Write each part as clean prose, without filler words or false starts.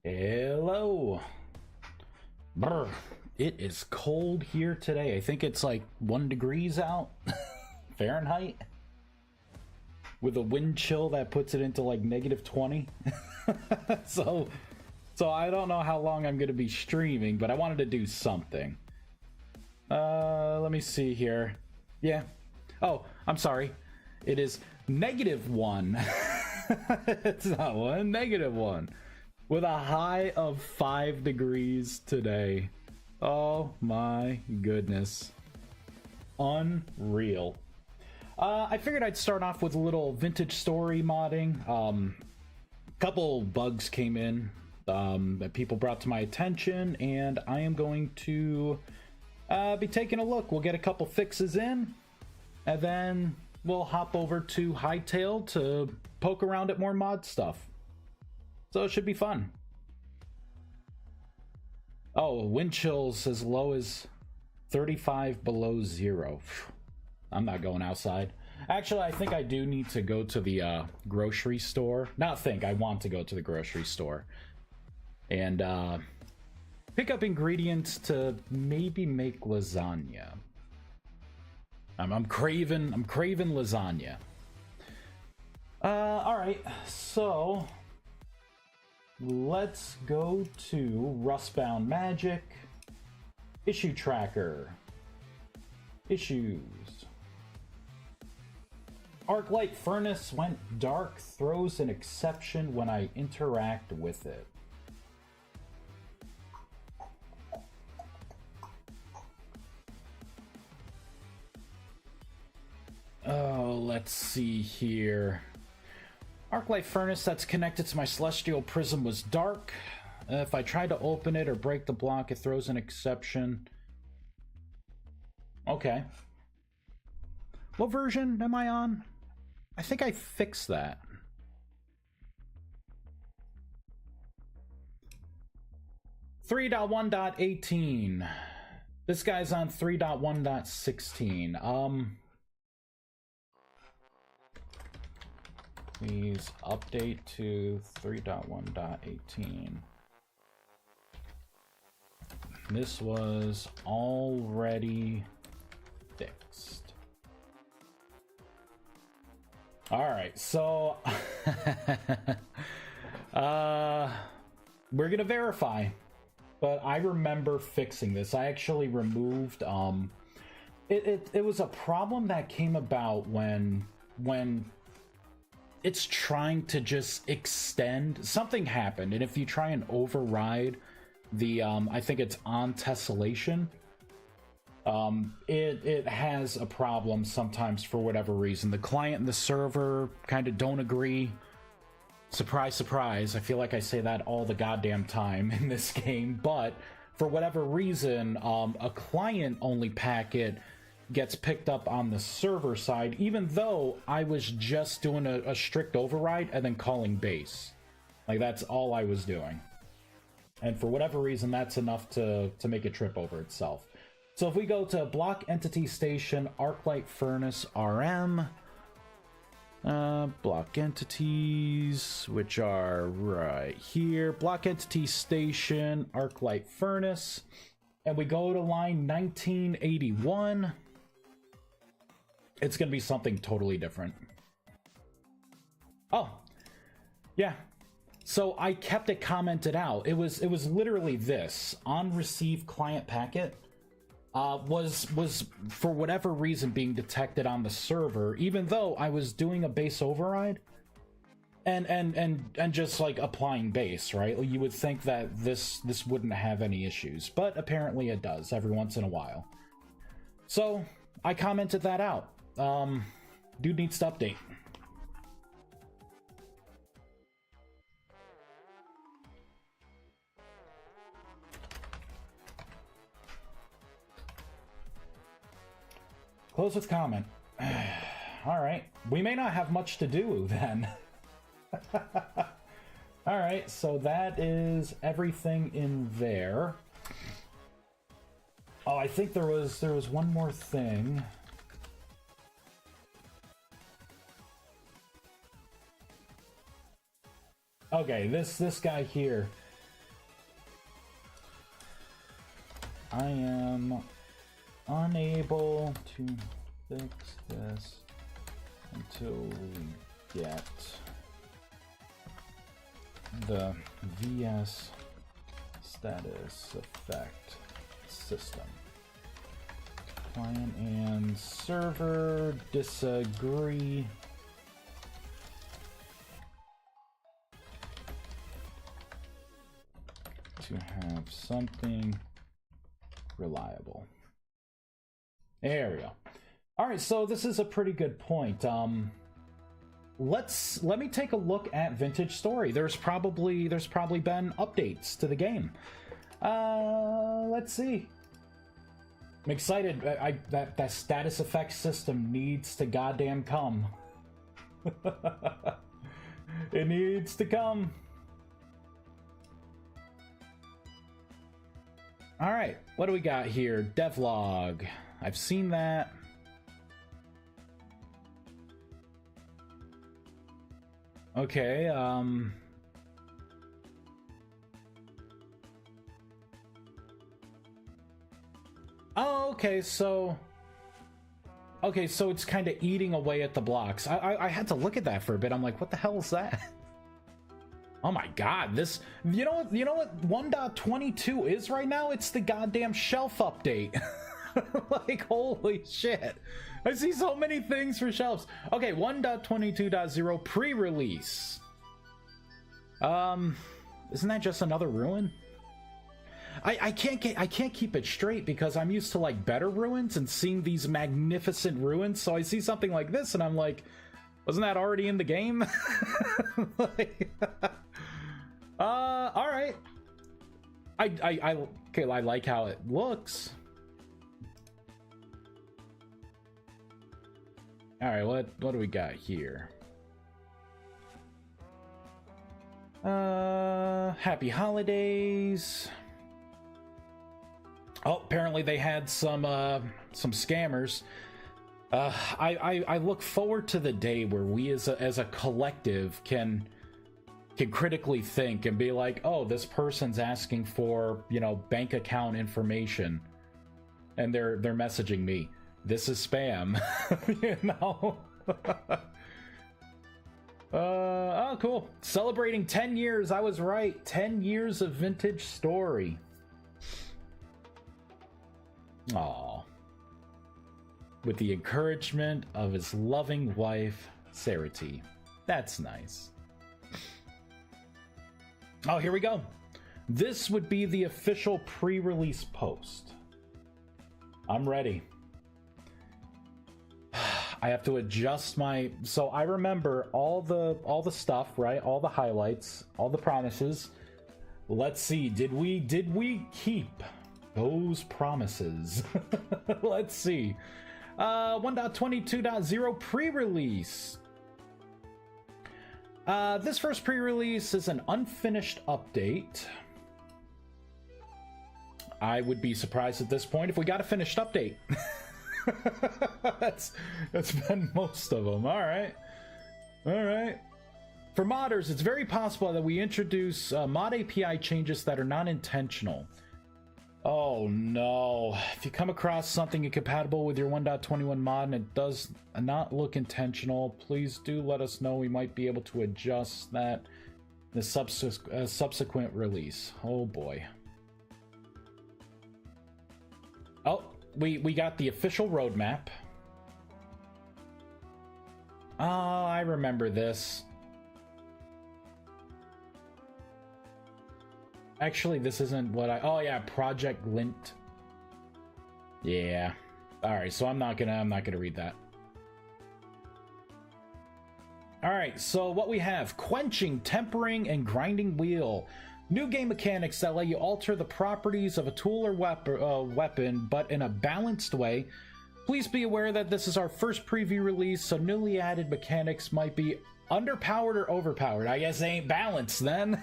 Hello. Brr. It is cold here today. I think it's like 1 degrees out Fahrenheit with a wind chill that puts it into like -20. so I don't know how long I'm going to be streaming, but I wanted to do something. Let me see here. Yeah. Oh, I'm sorry. It is -1. It's not one, -1. With a high of 5 degrees today. Oh my goodness. Unreal. I figured I'd start off with a little vintage story modding. Couple bugs came in that people brought to my attention, and I am going to be taking a look. We'll get a couple fixes in, and then we'll hop over to Hytale to poke around at more mod stuff. So it should be fun. Oh, wind chills as low as 35 below zero. I'm not going outside. Actually, I think I do need to go to the grocery store. I want to go to the grocery store and pick up ingredients to maybe make lasagna. I'm craving lasagna. All right, so let's go to Rustbound Magic. Issue tracker. Issues. Arclight furnace went dark, throws an exception when I interact with it. Oh, let's see here. Arclight furnace that's connected to my celestial prism was dark. If I try to open it or break the block, it throws an exception. Okay. What version am I on? I think I fixed that. .1.18. This guy's on 3.1.16. Please update to 3.1.18. This was already fixed. Alright, so we're gonna verify. But I remember fixing this. I actually removed it was a problem that came about when it's trying to just extend. Something happened, and if you try and override the I think it's on tessellation, it has a problem sometimes for whatever reason. The client and the server kind of don't agree. Surprise, surprise. I feel like I say that all the goddamn time in this game, but for whatever reason, a client-only packet gets picked up on the server side, even though I was just doing a strict override and then calling base. Like, that's all I was doing. And for whatever reason, that's enough to make it trip over itself. So if we go to Block Entity Station, Arclight Furnace RM, block entities, which are right here, Block Entity Station, Arclight Furnace, and we go to line 1981, it's gonna be something totally different. Oh, yeah. So I kept it commented out. It was literally this: on receive client packet was for whatever reason being detected on the server, even though I was doing a base override and just like applying base, right? You would think that this wouldn't have any issues, but apparently it does every once in a while. So I commented that out. Dude needs to update. Close with comment. Alright, we may not have much to do then. Alright, so that is everything in there. Oh, I think there was one more thing. Okay, this guy here. I am unable to fix this until we get the VS status effect system. Client and server disagree. To have something reliable. There we go. All right, so this is a pretty good point. Let me take a look at Vintage Story. There's probably been updates to the game. Let's see. I'm excited. That status effect system needs to goddamn come. It needs to come. All right, what do we got here? Devlog. I've seen that. Okay, oh, okay, so it's kind of eating away at the blocks. I had to look at that for a bit. I'm like, what the hell is that? Oh my god, this... You know what 1.22 is right now? It's the goddamn shelf update. Like, holy shit. I see so many things for shelves. Okay, 1.22.0 pre-release. Isn't that just another ruin? I can't keep it straight because I'm used to like better ruins and seeing these magnificent ruins. So I see something like this and I'm like, wasn't that already in the game? Like, all right. Okay, I like how it looks. All right, what do we got here? Happy holidays. Oh, apparently they had some scammers. I look forward to the day where we as a collective can critically think and be like, oh, this person's asking for, you know, bank account information, and they're messaging me. This is spam. You know. Oh, cool. Celebrating 10 years. I was right. 10 years of Vintage Story. Aw. With the encouragement of his loving wife, Sarah T. That's nice. Oh, here we go. This would be the official pre-release post. I'm ready. I have to adjust my... So I remember all the stuff, right? All the highlights, all the promises. Let's see. Did we keep those promises? Let's see. 1.22.0 pre-release. This first pre-release is an unfinished update. I would be surprised at this point if we got a finished update. That's been most of them. All right. For modders, it's very possible that we introduce mod API changes that are not intentional. Oh no. If you come across something incompatible with your 1.21 mod and it does not look intentional, please do let us know. We might be able to adjust that in the subsequent release. Oh boy. Oh, we got the official roadmap. Oh, I remember this. Actually, this isn't what I... Oh yeah, Project Glint. Yeah. All right, so I'm not gonna read that. All right, so what we have: quenching, tempering, and grinding wheel. New game mechanics that let you alter the properties of a tool or weapon, but in a balanced way. Please be aware that this is our first preview release, so newly added mechanics might be underpowered or overpowered. I guess they ain't balanced then.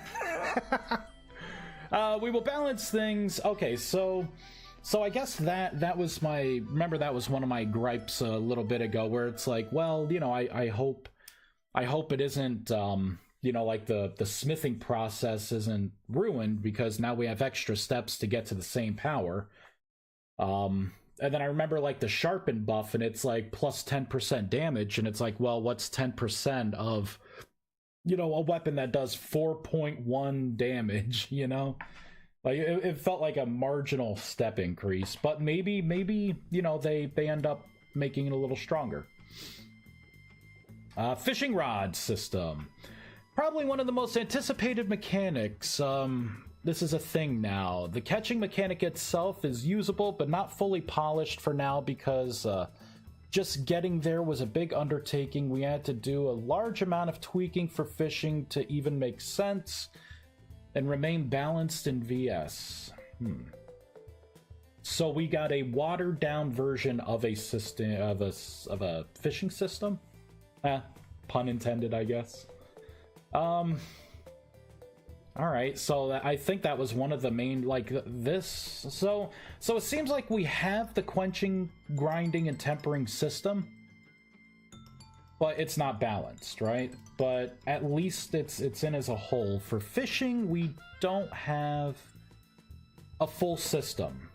We will balance things. Okay, so I guess that was my... Remember, that was one of my gripes a little bit ago, where it's like, well, you know, I hope it isn't, you know, like the smithing process isn't ruined because now we have extra steps to get to the same power. And then I remember like the sharpen buff, and it's like plus 10% damage, and it's like, well, what's 10% of, you know, a weapon that does 4.1 damage, you know? Like, it felt like a marginal step increase, but maybe, you know, they end up making it a little stronger. Fishing rod system. Probably one of the most anticipated mechanics. This is a thing now. The catching mechanic itself is usable, but not fully polished for now because just getting there was a big undertaking. We had to do a large amount of tweaking for fishing to even make sense and remain balanced in VS. So we got a watered down version of a system of a fishing system. Pun intended, I guess. All right, so I think that was one of the main, like, this. So it seems like we have the quenching, grinding, and tempering system, but it's not balanced, right? But at least it's in as a whole. For fishing, we don't have a full system.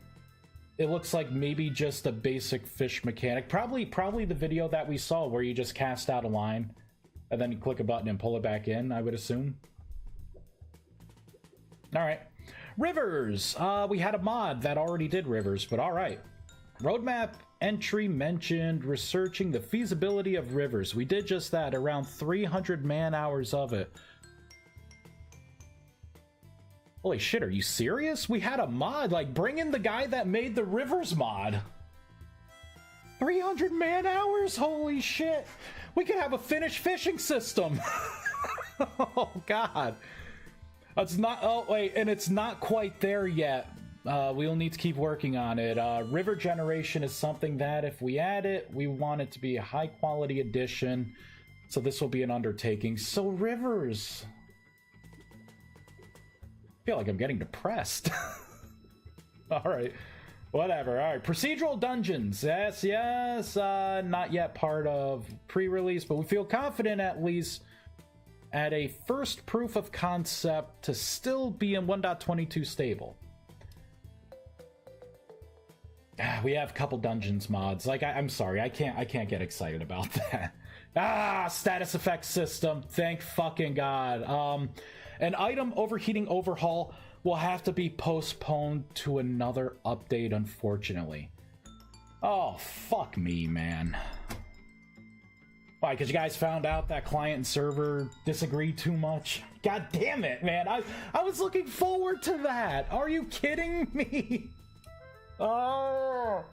It looks like maybe just a basic fish mechanic. Probably the video that we saw where you just cast out a line and then you click a button and pull it back in, I would assume. All right. Rivers. We had a mod that already did rivers, but all right. Roadmap entry mentioned researching the feasibility of rivers. We did just that, around 300 man-hours of it. Holy shit, are you serious? We had a mod, like, bring in the guy that made the rivers mod. 300 man-hours? Holy shit. We could have a finished fishing system. Oh, God. It's not, oh, wait, and it's not quite there yet. We'll need to keep working on it. River generation is something that if we add it, we want it to be a high-quality addition. So this will be an undertaking. So rivers... I feel like I'm getting depressed. All right. Whatever. All right. Procedural dungeons. Yes. Not yet part of pre-release, but we feel confident at least at a first proof of concept to still be in 1.22 stable. We have a couple dungeons mods. Like, I'm sorry. I can't get excited about that. Status effect system. Thank fucking God. An item overheating overhaul will have to be postponed to another update, unfortunately. Oh, fuck me, man. Why, because you guys found out that client and server disagree too much? God damn it, man. I was looking forward to that. Are you kidding me? Oh,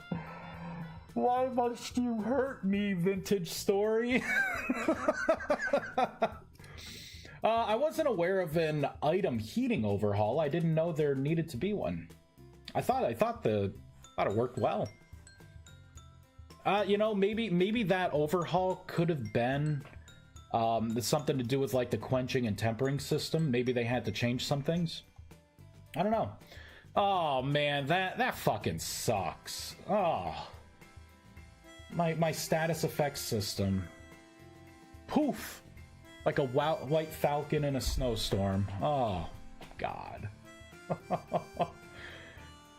why must you hurt me, Vintage Story? I wasn't aware of an item heating overhaul. I didn't know there needed to be one. I thought it worked well. You know, maybe that overhaul could have been something to do with like the quenching and tempering system. Maybe they had to change some things. I don't know. Oh man, that fucking sucks. Oh, my status effects system. Poof. Like a white falcon in a snowstorm. Oh, God.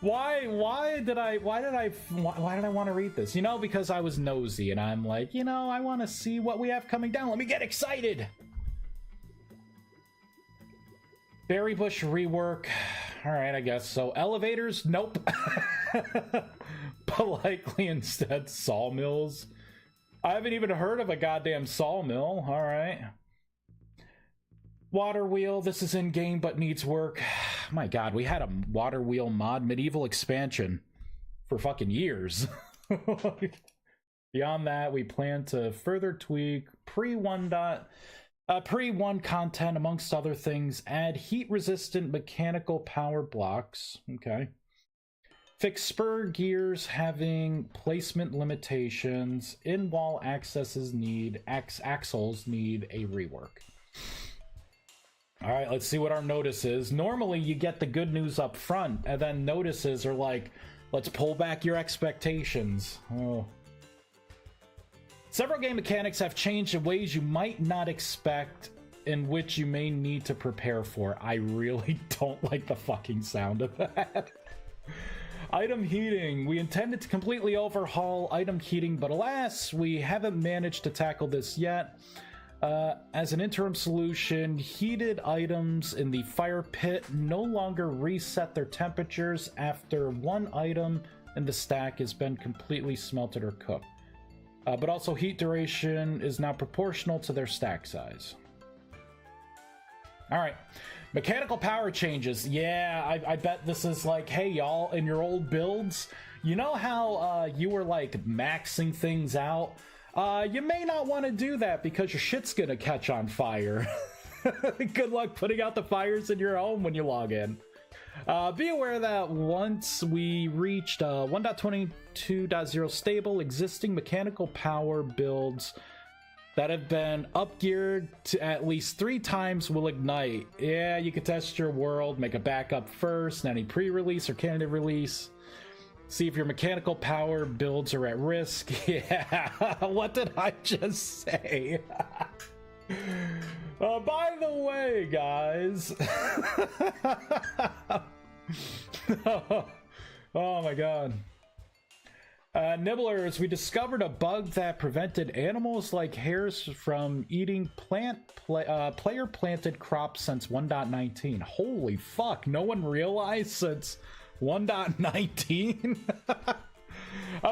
Why did I want to read this? You know, because I was nosy and I'm like, you know, I want to see what we have coming down. Let me get excited. Berry bush rework. All right, I guess so. Elevators, nope. But likely instead sawmills. I haven't even heard of a goddamn sawmill. All right. Water wheel, this is in game but needs work. My God, we had a water wheel mod medieval expansion for fucking years. Beyond that, we plan to further tweak pre-1 content, amongst other things. Add heat-resistant mechanical power blocks. Okay. Fix spur gears having placement limitations. In-wall axles need a rework. All right, let's see what our notice is. Normally, you get the good news up front, and then notices are like, let's pull back your expectations. Oh. Several game mechanics have changed in ways you might not expect, in which you may need to prepare for. I really don't like the fucking sound of that. Item heating. We intended to completely overhaul item heating, but alas, we haven't managed to tackle this yet. As an interim solution, heated items in the fire pit no longer reset their temperatures after one item in the stack has been completely smelted or cooked. But also heat duration is now proportional to their stack size. Alright, mechanical power changes. Yeah, I bet this is like, hey y'all, in your old builds, you know how you were like maxing things out? You may not want to do that because your shit's gonna catch on fire. Good luck putting out the fires in your home when you log in. Be aware that once we reached 1.22.0 stable, existing mechanical power builds that have been upgeared to at least 3 times will ignite. Yeah, you can test your world, make a backup first, any pre-release or candidate release. See if your mechanical power builds are at risk. Yeah, what did I just say? By the way, guys. Oh my god. Nibblers, we discovered a bug that prevented animals like hares from eating player-planted crops since 1.19. Holy fuck, no one realized since 1.19?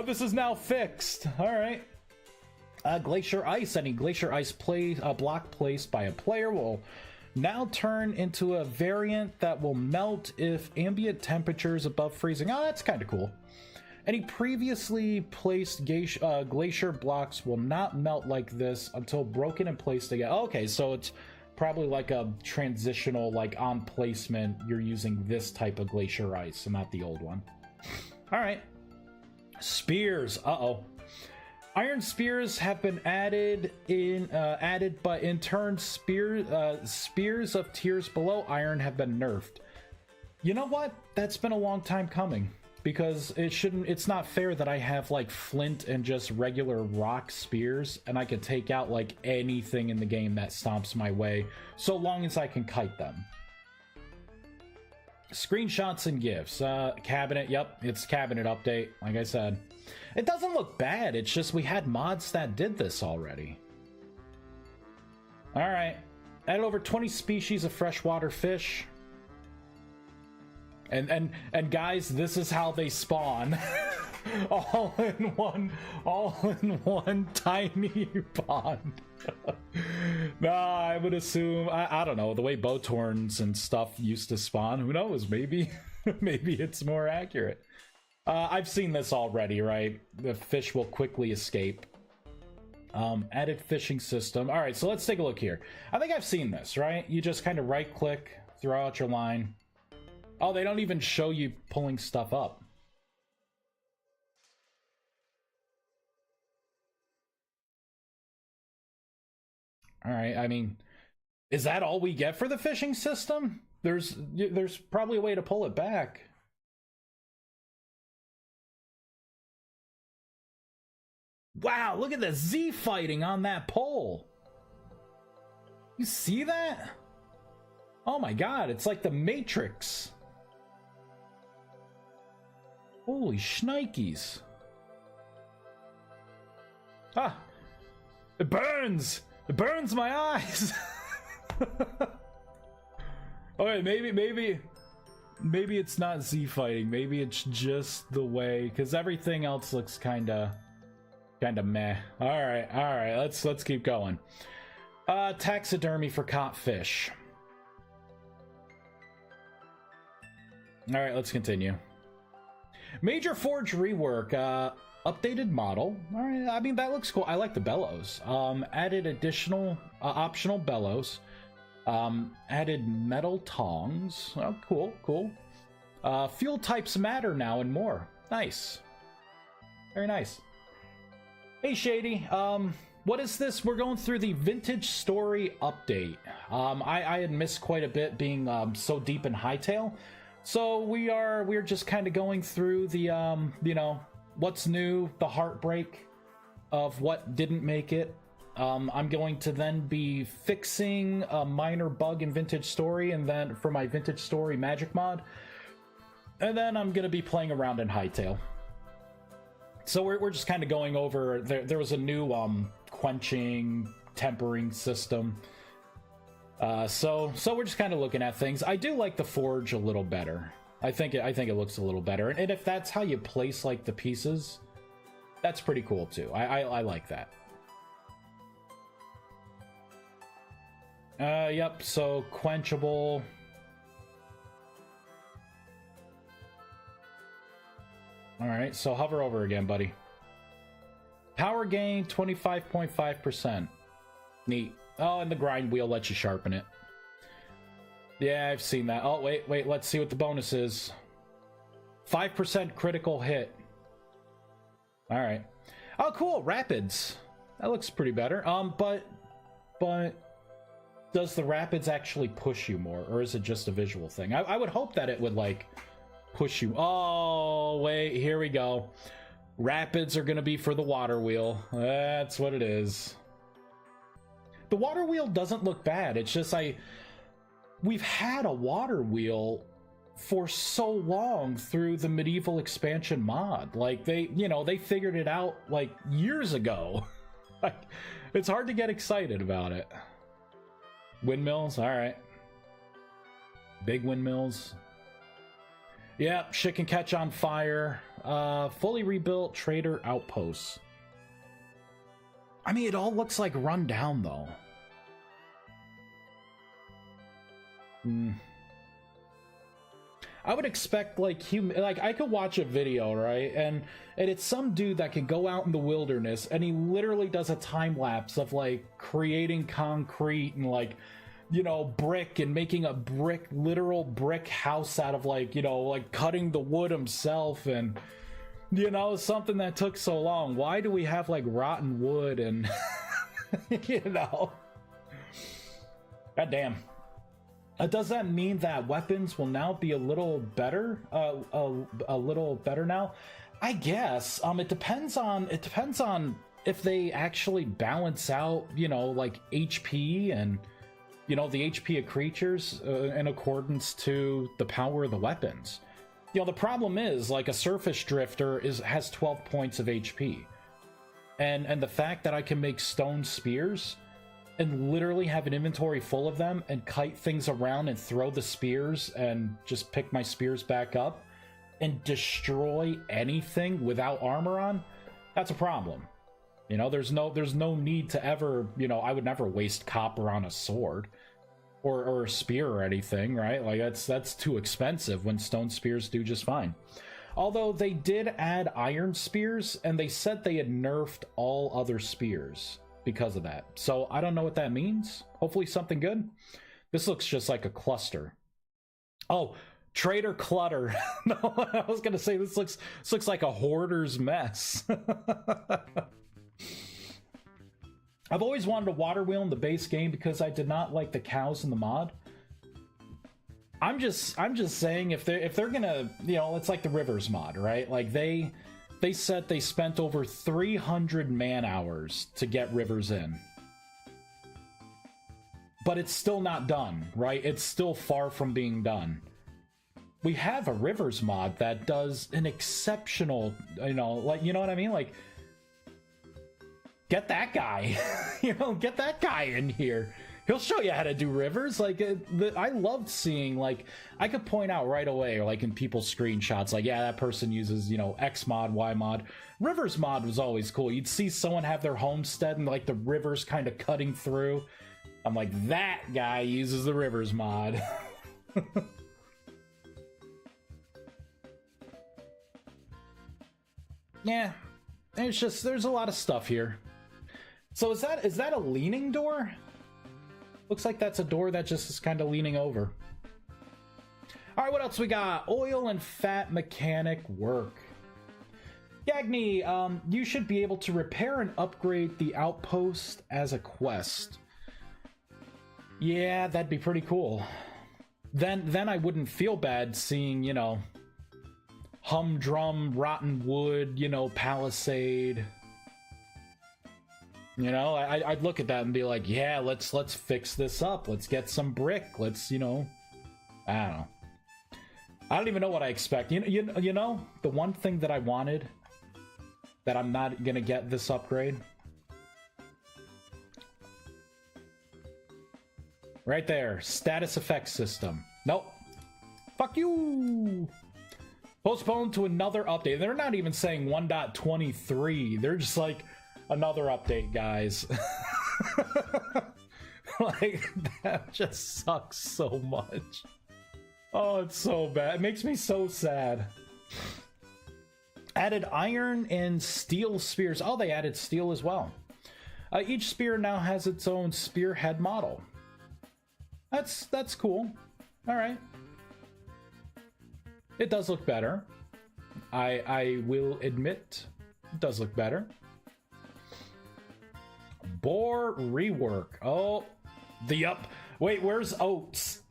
This is now fixed. Alright. Glacier Ice. Any Glacier Ice block placed by a player will now turn into a variant that will melt if ambient temperatures above freezing. Oh, that's kind of cool. Any previously placed glacier blocks will not melt like this until broken and placed again. Okay, so it's probably like a transitional, like on placement, you're using this type of glacier ice and not the old one. All right. Spears. Uh-oh. Iron spears have been added, but in turn, spears of tiers below iron have been nerfed. You know what? That's been a long time coming. Because it's not fair that I have like flint and just regular rock spears and I can take out like anything in the game that stomps my way, so long as I can kite them. Screenshots and GIFs. Cabinet, yep, it's cabinet update, like I said. It doesn't look bad, it's just we had mods that did this already. Alright, added over 20 species of freshwater fish. And guys, this is how they spawn. all in one tiny pond. Nah, I would assume, I don't know, the way Botorns and stuff used to spawn, who knows, maybe maybe it's more accurate. I've seen this already, right? The fish will quickly escape. Added fishing system. All right, so let's take a look here. I think I've seen this, right? You just kind of right click, throw out your line. Oh, they don't even show you pulling stuff up. All right, I mean, is that all we get for the fishing system? There's probably a way to pull it back. Wow, look at the Z fighting on that pole. You see that? Oh my god, it's like the Matrix. Holy shnikes. Ah, it burns! It burns my eyes! Okay, maybe it's not Z fighting. Maybe it's just the way, because everything else looks kinda meh. Alright, let's keep going. Taxidermy for caught fish. Alright, let's continue. Major Forge rework, updated model. Alright, I mean, that looks cool. I like the bellows. Added additional, optional bellows. Added metal tongs. Oh, cool. Fuel types matter now and more. Nice. Very nice. Hey, Shady. What is this? We're going through the Vintage Story update. I had missed quite a bit being so deep in Hytale. So we're just kind of going through the you know, what's new, the heartbreak of what didn't make it. I'm going to then be fixing a minor bug in Vintage Story, and then for my Vintage Story magic mod, And then I'm gonna be playing around in Hytale. So we're just kind of going over. There was a new quenching, tempering system. So we're just kind of looking at things. I do like the forge a little better. I think it looks a little better. And if that's how you place like the pieces, that's pretty cool too. I like that. Yep. So quenchable. All right. So hover over again, buddy. Power gain 25.5%. Neat. Oh, and the grind wheel lets you sharpen it. Yeah, I've seen that. Oh, wait. Let's see what the bonus is. 5% critical hit. All right. Oh, cool. Rapids. That looks pretty better. But does the rapids actually push you more, or is it just a visual thing? I would hope that it would, like, push you. Oh, wait. Here we go. Rapids are going to be for the water wheel. That's what it is. The water wheel doesn't look bad. It's just we've had a water wheel for so long through the medieval expansion mod. Like they figured it out like years ago. Like it's hard to get excited about it. Windmills, all right. Big windmills. Yep, shit can catch on fire. Fully rebuilt trader outposts. I mean, it all looks like run down, though. I would expect, like, I could watch a video, right? And it's some dude that can go out in the wilderness, and he literally does a time-lapse of, like, creating concrete and, like, you know, brick and making a literal brick house out of, like, you know, like, cutting the wood himself and... You know, something that took so long. Why do we have, like, rotten wood and... you know? God damn. Does that mean that weapons will now be a little better? A little better now? I guess. It depends on if they actually balance out, you know, like, HP and, you know, the HP of creatures in accordance to the power of the weapons. You know, the problem is, like, a surface drifter has 12 points of HP. And the fact that I can make stone spears and literally have an inventory full of them and kite things around and throw the spears and just pick my spears back up and destroy anything without armor on, that's a problem. You know, there's no need to ever, you know, I would never waste copper on a sword. Or a spear or anything, right? Like that's too expensive when stone spears do just fine. Although they did add iron spears, and they said they had nerfed all other spears because of that. So I don't know what that means. Hopefully something good. This looks just like a cluster. Oh, trader clutter. No, I was gonna say this looks like a hoarder's mess. I've always wanted a water wheel in the base game because I did not like the cows in the mod. I'm just saying if they're gonna, you know, it's like the rivers mod, right? Like they said they spent over 300 man hours to get rivers in. But it's still not done, right? It's still far from being done. We have a rivers mod that does an exceptional, you know, like, you know what I mean? Like, get that guy, you know, get that guy in here. He'll show you how to do rivers. Like, I loved seeing, like, I could point out right away, like in people's screenshots, like, yeah, that person uses, you know, X mod, Y mod. Rivers mod was always cool. You'd see someone have their homestead and, like, the rivers kind of cutting through. I'm like, that guy uses the rivers mod. Yeah, it's just, there's a lot of stuff here. So is that a leaning door? Looks like that's a door that just is kind of leaning over. All right, what else we got? Oil and fat mechanic work. Gagny, you should be able to repair and upgrade the outpost as a quest. Yeah, that'd be pretty cool. Then I wouldn't feel bad seeing, you know, humdrum, rotten wood, you know, palisade. You know, I'd look at that and be like, yeah, let's fix this up. Let's get some brick. Let's, you know, I don't know. I don't even know what I expect. You know, the one thing that I wanted that I'm not gonna get this upgrade. Right there, status effects system. Nope. Fuck you! Postponed to another update. They're not even saying 1.23. They're just like, another update, guys. Like, that just sucks so much. Oh, it's so bad. It makes me so sad. Added iron and steel spears. Oh, they added steel as well. Each spear now has its own spearhead model. That's cool. All right. It does look better. I will admit, it does look better. Boar rework. Oh, wait, where's Oats?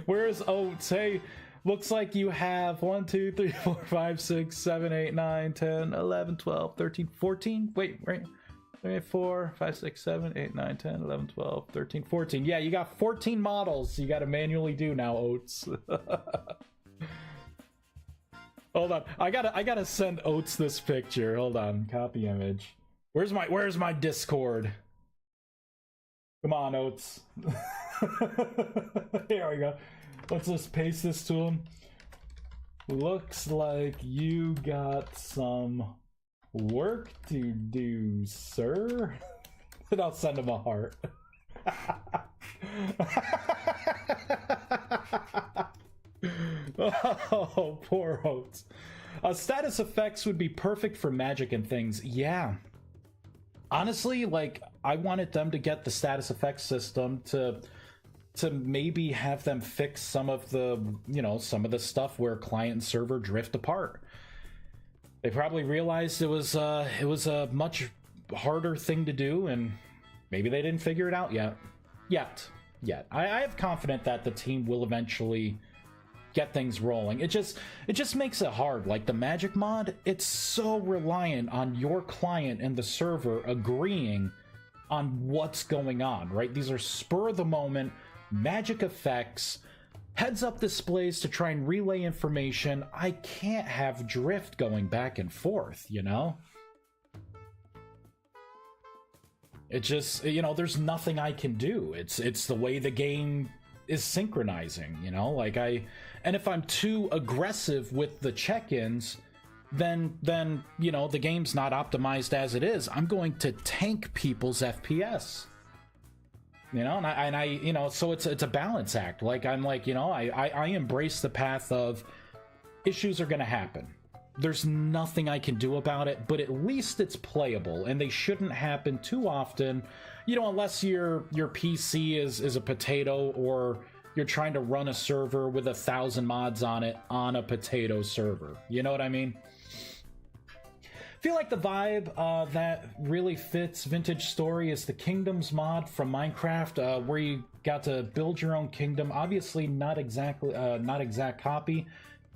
Where's Oats? Hey, looks like you have 1, 2, 3, 4, 5, 6, 7, 8, 9, 10, 11, 12, 13, 14. Wait, right. 3, 4, 5, 6, 7, 8, 9, 10, 11, 12, 13, 14. Yeah, you got 14 models you got to manually do now, Oats. Hold on. I gotta send Oats this picture. Hold on. Copy image. Where's my Discord? Come on, Oats. Here we go. Let's just paste this to him. Looks like you got some work to do, sir. And I'll send him a heart. Oh, poor Oats. Status effects would be perfect for magic and things. Yeah. Honestly, like, I wanted them to get the status effects system to maybe have them fix some of the, some of the stuff where client and server drift apart. They probably realized it was a much harder thing to do, and maybe they didn't figure it out yet. I have confidence that the team will eventually get things rolling. It just makes it hard. Like the magic mod, it's so reliant on your client and the server agreeing on what's going on, right? These are spur of the moment magic effects, heads up displays to try and relay information. I can't have drift going back and forth, It just, there's nothing I can do. It's the way the game is synchronizing, and if I'm too aggressive with the check-ins, then the game's not optimized as it is. I'm going to tank people's FPS. And I so it's a balance act. Like I embrace the path of issues are going to happen. There's nothing I can do about it, but at least it's playable, and they shouldn't happen too often, unless your PC is a potato, or you're trying to run a server with 1,000 mods on it on a potato server. You know what I mean? Feel like the vibe that really fits Vintage Story is the Kingdoms mod from Minecraft, where you got to build your own kingdom. Obviously, not exact copy,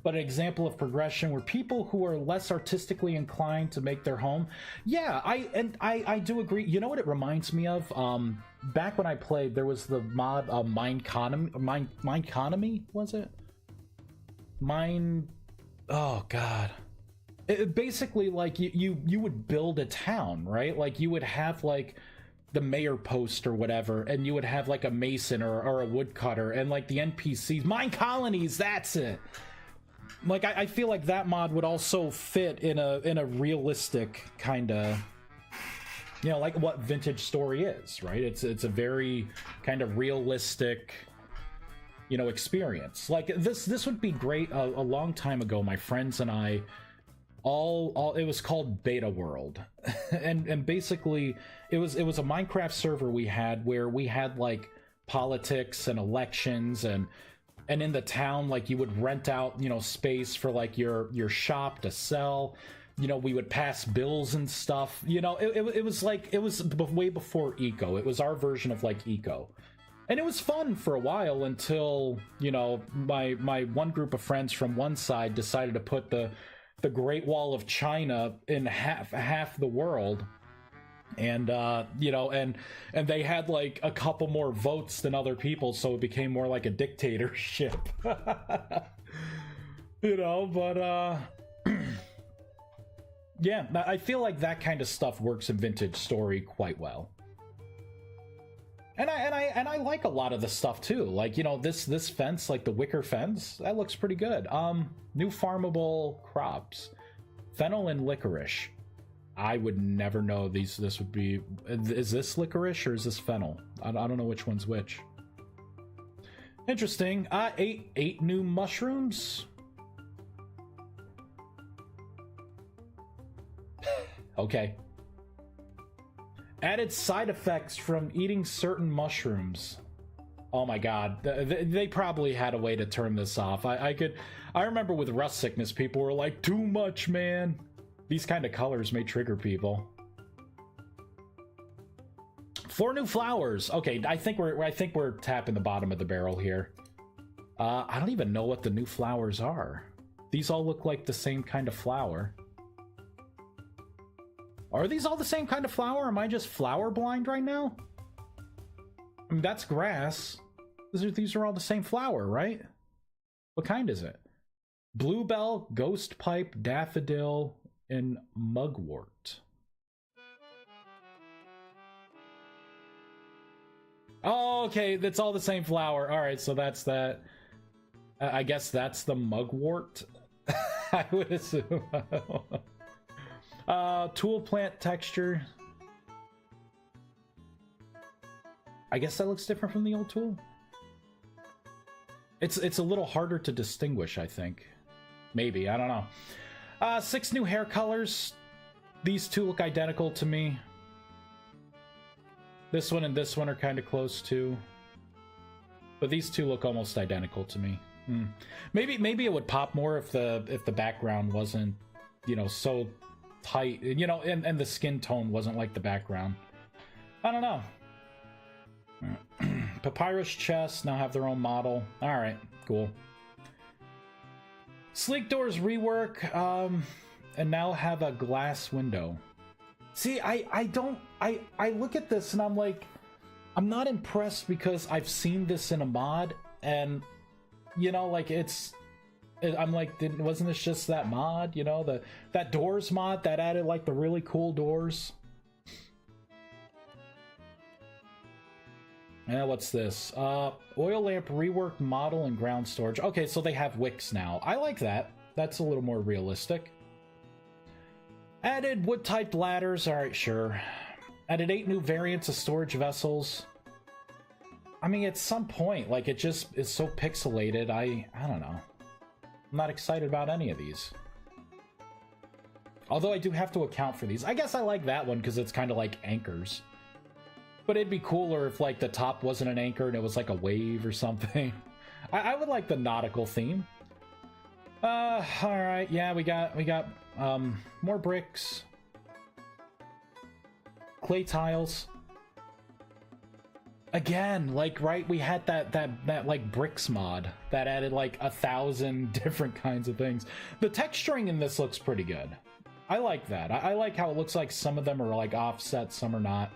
but an example of progression where people who are less artistically inclined to make their home. Yeah, I do agree. You know what it reminds me of? Back when I played, there was the mod Mineconomy, was it? Oh god. It basically, like, you would build a town, right? Like, you would have, like, the mayor post or whatever, and you would have, like, a mason or a woodcutter, and, like, the NPCs. Mine colonies, that's it! Like, I feel like that mod would also fit in a realistic kind of, like what Vintage Story is, right? It's a very kind of realistic, experience. Like, this would be great. A long time ago, my friends and I, it was called Beta World. and basically it was a Minecraft server we had where we had, like, politics and elections, and in the town, like, you would rent out, space for, like, your shop to sell. We would pass bills and stuff. It was way before Eco. It was our version of, like, Eco. And it was fun for a while until, my one group of friends from one side decided to put the Great Wall of China in half the world. And and they had, like, a couple more votes than other people, so it became more like a dictatorship. You know, but yeah, I feel like that kind of stuff works in vintage story quite well. And I like a lot of the stuff too. Like, you know, this fence, like the wicker fence, that looks pretty good. New farmable crops. Fennel and licorice. I would never know this would be. Is this licorice or is this fennel? I don't know which one's which. Interesting. Eight new mushrooms. Okay. Added side effects from eating certain mushrooms. Oh my god. They probably had a way to turn this off. I remember with rust sickness, people were like, too much, man. These kind of colors may trigger people. 4 new flowers. Okay, I think we're tapping the bottom of the barrel here. I don't even know what the new flowers are. These all look like the same kind of flower. Are these all the same kind of flower? Am I just flower blind right now? I mean, that's grass. These are all the same flower, right? What kind is it? Bluebell, ghost pipe, daffodil, and mugwort. Oh, okay, that's all the same flower. All right, so that's that. I guess that's the mugwort. I would assume. Tool plant texture. I guess that looks different from the old tool. It's a little harder to distinguish, I think. Maybe, I don't know. 6 new hair colors. These two look identical to me. This one and this one are kind of close too. But these two look almost identical to me. Maybe it would pop more if the background wasn't, you know, so tight, you know, and the skin tone wasn't like the background. I don't know. Papyrus chests now have their own model. All right, cool. Sleek doors rework, and now have a glass window. See, I look at this and I'm like, I'm not impressed because I've seen this in a mod, and you know, like I'm like, wasn't this just that mod? You know, that doors mod that added like the really cool doors. What's this? Oil lamp reworked model and ground storage. Okay, so they have wicks now. I like that. That's a little more realistic. Added wood-typed ladders. Alright, sure. Added 8 new variants of storage vessels. I mean, at some point, like, it just is so pixelated. I don't know. I'm not excited about any of these. Although I do have to account for these. I guess I like that one because it's kind of like anchors. But it'd be cooler if, like, the top wasn't an anchor and it was like a wave or something. I would like the nautical theme. Alright, yeah, we got more bricks. Clay tiles. Again, like, right, we had that like bricks mod that added like 1,000 different kinds of things. The texturing in this looks pretty good. I like that. I like how it looks like some of them are like offset, some are not.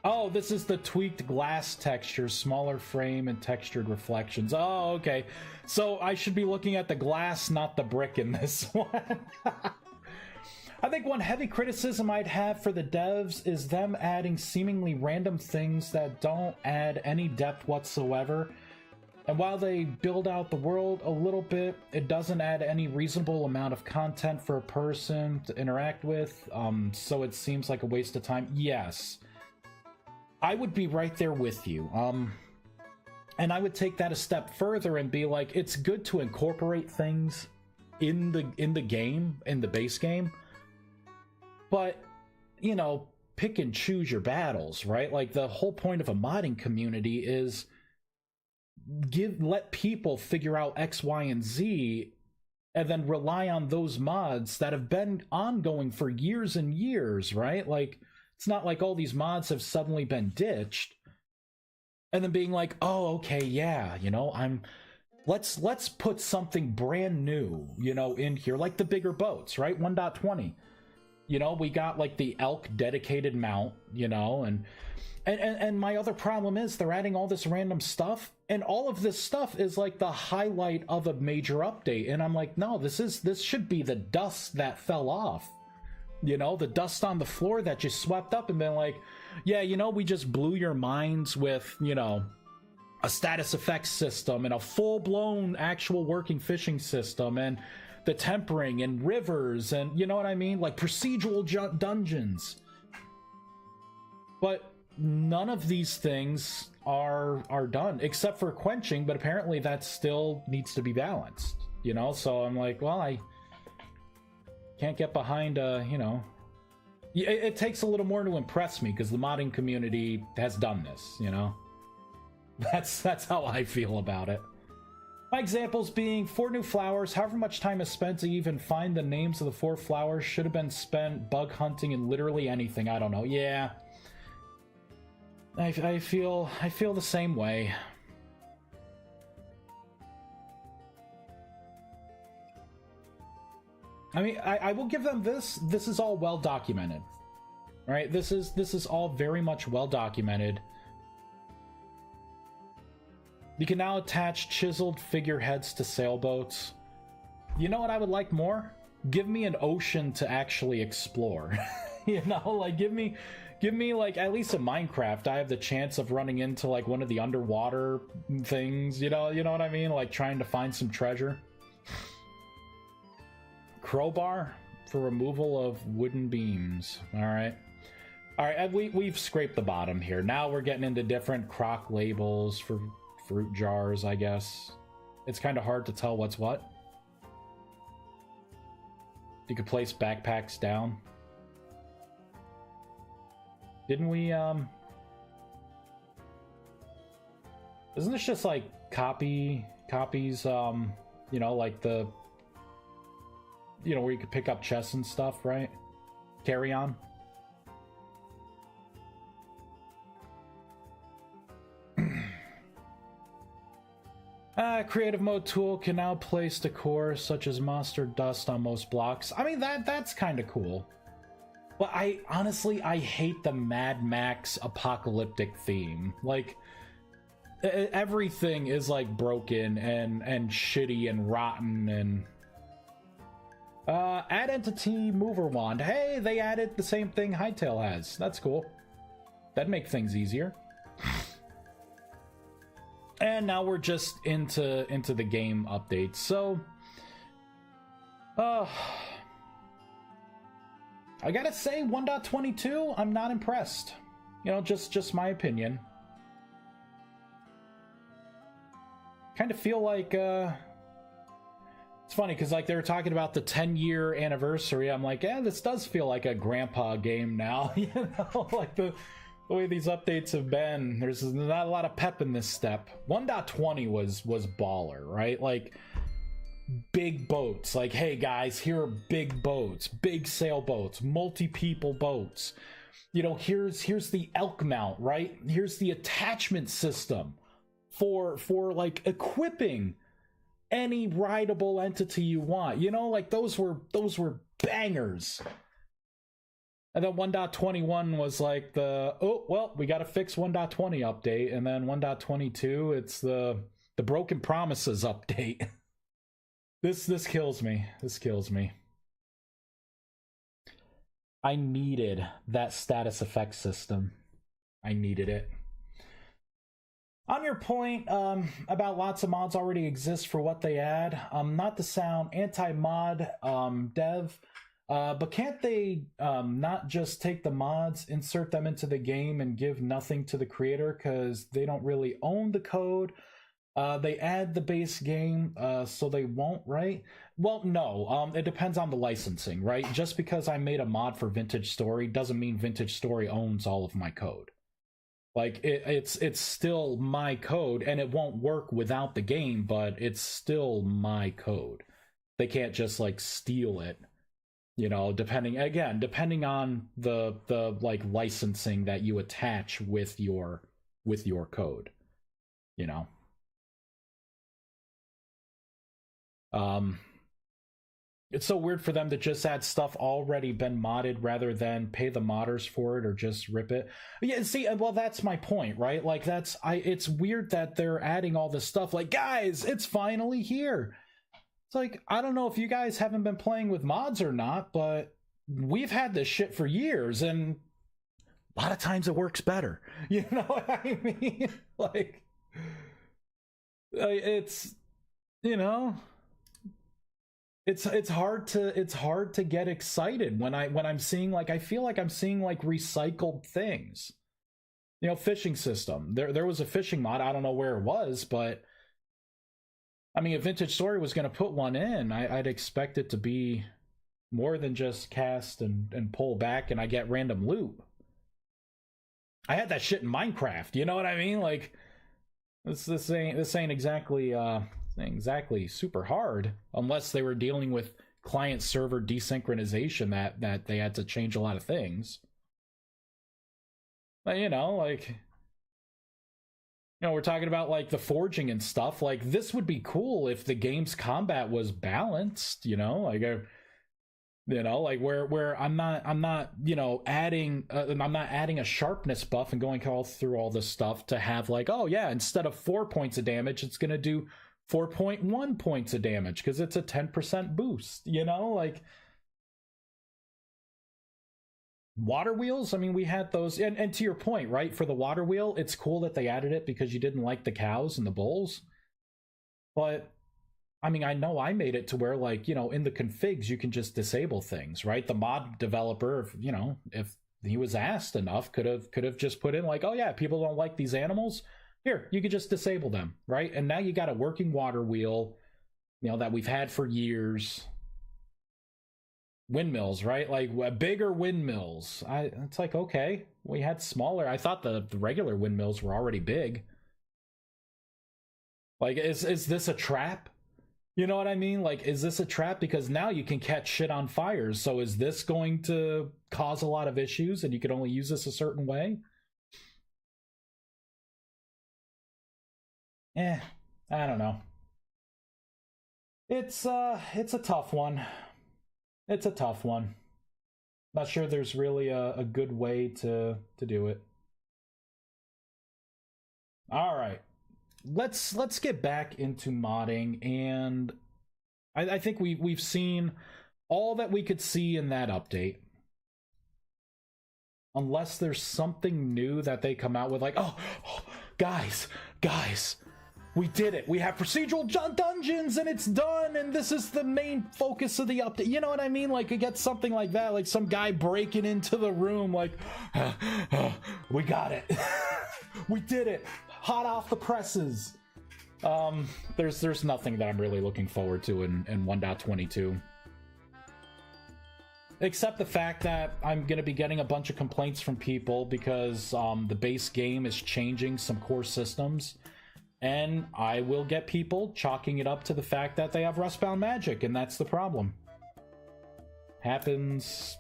Oh, this is the tweaked glass texture, smaller frame and textured reflections. Oh, okay. So I should be looking at the glass, not the brick in this one. I think one heavy criticism I'd have for the devs is them adding seemingly random things that don't add any depth whatsoever. And while they build out the world a little bit, it doesn't add any reasonable amount of content for a person to interact with. So it seems like a waste of time. Yes. I would be right there with you. And I would take that a step further and be like, it's good to incorporate things in the game, in the base game. But, you know, pick and choose your battles, right? Like, the whole point of a modding community is let people figure out X, Y, and Z, and then rely on those mods that have been ongoing for years and years, right? Like, it's not like all these mods have suddenly been ditched and then being like, oh, okay, yeah, you know, let's put something brand new, you know, in here, like the bigger boats, right? 1.20. You know, we got like the elk dedicated mount, you know, and my other problem is they're adding all this random stuff, and all of this stuff is like the highlight of a major update, and I'm like, no, this should be the dust that fell off. You know, the dust on the floor that just swept up and been like, yeah, you know, we just blew your minds with, you know, a status effects system and a full-blown actual working fishing system and the tempering and rivers and, you know what I mean? Like procedural dungeons. But none of these things are done, except for quenching, but apparently that still needs to be balanced, you know? So I'm like, well, I can't get behind, you know... It takes a little more to impress me, because the modding community has done this, you know? That's how I feel about it. My examples being 4 new flowers, however much time is spent to even find the names of the 4 flowers should have been spent bug hunting and literally anything, I don't know. Yeah. I feel the same way. I mean, I will give them this. This is all well documented. Right? This is all very much well documented. You can now attach chiseled figureheads to sailboats. You know what I would like more? Give me an ocean to actually explore. You know, like give me like, at least in Minecraft, I have the chance of running into like one of the underwater things, you know what I mean? Like trying to find some treasure. Crowbar for removal of wooden beams. All right, we've scraped the bottom here. Now we're getting into different crock labels for fruit jars, I guess. It's kind of hard to tell what's what. You could place backpacks down. Didn't we, isn't this just like copies, you know, like the, you know, where you could pick up chests and stuff, right? Carry on. Creative mode tool can now place decor such as monster dust on most blocks. I mean, that's kind of cool. But I hate the Mad Max apocalyptic theme. Like, everything is like broken and shitty and rotten and... add entity mover wand. Hey, they added the same thing Hytale has. That's cool. That'd make things easier. And now we're just into the game updates. So, I gotta say, 1.22, I'm not impressed. You know, just my opinion. Kind of feel like, it's funny, because, like, they were talking about the 10-year anniversary. I'm like, yeah, this does feel like a grandpa game now. You know, like, the way these updates have been, there's not a lot of pep in this step. 1.20 was baller, right? Like, big boats. Like, hey, guys, here are big boats. Big sailboats. Multi-people boats. You know, here's the elk mount, right? Here's the attachment system for like, equipping any rideable entity you want. You know, like those were bangers. And then 1.21 was like the, oh, well, we got to fix 1.20 update. And then 1.22, it's the broken promises update. This kills me. This kills me. I needed that status effect system. I needed it. On your point about lots of mods already exist for what they add, not to sound anti-mod dev, but can't they not just take the mods, insert them into the game, and give nothing to the creator because they don't really own the code? They add the base game, so they won't, right? Well, no, it depends on the licensing, right? Just because I made a mod for Vintage Story doesn't mean Vintage Story owns all of my code. Like, it's still my code, and it won't work without the game, but it's still my code. They can't just, like, steal it. You know, depending on the like licensing that you attach with your code, you know. It's so weird for them to just add stuff already been modded rather than pay the modders for it or just rip it. Yeah, see, well, that's my point, right? Like, it's weird that they're adding all this stuff. Like, guys, it's finally here. It's like, I don't know if you guys haven't been playing with mods or not, but we've had this shit for years, and a lot of times it works better. You know what I mean? Like, it's, you know... It's hard to get excited when I'm seeing, like, I feel like I'm seeing like recycled things. You know, fishing system. There was a fishing mod, I don't know where it was, but I mean, if Vintage Story was going to put one in, I'd expect it to be more than just cast and pull back and I get random loot. I had that shit in Minecraft, you know what I mean? Like, this ain't exactly super hard, unless they were dealing with client server desynchronization that they had to change a lot of things. But, you know, like, you know, we're talking about like the forging and stuff. Like, this would be cool if the game's combat was balanced, you know, like you know, like where I'm not you know, adding I'm not adding a sharpness buff and going all through all this stuff to have like, oh yeah, instead of 4 points of damage, it's gonna do 4.1 points of damage because it's a 10% boost, you know? Like, water wheels, I mean, we had those, and to your point, right, for the water wheel, it's cool that they added it because you didn't like the cows and the bulls, but I mean, I know I made it to where, like, you know, in the configs you can just disable things, right? The mod developer, if, you know, if he was asked enough, could have just put in like, oh yeah, people don't like these animals, here, you could just disable them, right? And now you got a working water wheel, you know, that we've had for years. Windmills, right? Like, bigger windmills. It's like, okay, we had smaller. I thought the regular windmills were already big. Like, is this a trap? You know what I mean? Like, is this a trap? Because now you can catch shit on fires. So is this going to cause a lot of issues and you can only use this a certain way? I don't know. It's a tough one. It's a tough one. Not sure there's really a good way to do it. All right. Let's get back into modding, and I think we've seen all that we could see in that update. Unless there's something new that they come out with, like, oh guys, we did it. We have procedural dungeons and it's done, and this is the main focus of the update. You know what I mean? Like, you get something like that, like some guy breaking into the room, like, we got it. We did it. Hot off the presses. There's nothing that I'm really looking forward to in 1.22. Except the fact that I'm going to be getting a bunch of complaints from people because the base game is changing some core systems. And I will get people chalking it up to the fact that they have Rustbound magic, and that's the problem. Happens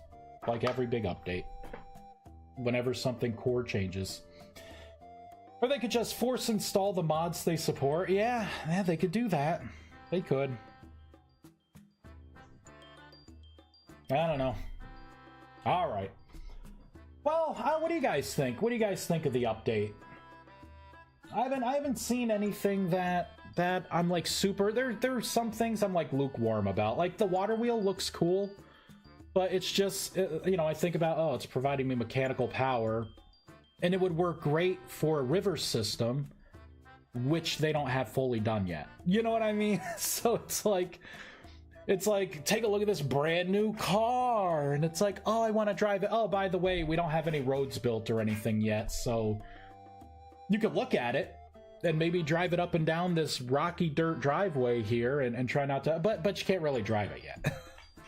like every big update. Whenever something core changes. Or they could just force install the mods they support. Yeah, they could do that. They could. I don't know. Alright. Well, what do you guys think? What do you guys think of the update? I haven't seen anything that I'm like super... There are some things I'm like lukewarm about. Like, the water wheel looks cool, but it's just, you know, I think about, oh, it's providing me mechanical power, and it would work great for a river system, which they don't have fully done yet. You know what I mean? So it's like, take a look at this brand new car, and it's like, oh, I want to drive it. Oh, by the way, we don't have any roads built or anything yet, so you could look at it and maybe drive it up and down this rocky dirt driveway here and try not to, but you can't really drive it yet.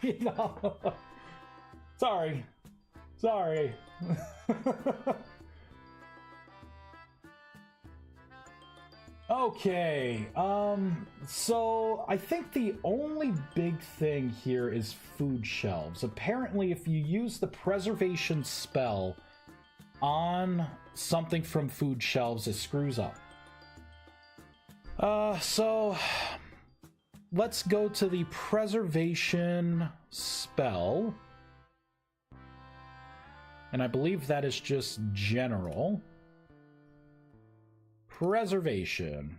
You know? Sorry. Okay, so I think the only big thing here is food shelves. Apparently, if you use the preservation spell on something from food shelves, it screws up. So let's go to the preservation spell. And I believe that is just general. Preservation.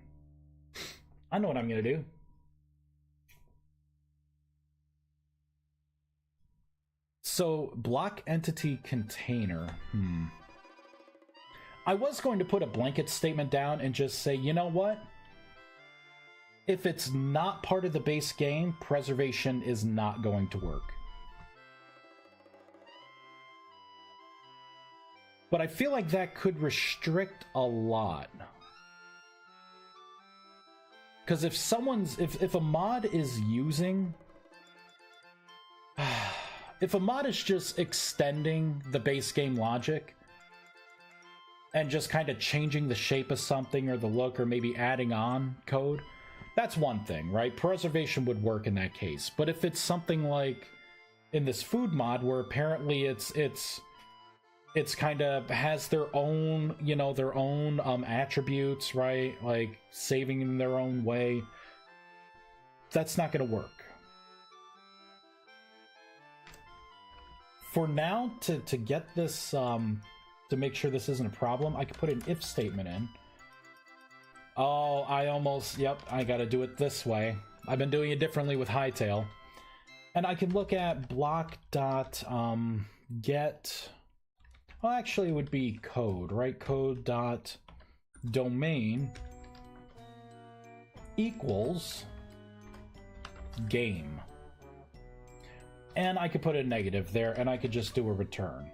I know what I'm going to do. So, block entity container. I was going to put a blanket statement down and just say, you know what? If it's not part of the base game, preservation is not going to work. But I feel like that could restrict a lot. Because if a mod is using... if a mod is just extending the base game logic and just kind of changing the shape of something or the look or maybe adding on code, that's one thing, right? Preservation would work in that case. But if it's something like in this food mod where apparently it's kind of has their own, you know, their own attributes, right? Like saving in their own way, that's not going to work. For now, to get this, to make sure this isn't a problem, I could put an if statement in. Oh, yep, I gotta do it this way. I've been doing it differently with Hytale. And I can look at block dot, get, well, actually it would be code, right? Code dot domain equals game. And I could put a negative there, and I could just do a return.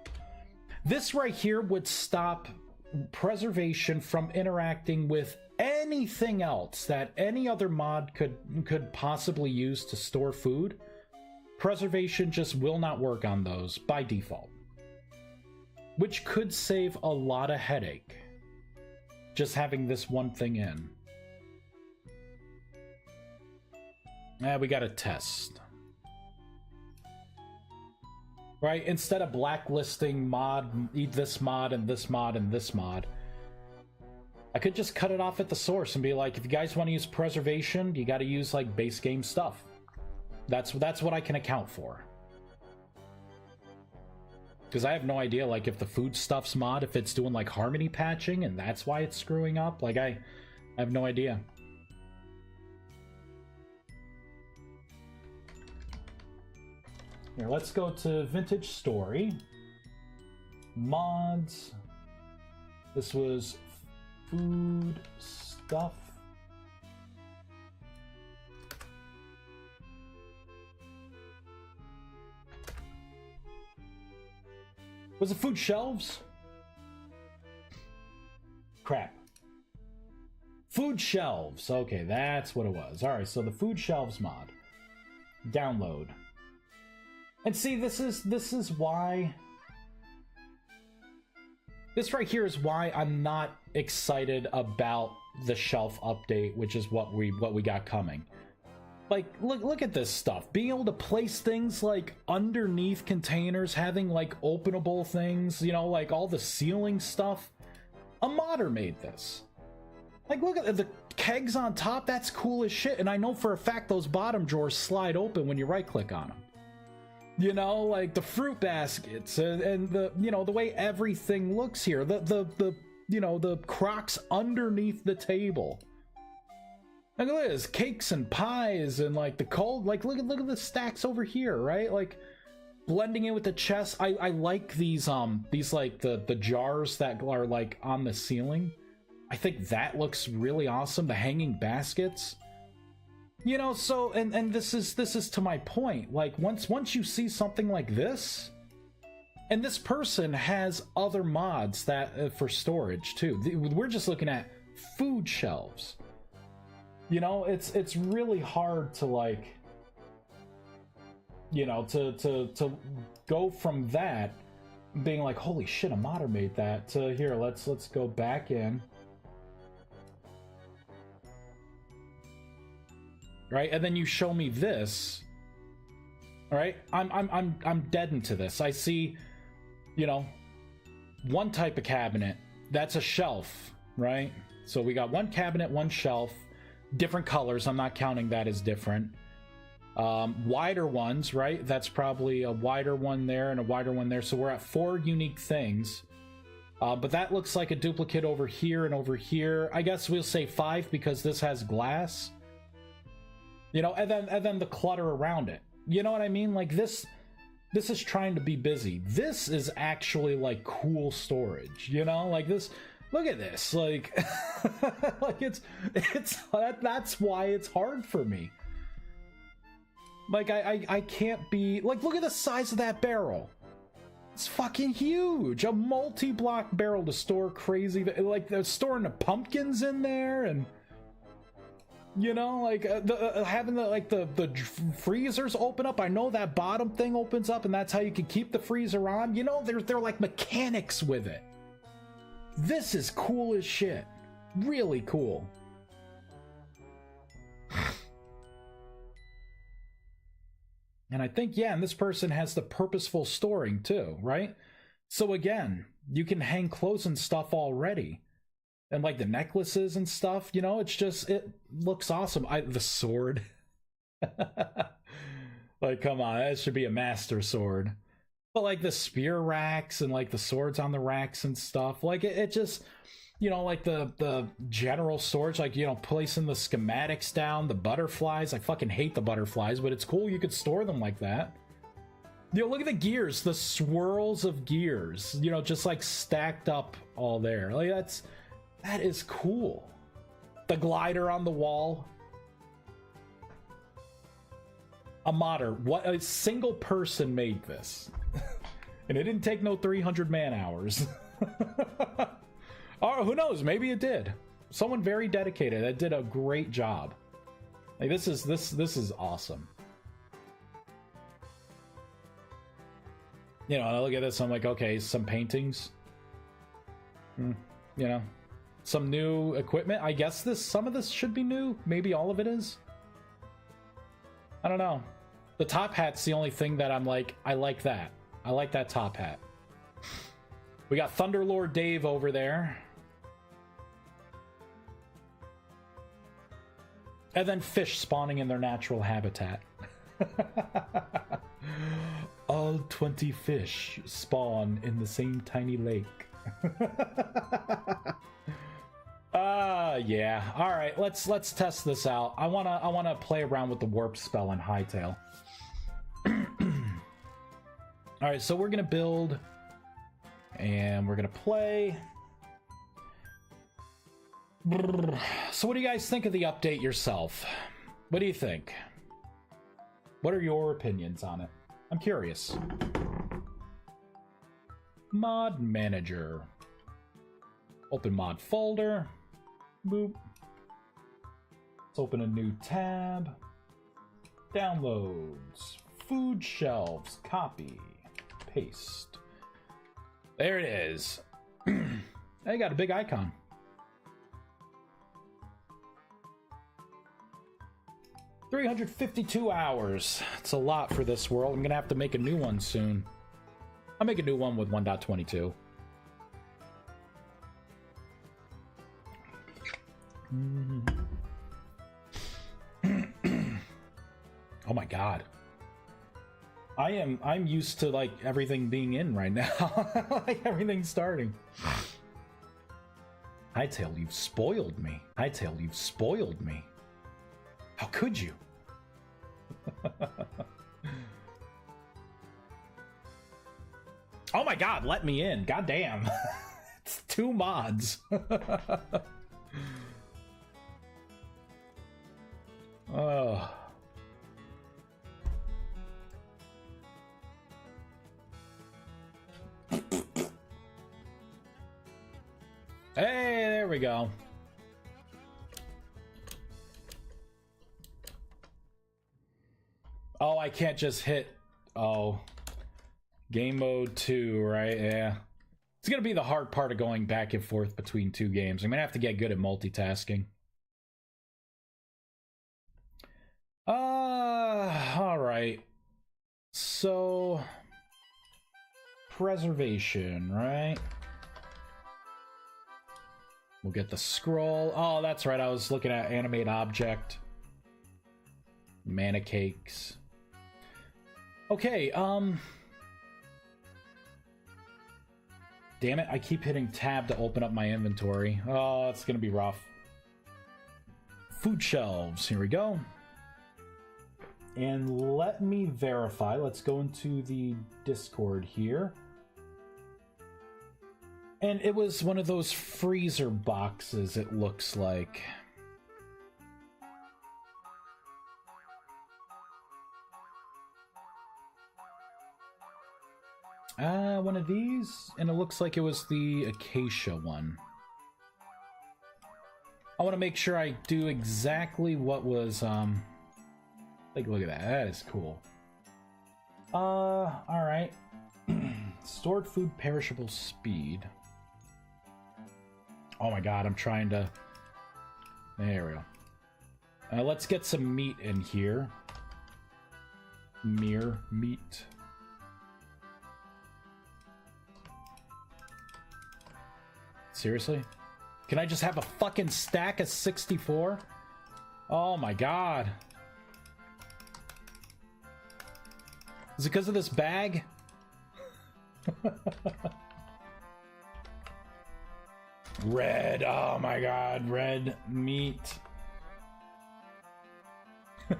This right here would stop preservation from interacting with anything else that any other mod could possibly use to store food. Preservation just will not work on those by default. Which could save a lot of headache. Just having this one thing in. We got a test. Right, instead of blacklisting this mod and this mod and this mod, I could just cut it off at the source and be like, if you guys want to use preservation, you got to use like base game stuff. That's what I can account for. Because I have no idea, like, if the foodstuffs mod, if it's doing like harmony patching and that's why it's screwing up. Like, I have no idea. Here, let's go to Vintage Story. Mods. This was food stuff. Was it food shelves? Crap. Food shelves. Okay, that's what it was. Alright, so the food shelves mod. Download. And see, this is why... This right here is why I'm not excited about the shelf update, which is what we got coming. Like, look at this stuff. Being able to place things, like, underneath containers, having, like, openable things, you know, like, all the ceiling stuff. A modder made this. Like, look at the kegs on top. That's cool as shit. And I know for a fact those bottom drawers slide open when you right-click on them. You know, like the fruit baskets and the, you know, the way everything looks here. The you know, the crocks underneath the table. Look at this, cakes and pies and like the cold, like look at the stacks over here, right? Like blending in with the chest. I like these like the jars that are like on the ceiling. I think that looks really awesome. The hanging baskets. You know, so and this is to my point. Like once you see something like this, and this person has other mods that for storage too. We're just looking at food shelves. You know, it's really hard to like, you know, to go from that being like, holy shit, a modder made that, to here, let's go back in. Right, and then you show me this. All right, I'm dead into this. I see, you know, one type of cabinet. That's a shelf, right? So we got one cabinet, one shelf. Different colors, I'm not counting that as different. Wider ones, right? That's probably a wider one there and a wider one there. So we're at 4 unique things. But that looks like a duplicate over here and over here. I guess we'll say 5 because this has glass. You know, and then the clutter around it. You know what I mean? Like this is trying to be busy. This is actually like cool storage, you know? Like this, look at this. Like like it's that's why it's hard for me. Like I can't be like, look at the size of that barrel. It's fucking huge. A multi-block barrel to store crazy, like they're storing the pumpkins in there, and you know, like having the freezers open up. I know that bottom thing opens up, and that's how you can keep the freezer on. You know, they're like mechanics with it. This is cool as shit. Really cool. And I think, yeah, and this person has the purposeful storing too, right? So again, you can hang clothes and stuff already. And like the necklaces and stuff, you know, it's just, it looks awesome. The sword. Like, come on, that should be a master sword. But like the spear racks and like the swords on the racks and stuff, like it just, you know, like the general storage, like, you know, placing the schematics down, the butterflies. I fucking hate the butterflies, but it's cool you could store them like that. You know, look at the gears, the swirls of gears, you know, just like stacked up all there. Like that is cool. The glider on the wall. A modder. What, a single person made this. And it didn't take no 300 man hours. Or who knows? Maybe it did. Someone very dedicated that did a great job. Like this is awesome. You know, I look at this, I'm like, okay, some paintings. You know, some new equipment. I guess some of this should be new. Maybe all of it is. I don't know. The top hat's the only thing that I'm like, I like that. I like that top hat. We got Thunderlord Dave over there. And then fish spawning in their natural habitat. All 20 fish spawn in the same tiny lake. Yeah. All right, let's test this out. I wanna play around with the warp spell in Hytale. All right, so we're gonna build, and we're gonna play. So what do you guys think of the update yourself? What do you think? What are your opinions on it? I'm curious. Mod manager. Open mod folder. Boop. Let's open a new tab. Downloads. Food shelves. Copy. Paste. There it is. I got a big icon. $352 hours. It's a lot for this world. I'm gonna have to make a new one soon. I'll make a new one with 1.22. Oh my god. I'm used to like everything being in right now. Like everything's starting. Hytale, you've spoiled me. Hytale, you've spoiled me. How could you? Oh my god, let me in. God damn. It's 2 mods. Oh. Hey, there we go. Oh, I can't just hit... Oh. Game mode 2, right? Yeah. It's gonna be the hard part of going back and forth between 2 games. I'm gonna have to get good at multitasking. Alright. So... Preservation, right? We'll get the scroll. Oh, that's right. I was looking at animate object. Mana cakes. Okay, damn it, I keep hitting tab to open up my inventory. Oh, it's gonna be rough. Food shelves, here we go. And let me verify. Let's go into the Discord here. And it was one of those freezer boxes, it looks like. One of these, and it looks like it was the acacia one. I want to make sure I do exactly what was, take a look at that. That is cool. Alright. Stored food perishable speed. Oh my god, I'm trying to... There we go. Let's get some meat in here. Meat. Seriously? Can I just have a fucking stack of 64? Oh my god. Is it because of this bag? Red, oh my god, red meat.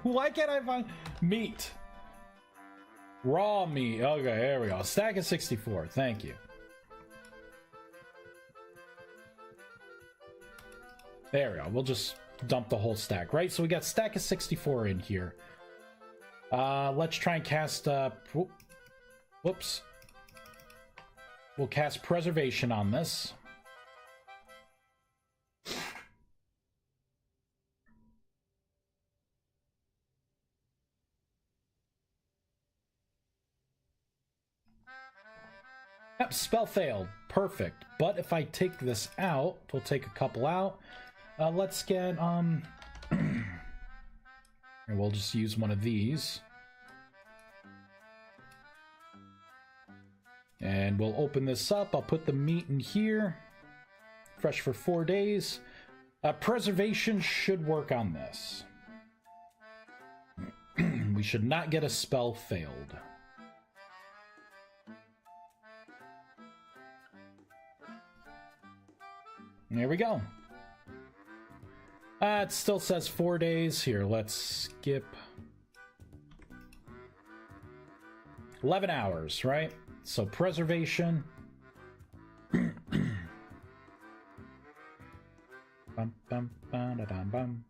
Why can't I find meat? Raw meat. Okay, there we go. Stack of 64, thank you. There we go. We'll just dump the whole stack, right? So we got stack of 64 in here. Let's try and cast, whoops. We'll cast preservation on this. Yep, spell failed. Perfect. But if I take this out, we'll take a couple out. Let's get, and we'll just use one of these. And we'll open this up. I'll put the meat in here. Fresh for 4 days. Preservation should work on this. We should not get a spell failed. There we go. It still says 4 days. Here, let's skip. 11 hours, right? So preservation. Bum, bum, bum, da, dum, bum.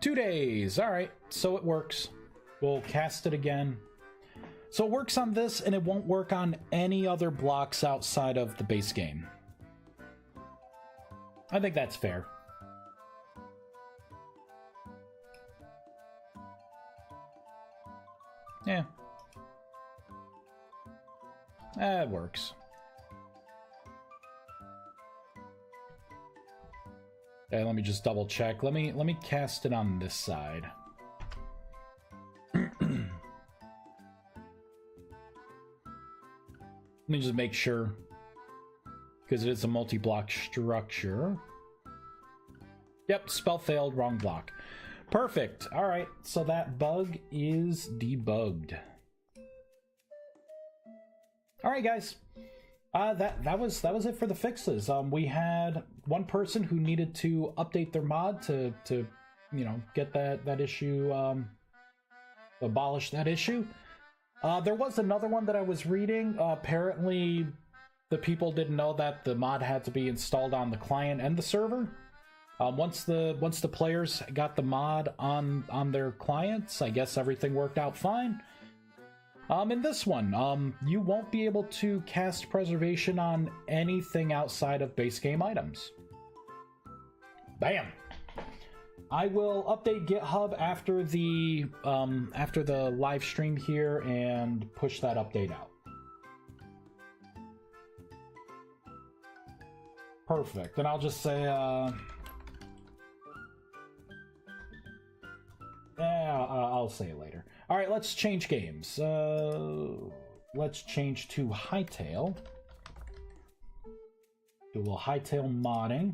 Two days. All right, so it works. We'll cast it again. So it works on this, and it won't work on any other blocks outside of the base game. I think that's fair. Yeah. That works. Okay, let me just double check. Let me cast it on this side. Let me just make sure, because it is a multi-block structure. Yep, spell failed, wrong block. Perfect. All right, so that bug is debugged. All right, guys. That was it for the fixes. We had one person who needed to update their mod to you know, get that issue, abolish that issue. There was another one that I was reading. Apparently, the people didn't know that the mod had to be installed on the client and the server. Once the players got the mod on their clients, I guess everything worked out fine. In this one, you won't be able to cast preservation on anything outside of base game items. Bam! I will update GitHub after the live stream here and push that update out. Perfect. And I'll just say, I'll say it later. All right, let's change games. Let's change to Hytale. Do a little Hytale modding.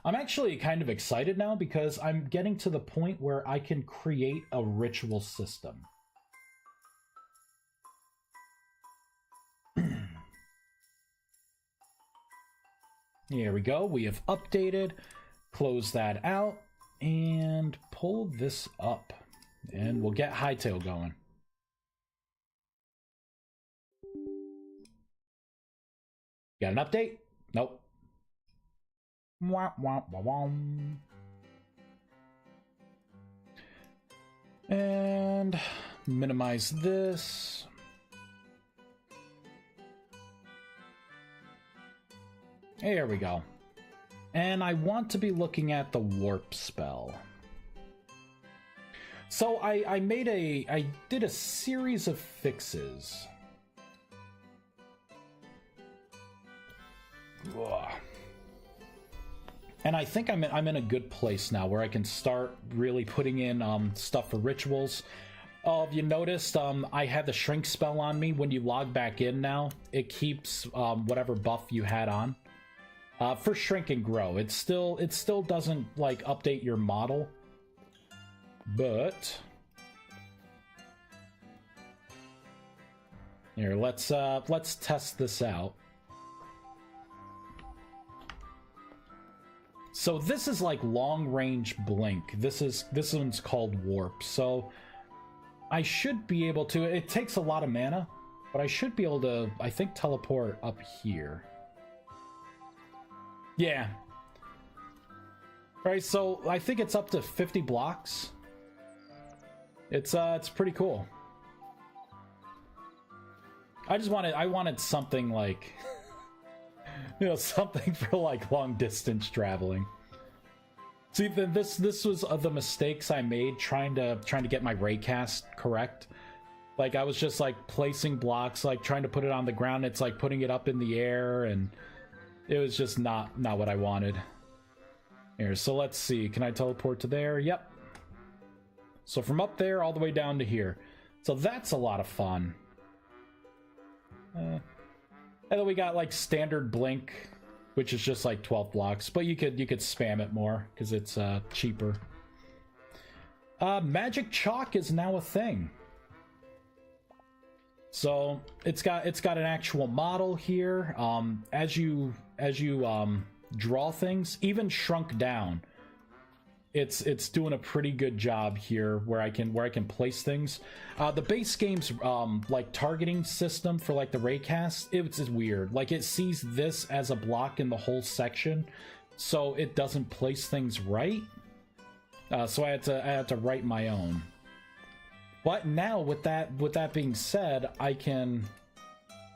I'm actually kind of excited now because I'm getting to the point where I can create a ritual system. Here we go. We have updated. Close that out and pull this up. And we'll get Hytale going. Got an update? Nope. Wah, wah, wah, wah. And minimize this. There we go. And I want to be looking at the warp spell. So I did a series of fixes. Ugh. And I think I'm in a good place now where I can start really putting in stuff for rituals. Oh, you noticed I had the shrink spell on me. When you log back in now, it keeps whatever buff you had on. For shrink and grow, it still doesn't like update your model, but here let's test this out. So this is like long range blink. This one's called warp. So I should be able to. It takes a lot of mana, but I should be able to. I think teleport up here. Yeah. Right, so I think it's up to 50 blocks. It's pretty cool. I wanted something like you know, something for like long distance traveling. See, this was the mistakes I made trying to get my raycast correct. Like I was just like placing blocks, like trying to put it on the ground. It's like putting it up in the air, and it was just not what I wanted. Here, so let's see. Can I teleport to there? Yep. So from up there all the way down to here. So that's a lot of fun. And then we got like standard blink, which is just like 12 blocks, but you could spam it more because it's cheaper. Magic chalk is now a thing. So it's got an actual model here. As you draw things, even shrunk down, it's doing a pretty good job here where I can place things. The base game's like targeting system for like the raycast, it's weird. Like it sees this as a block in the whole section, so it doesn't place things right. So I had to write my own. But now with that being said, I can,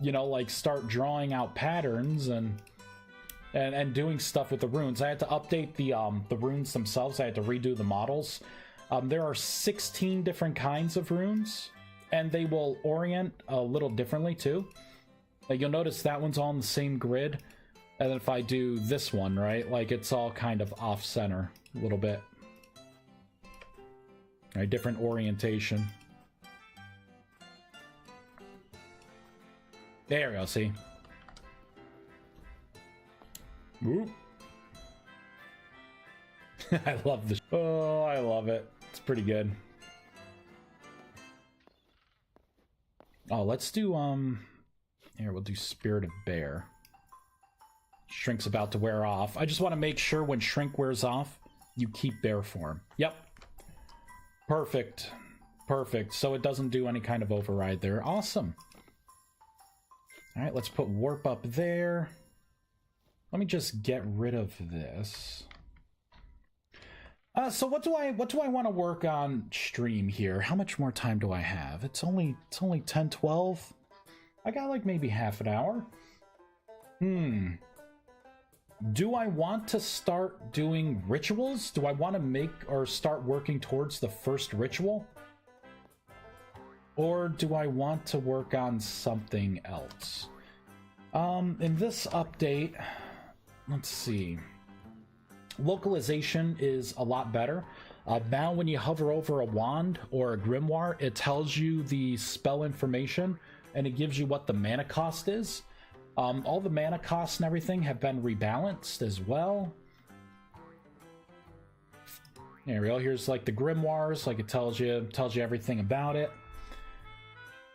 you know, like start drawing out patterns and doing stuff with the runes. I had to update the runes themselves. I had to redo the models. There are 16 different kinds of runes, and they will orient a little differently too. Like you'll notice that one's all on the same grid, and then if I do this one, right, like it's all kind of off center a little bit. All right, different orientation. There we go, see? Whoop. I love this. Oh, I love it. It's pretty good. Oh, let's do, here, we'll do Spirit of Bear. Shrink's about to wear off. I just want to make sure when Shrink wears off, you keep Bear form. Yep. Perfect. Perfect. So it doesn't do any kind of override there. Awesome. All right, let's put Warp up there. Let me just get rid of this. So what do I want to work on stream here? How much more time do I have? It's only 10, 12. I got like maybe half an hour. Do I want to start doing rituals? Do I want to make or start working towards the first ritual? Or do I want to work on something else? In this update, let's see. localization is a lot better. Now when you hover over a wand or a grimoire, it tells you the spell information and it gives you what the mana cost is. All the mana costs and everything have been rebalanced as well. There we go. Here's like the grimoires, like it tells you everything about it.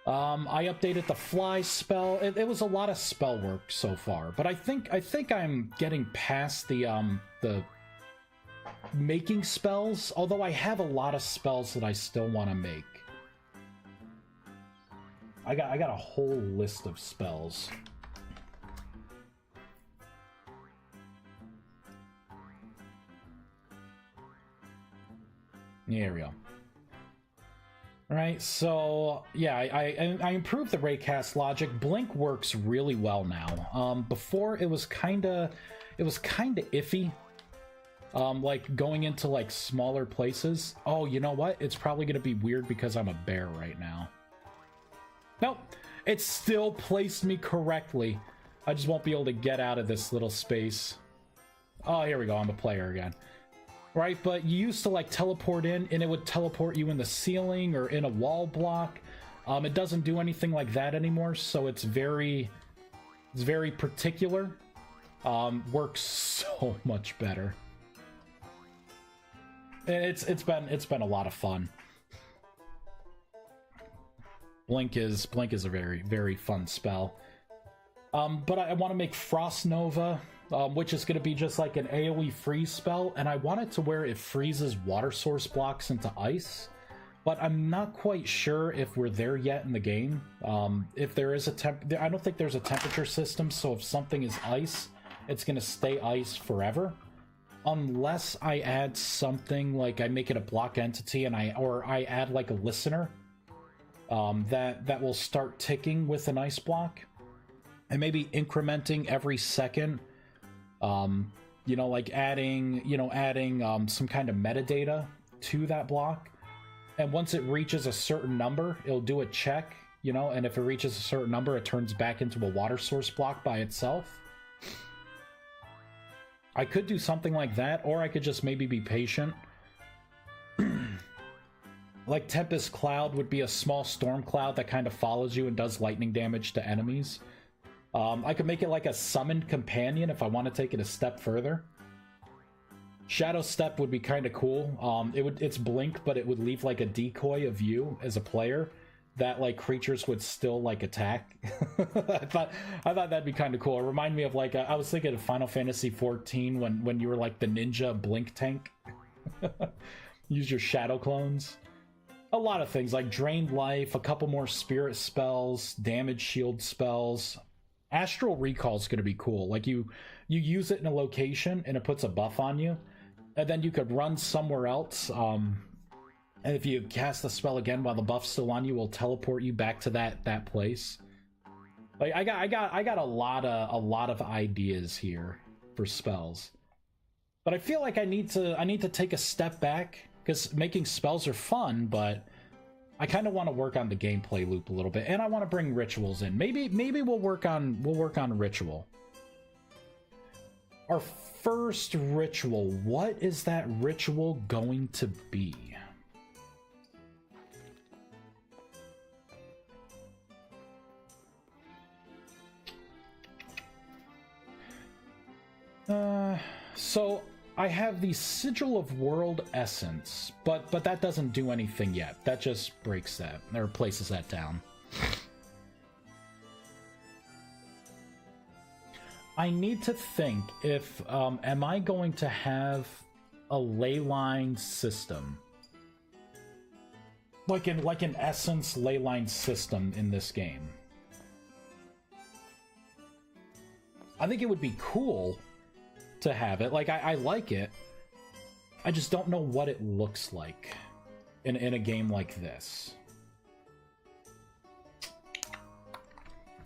I updated the fly spell. It was a lot of spell work so far, but I think I'm getting past the making spells, although I have a lot of spells that I still want to make. I got a whole list of spells. There we go. Alright, so yeah, I improved the raycast logic. Blink works really well now. Before it was kinda iffy. Like going into like smaller places. Oh, you know what? It's probably gonna be weird because I'm a bear right now. Nope, it still placed me correctly. I just won't be able to get out of this little space. Oh, here we go. I'm a player again. Right, but you used to like teleport in and it would teleport you in the ceiling or in a wall block. It doesn't do anything like that anymore, so it's very particular. Works so much better. It's been a lot of fun. Blink is a very fun spell. But I want to make Frost Nova, which is going to be just like an AoE freeze spell, and I want it to where it freezes water source blocks into ice. But I'm not quite sure if we're there yet in the game. If there is I don't think there's a temperature system, so if something is ice, it's going to stay ice forever. Unless I add something like I make it a block entity and I add like a listener that will start ticking with an ice block and maybe incrementing every second. You know, like adding some kind of metadata to that block, and once it reaches a certain number, it'll do a check, you know, and if it reaches a certain number, it turns back into a water source block by itself. I could do something like that, or I could just maybe be patient. Like Tempest Cloud would be a small storm cloud that kind of follows you and does lightning damage to enemies. I could make it like a summoned companion if I want to take it a step further. Shadow Step would be kind of cool. It's blink, but it would leave like a decoy of you as a player that like creatures would still like attack. I thought that'd be kind of cool. It reminded me of like I was thinking of Final Fantasy XIV when you were like the ninja blink tank. Use your shadow clones. A lot of things like drained life, a couple more spirit spells, damage shield spells. Astral Recall is going to be cool. Like you use it in a location and it puts a buff on you, and then you could run somewhere else. And if you cast the spell again while the buff's still on you, will teleport you back to that place. Like I got a lot of ideas here for spells, but I feel like I need to take a step back because making spells are fun, but I kind of want to work on the gameplay loop a little bit, and I want to bring rituals in. Maybe we'll work on ritual. Our first ritual. What is that ritual going to be? So I have the Sigil of World Essence, but that doesn't do anything yet. That just breaks that, or places that down. I need to think if, am I going to have a ley line system? Like an Essence ley line system in this game. I think it would be cool to have it. Like, I like it. I just don't know what it looks like in a game like this.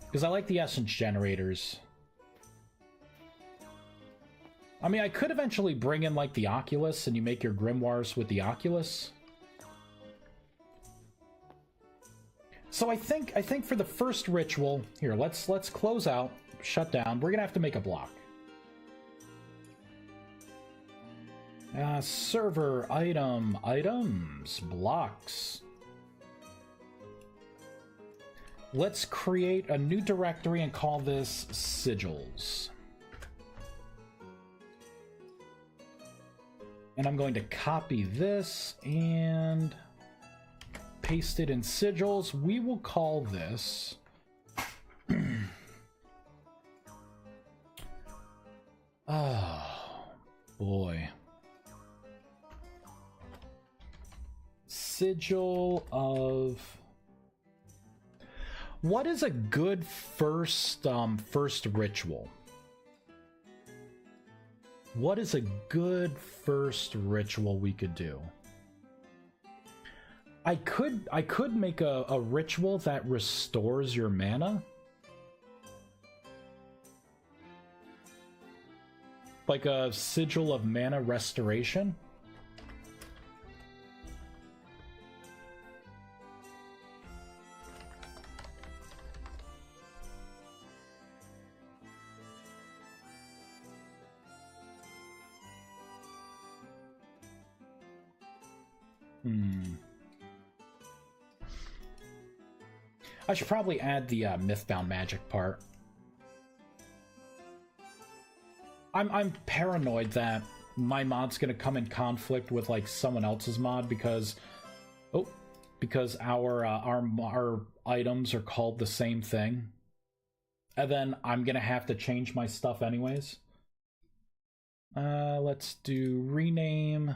Because I like the essence generators. I mean, I could eventually bring in, like, the Oculus, and you make your grimoires with the Oculus. So I think for the first ritual... Here, let's close out, shut down. We're gonna have to make a block. Server item, items, blocks. Let's create a new directory and call this sigils. And I'm going to copy this and paste it in sigils. We will call this oh boy. Sigil of... What is a good first ritual? What is a good first ritual we could do? I could make a ritual that restores your mana. Like a sigil of mana restoration. I should probably add the Mythbound Magic part. I'm paranoid that my mod's gonna come in conflict with like someone else's mod because our items are called the same thing, and then I'm gonna have to change my stuff anyways. Let's do rename.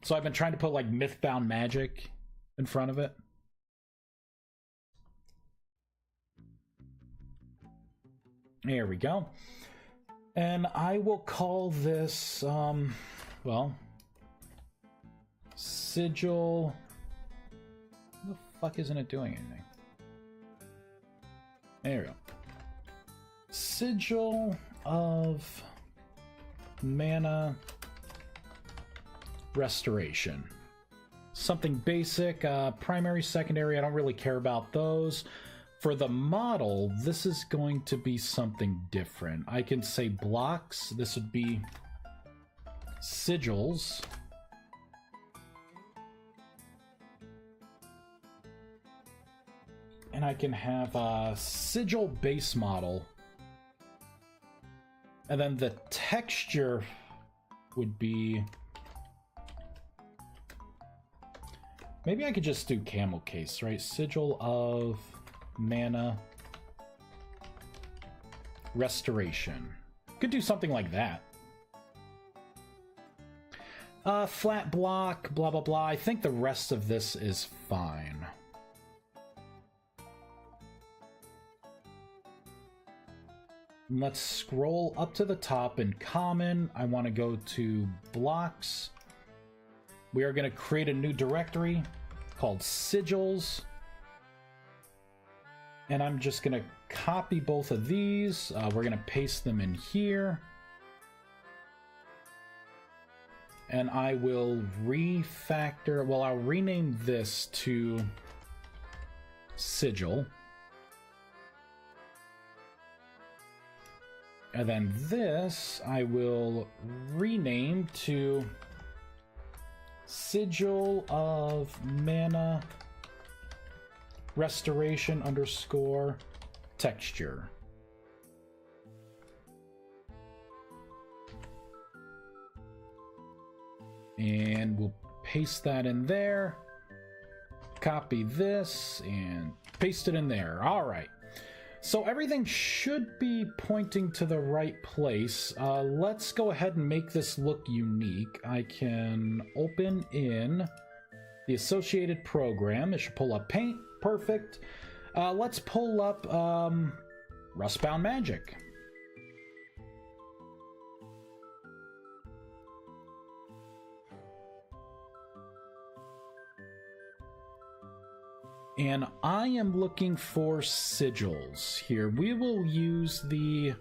So I've been trying to put like Mythbound Magic in front of it. There we go. And I will call this, well, sigil. What the fuck isn't it doing anything? There we go. Sigil of mana restoration. Something basic, primary, secondary, I don't really care about those. For the model, this is going to be something different. I can say blocks. This would be sigils. And I can have a sigil base model. And then the texture would be... Maybe I could just do camel case, right? Sigil of mana restoration. Could do something like that. Flat block, blah blah blah. I think the rest of this is fine. Let's scroll up to the top in common. I want to go to blocks. We are going to create a new directory called sigils. And I'm just going to copy both of these. We're going to paste them in here. And I will refactor, well, I'll rename this to sigil. And then this I will rename to sigil of mana restoration underscore texture. And we'll paste that in there. Copy this and paste it in there. All right. So everything should be pointing to the right place. Let's go ahead and make this look unique. I can open in the associated program. It should pull up Paint. Perfect. Let's pull up Rustbound Magic. And I am looking for sigils here. We will use the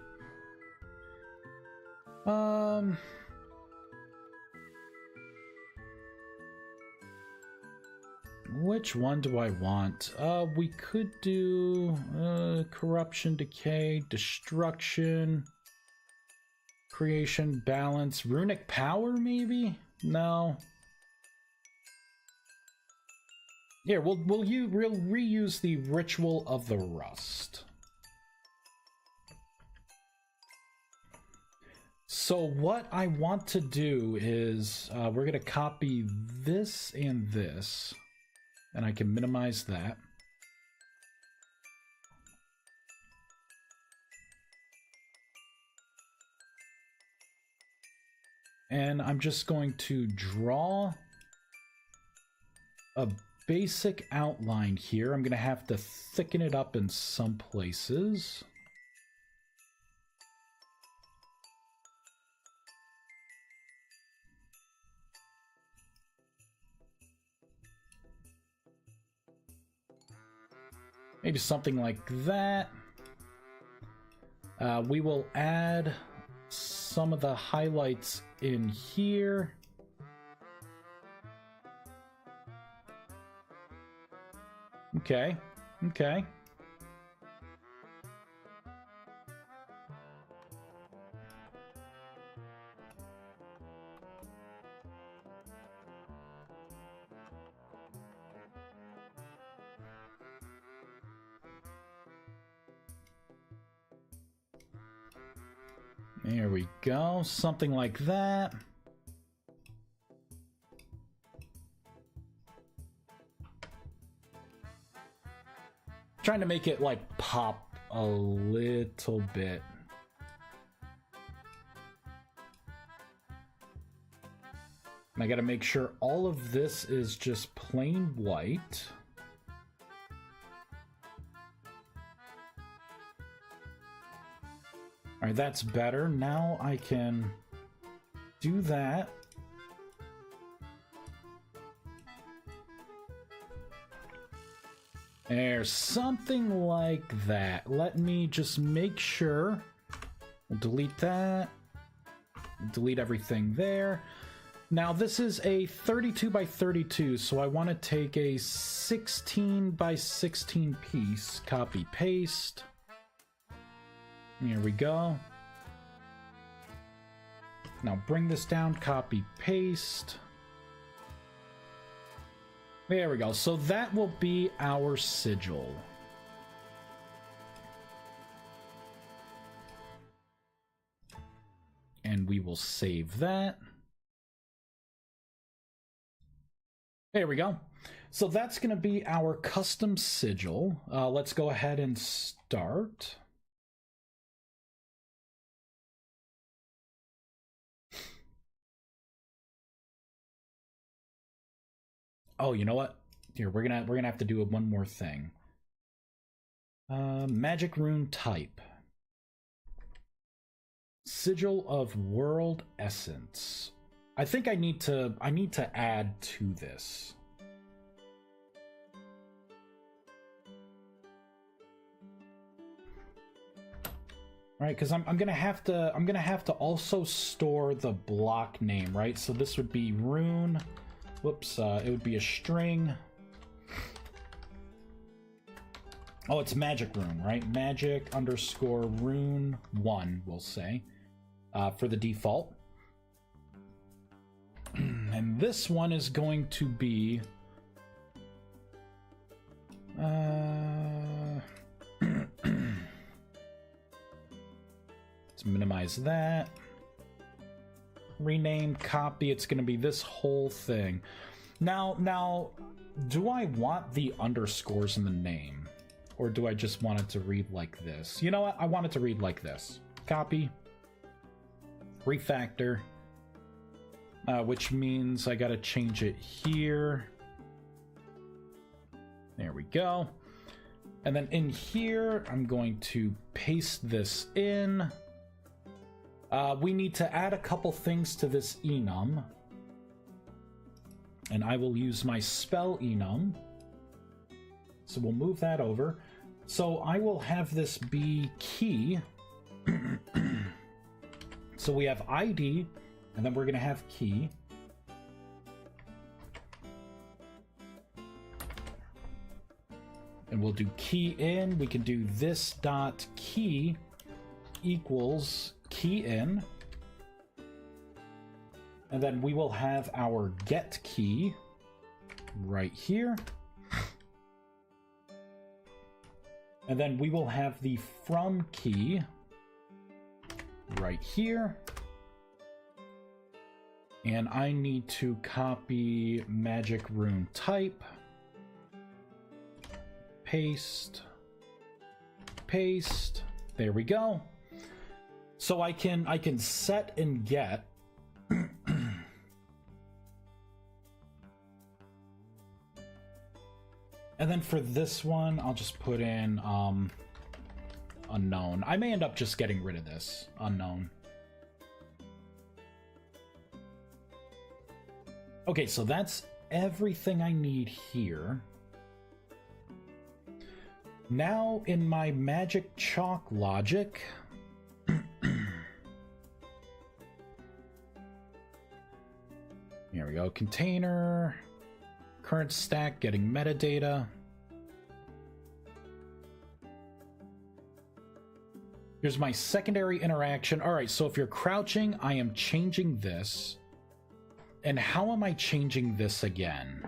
which one do I want? We could do corruption, decay, destruction, creation, balance, runic power maybe? No. Here, we'll reuse the Ritual of the Rust. So what I want to do is we're gonna copy this and this, and I can minimize that. And I'm just going to draw a basic outline here. I'm going to have to thicken it up in some places. Maybe something like that. We will add some of the highlights in here. Okay, okay. There we go, something like that. Trying to make it like pop a little bit. And I gotta make sure all of this is just plain white. Alright, that's better. Now I can do that. There's something like that. Let me just make sure. We'll delete that. Delete everything there. Now this is a 32 by 32, so I want to take a 16 by 16 piece. Copy, paste. Here we go. Now bring this down, copy, paste. There we go. So that will be our sigil. And we will save that. There we go. So that's going to be our custom sigil. Let's go ahead and start. Oh, you know what? Here, we're gonna have to do one more thing. Magic rune type. Sigil of World Essence. I think I need to add to this. Right, because I'm gonna have to also store the block name, right? So this would be rune. Whoops, it would be a string. Oh, it's magic rune, right? Magic underscore rune 1, we'll say, for the default. And this one is going to be... let's minimize that. Rename, copy, it's going to be this whole thing. Now, do I want the underscores in the name? Or do I just want it to read like this? You know what? I want it to read like this. Copy. Refactor. Which means I gotta change it here. There we go. And then in here, I'm going to paste this in. We need to add a couple things to this enum. And I will use my spell enum. So we'll move that over. So I will have this be key. So we have ID, and then we're going to have key. And we'll do key in. We can do this dot key equals key in. And then we will have our get key right here. And then we will have the from key right here. And I need to copy magic rune type. Paste. Paste. There we go. So I can set and get and then for this one, I'll just put in unknown. I may end up just getting rid of this unknown. Okay, so that's everything I need here. Now in my magic chalk logic, here we go, container, current stack, getting metadata. Here's my secondary interaction. All right, so if you're crouching, I am changing this. And how am I changing this again?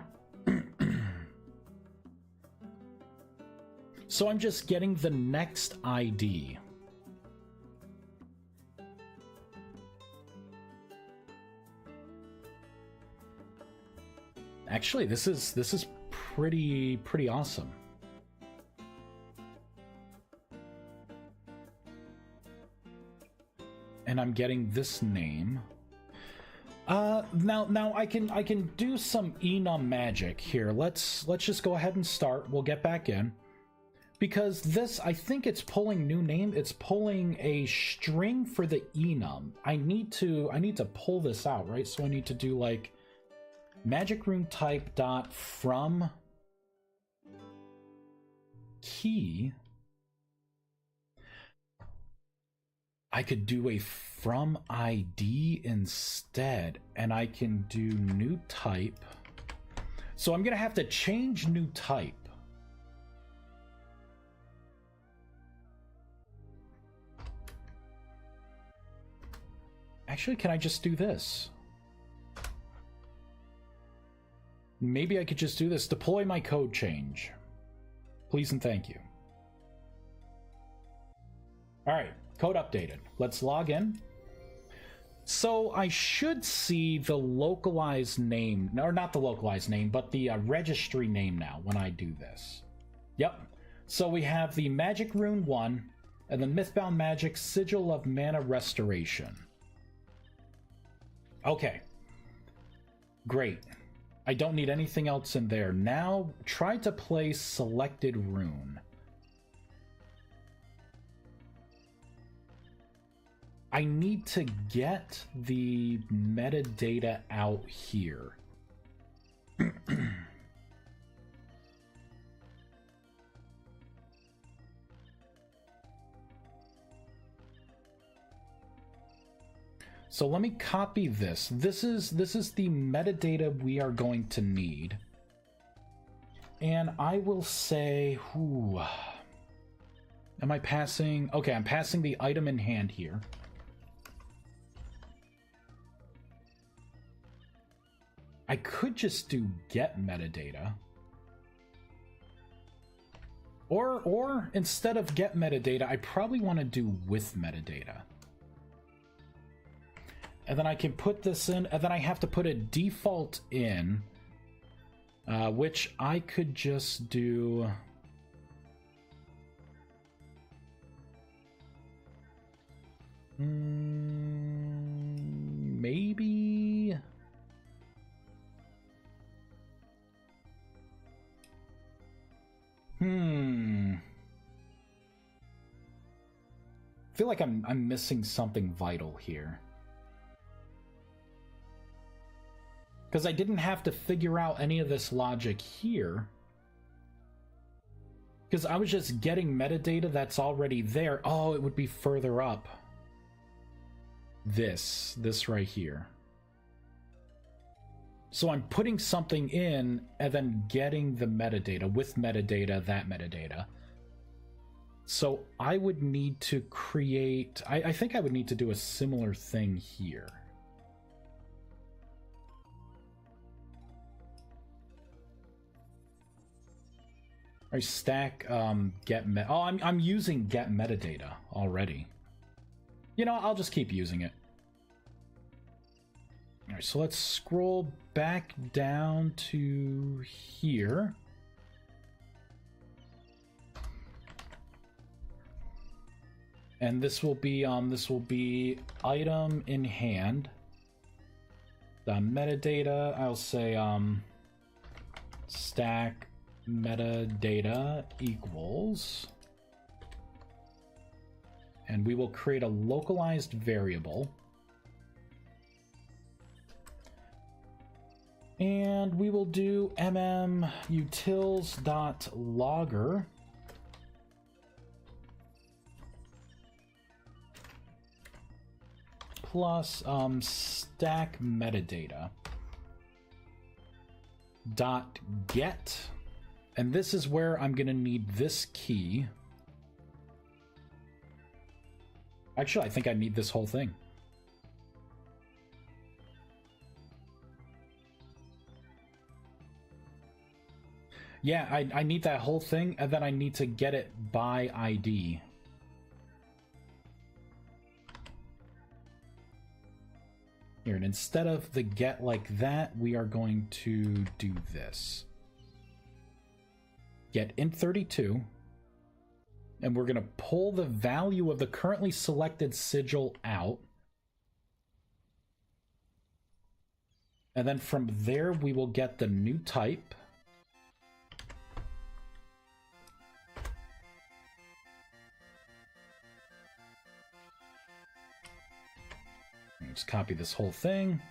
So I'm just getting the next ID. Actually, this is pretty awesome. And I'm getting this name. Now I can do some enum magic here. Let's just go ahead and start. We'll get back in. Because this, I think it's pulling new name. It's pulling a string for the enum. I need to pull this out, right? So I need to do like magic rune type dot from key. I could do a from ID instead, and I can do new type. So I'm gonna have to change new type. Actually, can I just do this? Maybe I could just do this. Deploy my code change. Please and thank you. All right, code updated. Let's log in. So I should see the localized name, or not the localized name, but the registry name now when I do this. Yep. So we have the Magic Rune 1 and the Mythbound Magic Sigil of Mana Restoration. Okay. Great. I don't need anything else in there. Now, try to play selected rune. I need to get the metadata out here. So let me copy this. This is the metadata we are going to need. And I will say, ooh, am I passing? Okay, I'm passing the item in hand here. I could just do get metadata. Or instead of get metadata, I probably want to do with metadata. And then I can put this in, and then I have to put a default in, which I could just do. Maybe. I feel like I'm missing something vital here. Because I didn't have to figure out any of this logic here. Because I was just getting metadata that's already there. Oh, it would be further up. This right here. So I'm putting something in and then getting the metadata with metadata, that metadata. So I would need to create... I think I would need to do a similar thing here. Right, stack get met. Oh, I'm using get metadata already. You know, I'll just keep using it. All right, so let's scroll back down to here. And this will be item in hand. The metadata, I'll say stack metadata equals, and we will create a localized variable, and we will do utils.logger plus stack metadata dot get, and this is where I'm gonna need this key. Actually, I think I need this whole thing. Yeah, I need that whole thing, and then I need to get it by ID. Here, and instead of the get like that, we are going to do this. Get int32, and we're going to pull the value of the currently selected sigil out. And then from there, we will get the new type. Just copy this whole thing.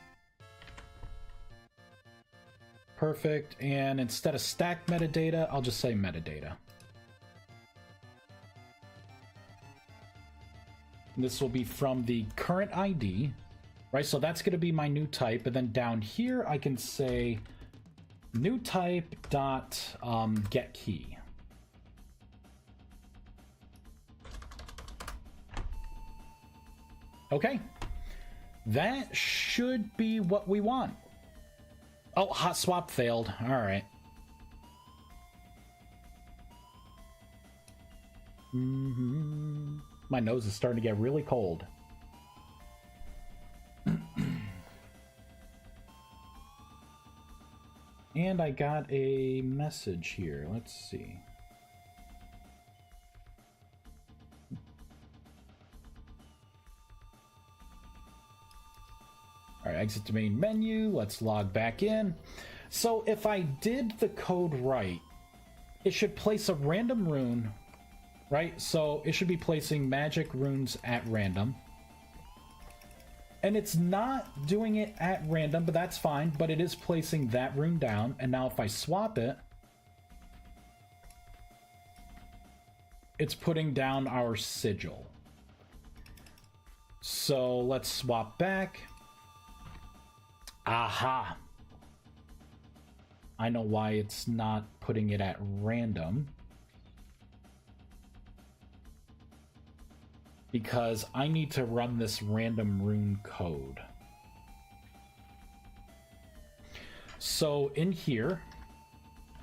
Perfect. And instead of stack metadata, I'll just say metadata. And this will be from the current ID, right? So that's going to be my new type. And then down here, I can say new type dot get key. Okay. That should be what we want. Oh, hot swap failed. All right. My nose is starting to get really cold. And I got a message here. Let's see. All right, exit to main menu. Let's log back in. So if I did the code right, it should place a random rune, right? So it should be placing magic runes at random. And it's not doing it at random, but that's fine. But it is placing that rune down. And now if I swap it, it's putting down our sigil. So let's swap back. Aha! I know why it's not putting it at random. Because I need to run this random rune code. So in here,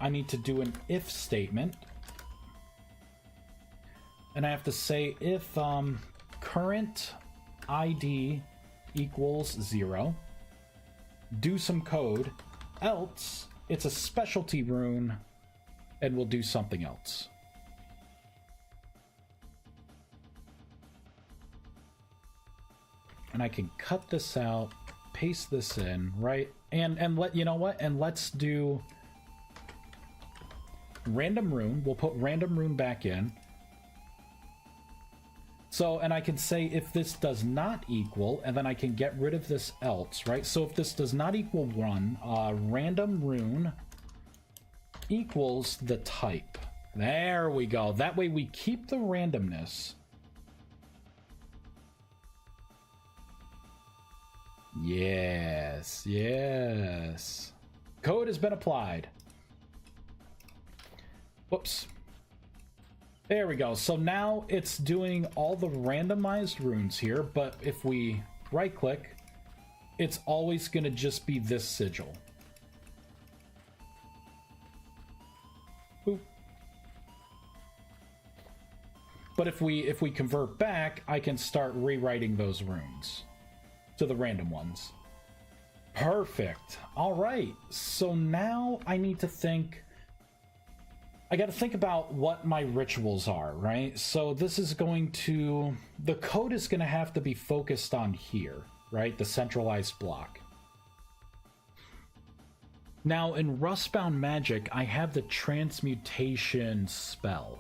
I need to do an if statement. And I have to say if current ID equals 0. Do some code, else it's a specialty rune and we'll do something else. And I can cut this out, paste this in, right? And let you know what? And let's do random rune. We'll put random rune back in. So, and I can say if this does not equal, and then I can get rid of this else, right? So if this does not equal 1, random rune equals the type. There we go. That way we keep the randomness. Yes, yes. Code has been applied. Whoops. There we go. So now it's doing all the randomized runes here, but if we right click, it's always going to just be this sigil. Boop. But if we convert back, I can start rewriting those runes to the random ones. Perfect. All right. So now I need to think. I got to think about what my rituals are, right? So this is going to, the code is going to have to be focused on here, right? The centralized block. Now in Rustbound Magic, I have the transmutation spell,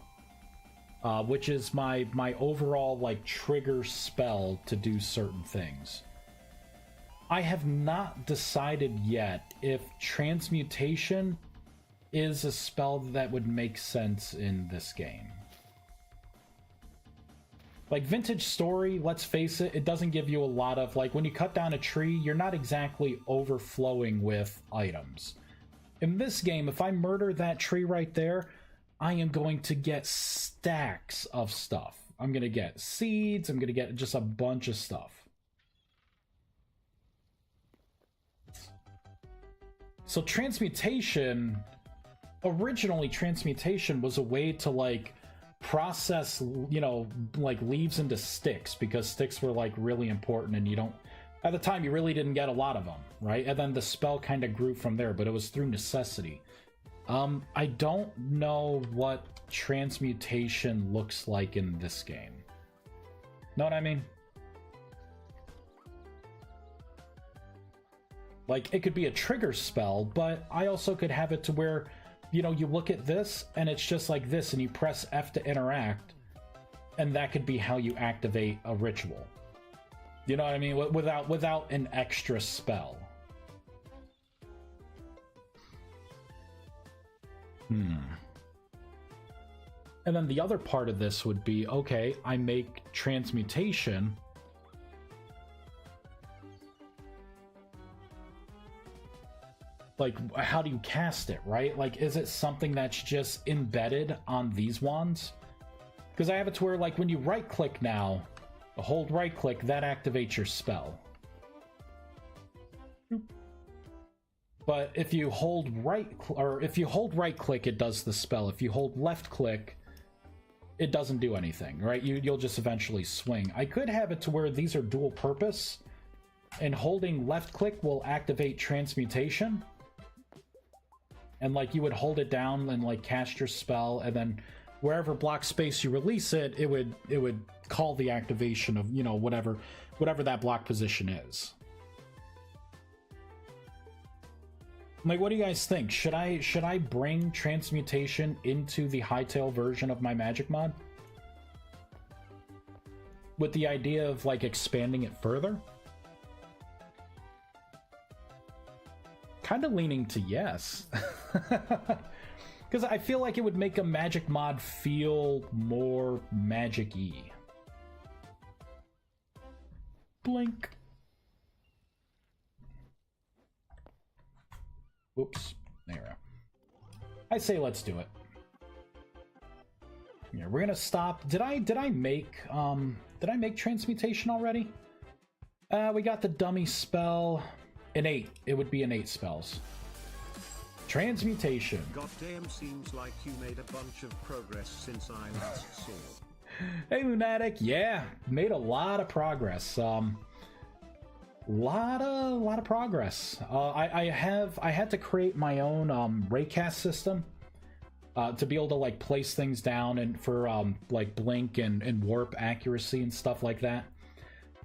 which is my overall like trigger spell to do certain things. I have not decided yet if transmutation is a spell that would make sense in this game. Like Vintage Story, let's face it, it doesn't give you a lot of, like, when you cut down a tree, you're not exactly overflowing with items. In this game, if I murder that tree right there, I am going to get stacks of stuff. I'm going to get seeds, I'm going to get just a bunch of stuff. So transmutation, originally transmutation was a way to like process, you know, like leaves into sticks, because sticks were like really important, and you don't, at the time you really didn't get a lot of them, right? And then the spell kind of grew from there, but it was through necessity. I don't know what transmutation looks like in this game. Know what I mean? Like, it could be a trigger spell, but I also could have it to where, you know, you look at this and it's just like this, and you press F to interact, and that could be how you activate a ritual. You know what I mean? Without an extra spell. And then the other part of this would be, okay, I make transmutation. Like, how do you cast it, right? Like, is it something that's just embedded on these wands? Because I have it to where, like, when you right-click now, hold right-click, that activates your spell. But if you hold right-click, it does the spell. If you hold left-click, it doesn't do anything, right? You'll just eventually swing. I could have it to where these are dual purpose, and holding left-click will activate transmutation. And like, you would hold it down and like cast your spell, and then wherever block space you release it, it would call the activation of, you know, whatever that block position is. Like, what do you guys think? Should I bring transmutation into the Hytale version of my magic mod? With the idea of like expanding it further? Kind of leaning to yes. Because I feel like it would make a magic mod feel more magic-y. Blink. Oops. There we go. I say let's do it. Yeah, we're gonna stop. Did I make transmutation already? We got the dummy spell. An 8. It would be an 8 spells. Transmutation. Goddamn, seems like you made a bunch of progress since I last saw. Hey, Lunatic. Yeah, made a lot of progress. Lot of progress. I had to create my own raycast system to be able to like place things down, and for like blink and warp accuracy and stuff like that.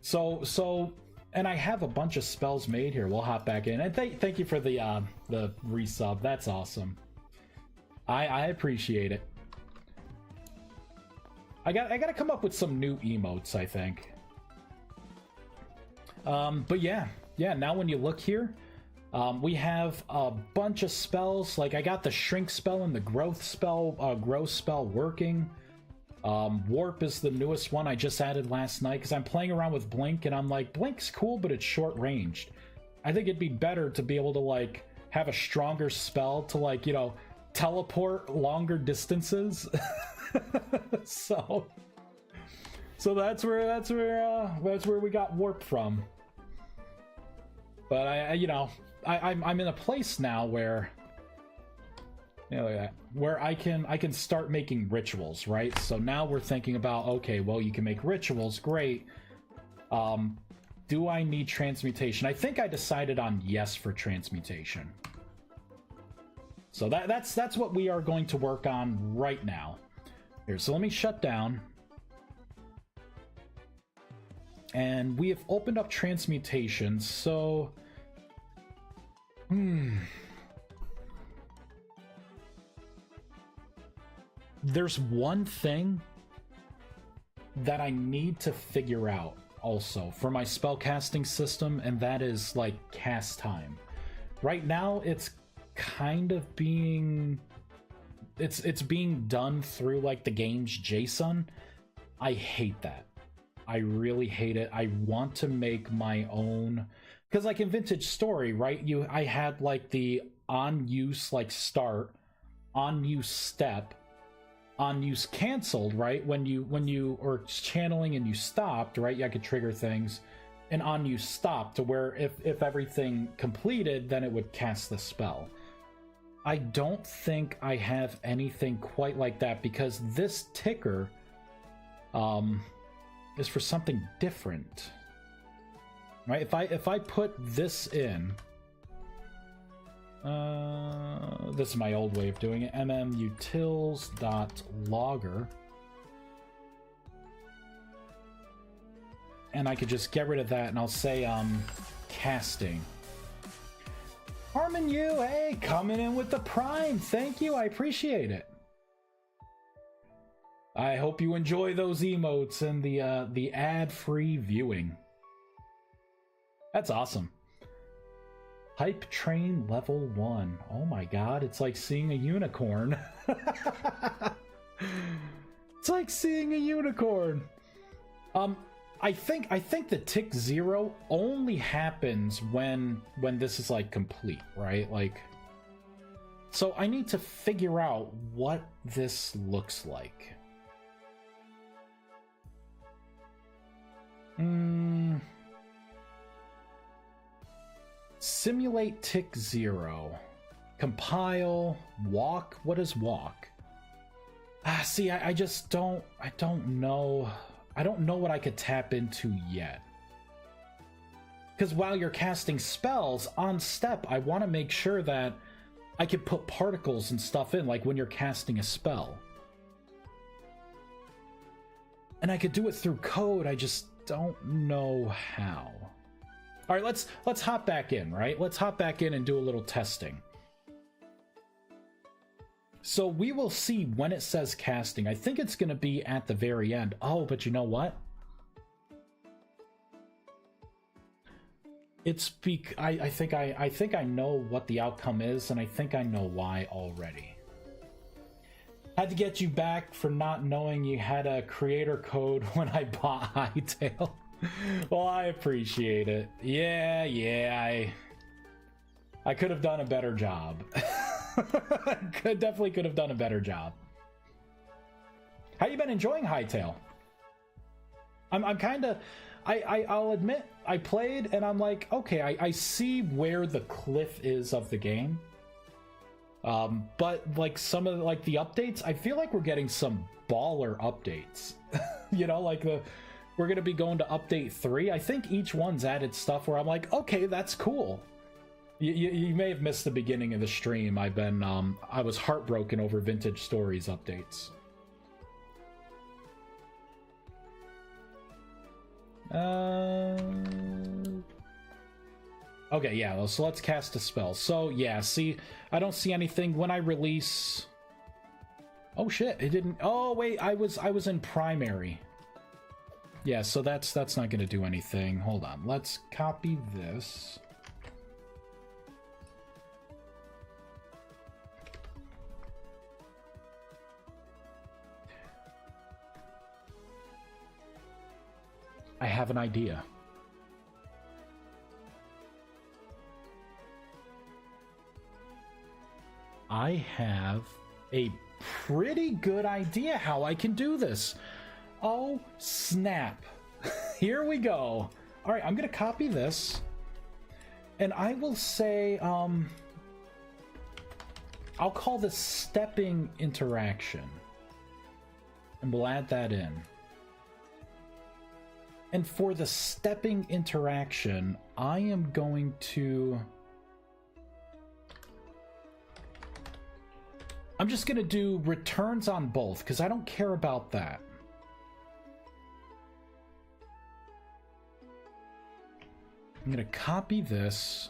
So. And I have a bunch of spells made here. We'll hop back in. And thank you for the resub. That's awesome. I appreciate it. I gotta come up with some new emotes, I think. But yeah. Now when you look here, we have a bunch of spells. Like, I got the shrink spell and the growth spell working. Warp is the newest one I just added last night, because I'm playing around with Blink, and I'm like, Blink's cool, but it's short-ranged. I think it'd be better to be able to, like, have a stronger spell to, like, you know, teleport longer distances. So that's where we got Warp from. But I'm in a place now where Yeah, like that. Where I can start making rituals, right? So now we're thinking about, okay, well, you can make rituals, great. Do I need transmutation? I think I decided on yes for transmutation. So that's what we are going to work on right now. Here, so let me shut down. And we have opened up transmutation, so... There's one thing that I need to figure out also for my spellcasting system, and that is like cast time. Right now it's kind of being it's being done through like the game's JSON. I hate that. I really hate it. I want to make my own, because like in Vintage Story, right, I had like the on use like start, on use step, on use canceled, right? When you are channeling and you stopped, right? I could trigger things, and on use stopped to where if everything completed, then it would cast the spell. I don't think I have anything quite like that, because this ticker is for something different, right? If I put this in, this is my old way of doing it, mmutils.logger, and I could just get rid of that, and I'll say casting. Harmon Yu, hey, coming in with the Prime. Thank you, I appreciate it. I hope you enjoy those emotes and the ad-free viewing. That's awesome. Hype train level 1. Oh my god, it's like seeing a unicorn. It's like seeing a unicorn. I think the tick 0 only happens when this is like complete, right? Like, so I need to figure out what this looks like. Simulate tick 0. Compile. Walk. What is walk? See, I just don't... I don't know. I don't know what I could tap into yet. Because while you're casting spells, on step, I want to make sure that I can put particles and stuff in, like when you're casting a spell. And I could do it through code, I just don't know how. All right, let's hop back in, right? Let's hop back in and do a little testing. So we will see when it says casting. I think it's going to be at the very end. Oh, but you know what? It's I think I know what the outcome is, and I think I know why already. Had to get you back for not knowing you had a creator code when I bought Hytale. Well, I appreciate it. Yeah, I could have done a better job. Definitely could have done a better job. How you been enjoying Hytale? I'm kind of... I'll admit, I played and I'm like, okay, I see where the cliff is of the game. But like some of like the updates, I feel like we're getting some baller updates. You know, like we're going to be going to update 3. I think each one's added stuff where I'm like, okay, that's cool. You may have missed the beginning of the stream. I was heartbroken over Vintage Stories updates. Okay, yeah, so let's cast a spell. So, yeah, see, I don't see anything when I release... Oh, shit, it didn't... Oh, wait, I was in primary. Yeah, so that's not going to do anything. Hold on, let's copy this. I have an idea. I have a pretty good idea how I can do this. Oh, snap. Here we go. All right, I'm going to copy this. And I will say, I'll call this stepping interaction. And we'll add that in. And for the stepping interaction, I am going to... I'm just going to do returns on both, because I don't care about that. I'm going to copy this,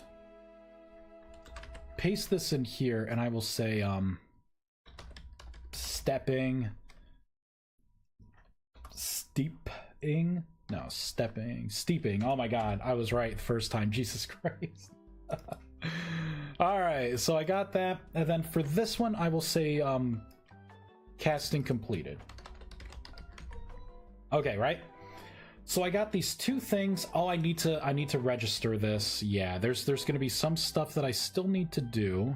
paste this in here, and I will say, stepping, steeping, no, steeping. Oh my god, I was right the first time, Jesus Christ. Alright, so I got that, and then for this one, I will say, casting completed. Okay, right? So I got these two things. Oh, I need to register this. Yeah, there's gonna be some stuff that I still need to do.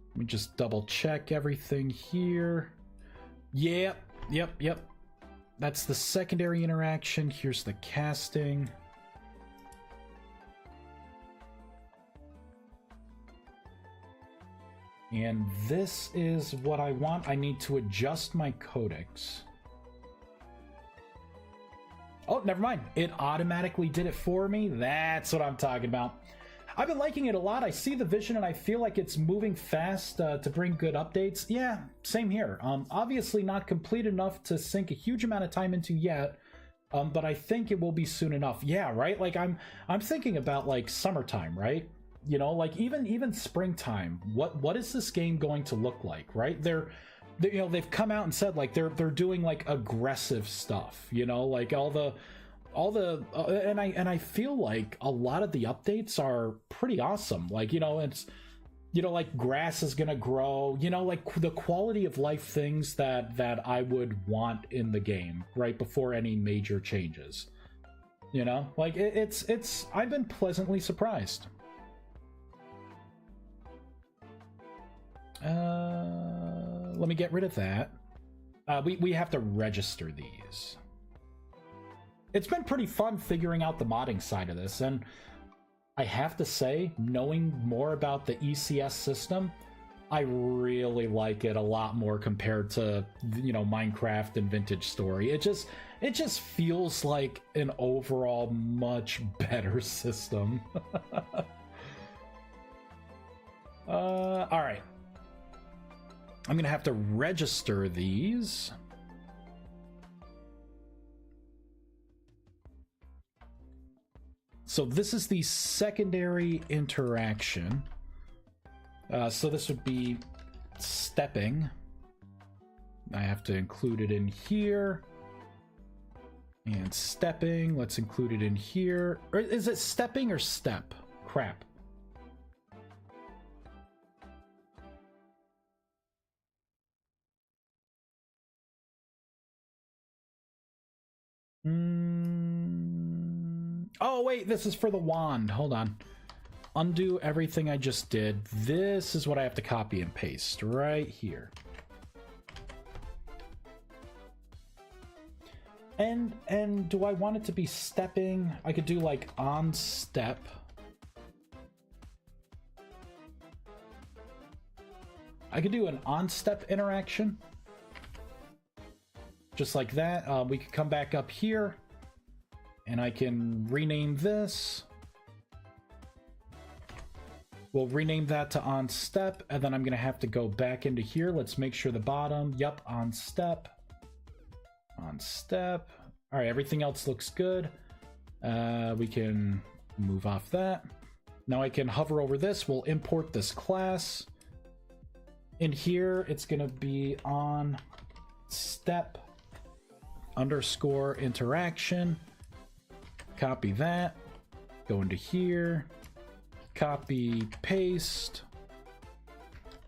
Let me just double check everything here. Yep. That's the secondary interaction. Here's the casting. And this is what I want. I need to adjust my codecs. Oh, never mind. It automatically did it for me. That's what I'm talking about. I've been liking it a lot. I see the vision and I feel like it's moving fast to bring good updates. Yeah, same here. Obviously not complete enough to sink a huge amount of time into yet, but I think it will be soon enough. Yeah, right? Like I'm thinking about like summertime, right? You know, like even springtime. What is this game going to look like, right? You know, they've come out and said like they're doing like aggressive stuff, you know, like all the and I feel like a lot of the updates are pretty awesome. Like, you know, it's, you know, like grass is gonna grow, you know, like the quality of life things that I would want in the game right before any major changes, you know, like it's I've been pleasantly surprised. Let me get rid of that. We have to register these. It's been pretty fun figuring out the modding side of this, and I have to say, knowing more about the ECS system, I really like it a lot more compared to, you know, Minecraft and Vintage Story. It just feels like an overall much better system. All right. I'm gonna have to register these. So this is the secondary interaction. So this would be stepping. I have to include it in here. And stepping, let's include it in here. Or is it stepping or step? Crap. Oh, wait, this is for the wand. Hold on. Undo everything I just did. This is what I have to copy and paste right here. And do I want it to be stepping? I could do like on step. I could do an on step interaction. Just like that. We could come back up here and I can rename this. We'll rename that to on step, and then I'm gonna have to go back into here. Let's make sure the bottom, yep, on step. On step. All right, everything else looks good. We can move off that. Now I can hover over this. We'll import this class. In here, it's gonna be on step underscore interaction. Copy that. Go into here. Copy, paste.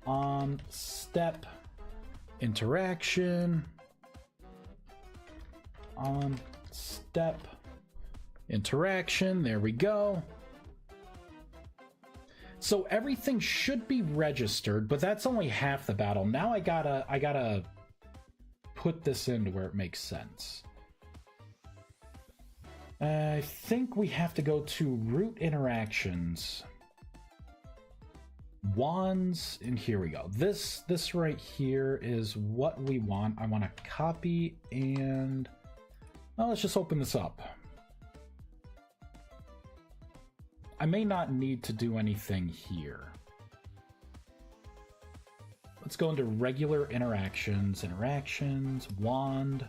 On step interaction. On step interaction. There we go. So everything should be registered, but that's only half the battle. Now I gotta put this into where it makes sense. I think we have to go to root interactions. wands, and here we go. This right here is what we want. I want to copy and let's just open this up. I may not need to do anything here. Let's go into regular interactions, wand.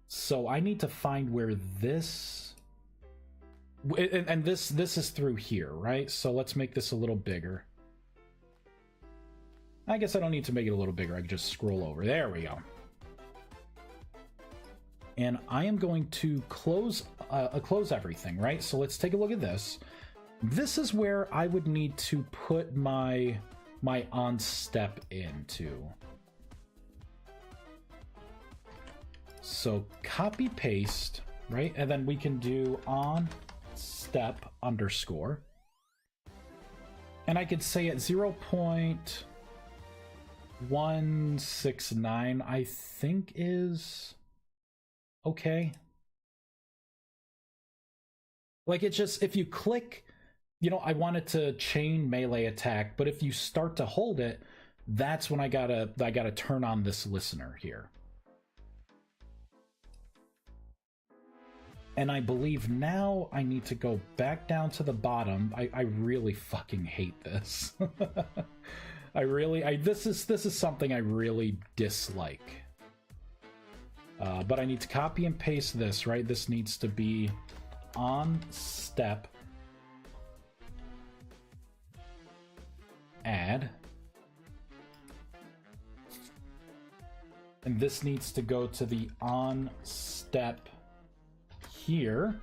So I need to find where this, and this is through here, right? So let's make this a little bigger. I guess I don't need to make it a little bigger. I can just scroll over. There we go. And I am going to close everything, right? So let's take a look at this. This is where I would need to put my on step into. So copy paste, right? And then we can do on step underscore. And I could say at 0.169, I think is okay. Like, it's just, if you click, you know, I want it to chain melee attack, but if you start to hold it, that's when I gotta turn on this listener here. And I believe now I need to go back down to the bottom. I really fucking hate this. This is something I really dislike. But I need to copy and paste this, right? This needs to be on step, add, and this needs to go to the on step here,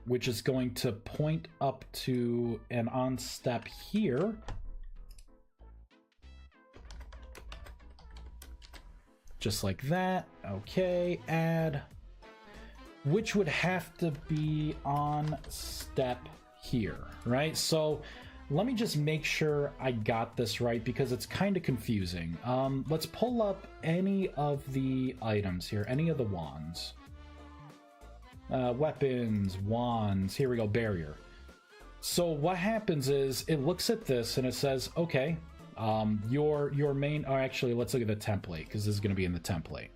which is going to point up to an on step here. Just like that. Okay, add, which would have to be on step here, right? So let me just make sure I got this right because it's kind of confusing. Let's pull up any of the items here, any of the wands. Weapons, wands, here we go, barrier. So what happens is it looks at this and it says, okay, your main, or actually let's look at the template because this is going to be in the template.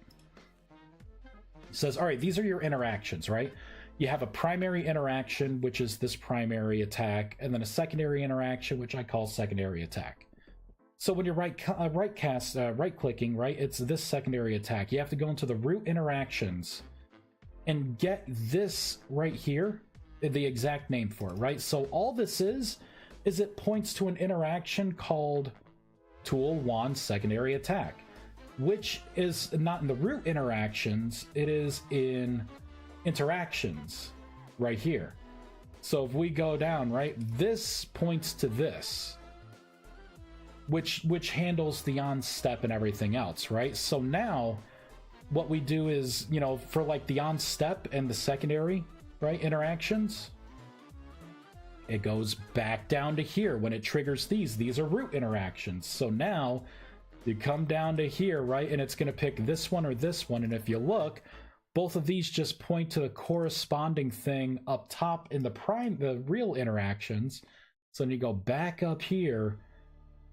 It says, all right, these are your interactions, right? You have a primary interaction, which is this primary attack, and then a secondary interaction, which I call secondary attack. So when you're right clicking, right, it's this secondary attack. You have to go into the root interactions and get this right here, the exact name for it, right? So all this is it points to an interaction called tool wand secondary attack, which is not in the root interactions, it is in interactions right here. So if we go down, right, this points to this, which handles the on step and everything else, right? So now what we do is, you know, for like the on step and the secondary, right, interactions, it goes back down to here when it triggers these are root interactions. So now you come down to here, right, and it's going to pick this one or this one, and if you look, both of these just point to the corresponding thing up top in the real interactions. So then you go back up here,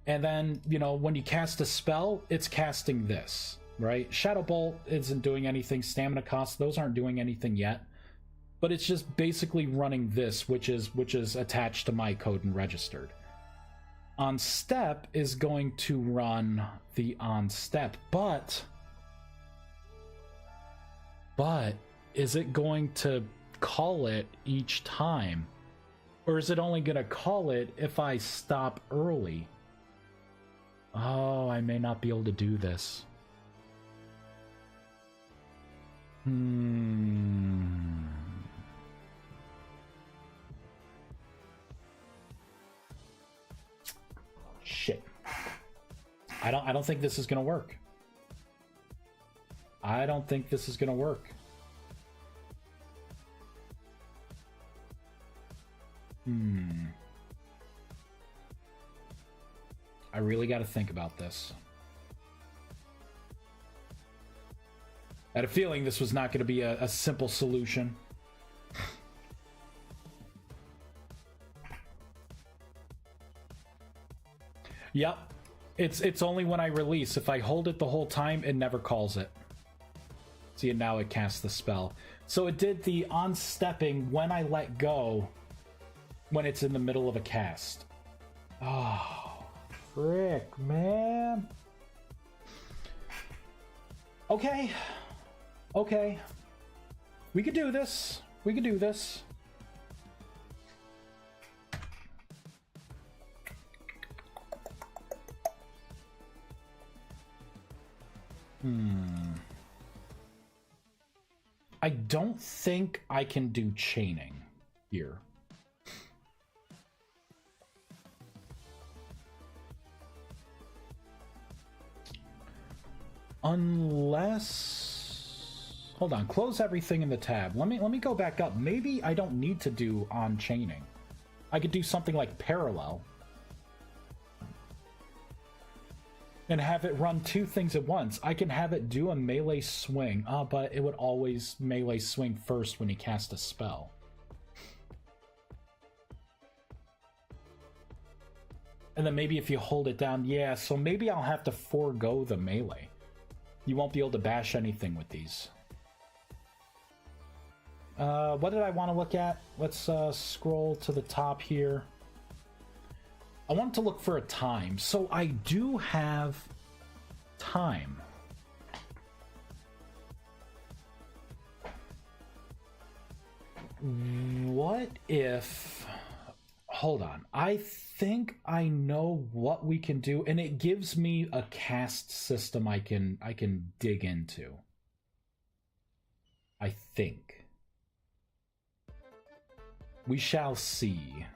and then, you know, when you cast a spell, it's casting this, right? Shadow Bolt isn't doing anything. Stamina costs, those aren't doing anything yet. But it's just basically running this, which is attached to my code and registered. On step is going to run the on step, but is it going to call it each time? Or is it only going to call it if I stop early? Oh, I may not be able to do this. Shit. I don't think this is gonna work. I don't think this is gonna work. I really gotta think about this. I had a feeling this was not going to be a simple solution. Yep. It's only when I release. If I hold it the whole time, it never calls it. See, and now it casts the spell. So it did the on-stepping when I let go when it's in the middle of a cast. Oh, frick, man. Okay. Okay. We could do this. We could do this. I don't think I can do chaining here. Unless... Hold on, close everything in the tab. Let me go back up. Maybe I don't need to do on chaining. I could do something like parallel. And have it run two things at once. I can have it do a melee swing, but it would always melee swing first when he cast a spell. And then maybe if you hold it down, yeah, so maybe I'll have to forego the melee. You won't be able to bash anything with these. What did I want to look at? Let's scroll to the top here. I want to look for a time. So I do have time. What if... Hold on. I think I know what we can do, and it gives me a cast system I can dig into. I think. We shall see.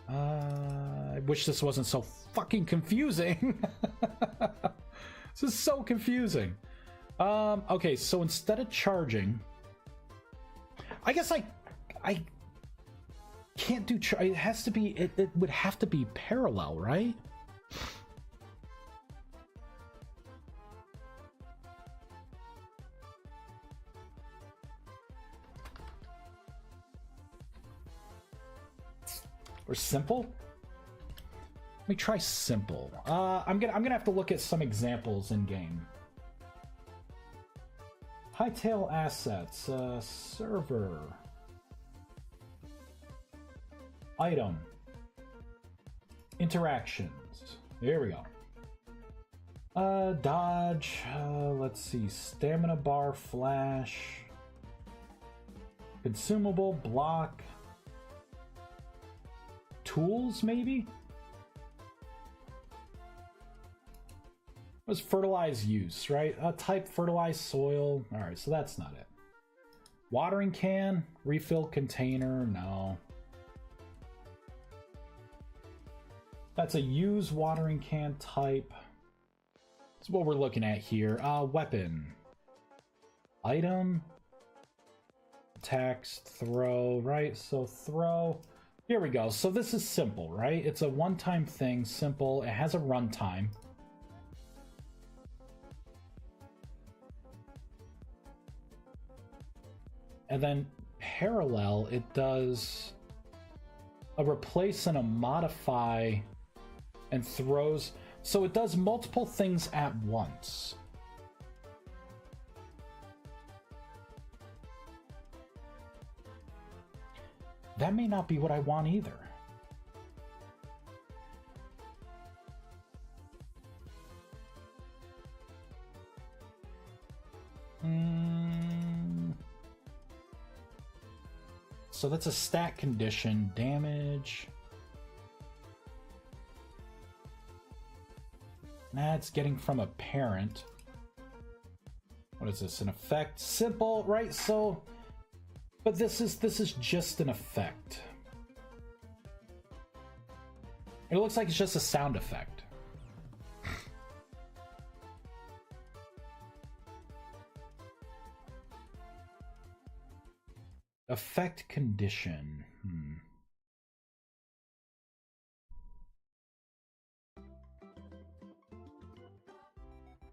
I wish this wasn't so fucking confusing. This is so confusing. Okay, so instead of charging, I guess I can't do it has to be it would have to be parallel, right? Or simple? Let me try simple. I'm gonna have to look at some examples in game. Hytale assets, server, item, interactions. There we go. Dodge. Let's see. Stamina bar, flash, consumable, block. Tools, maybe? It was fertilize use, right? Type fertilize soil. Alright, so that's not it. Watering can, refill container, no. That's a use watering can type. That's what we're looking at here. Weapon. Item. Attacks, throw, right? So throw. Here we go. So this is simple, right? It's a one-time thing, simple. It has a runtime. And then parallel, it does a replace and a modify and throws. So it does multiple things at once. That may not be what I want either. So that's a stat condition. Damage. Nah, it's getting from a parent. What is this? An effect? Simple, right? So... But this is just an effect. It looks like it's just a sound effect. Effect condition.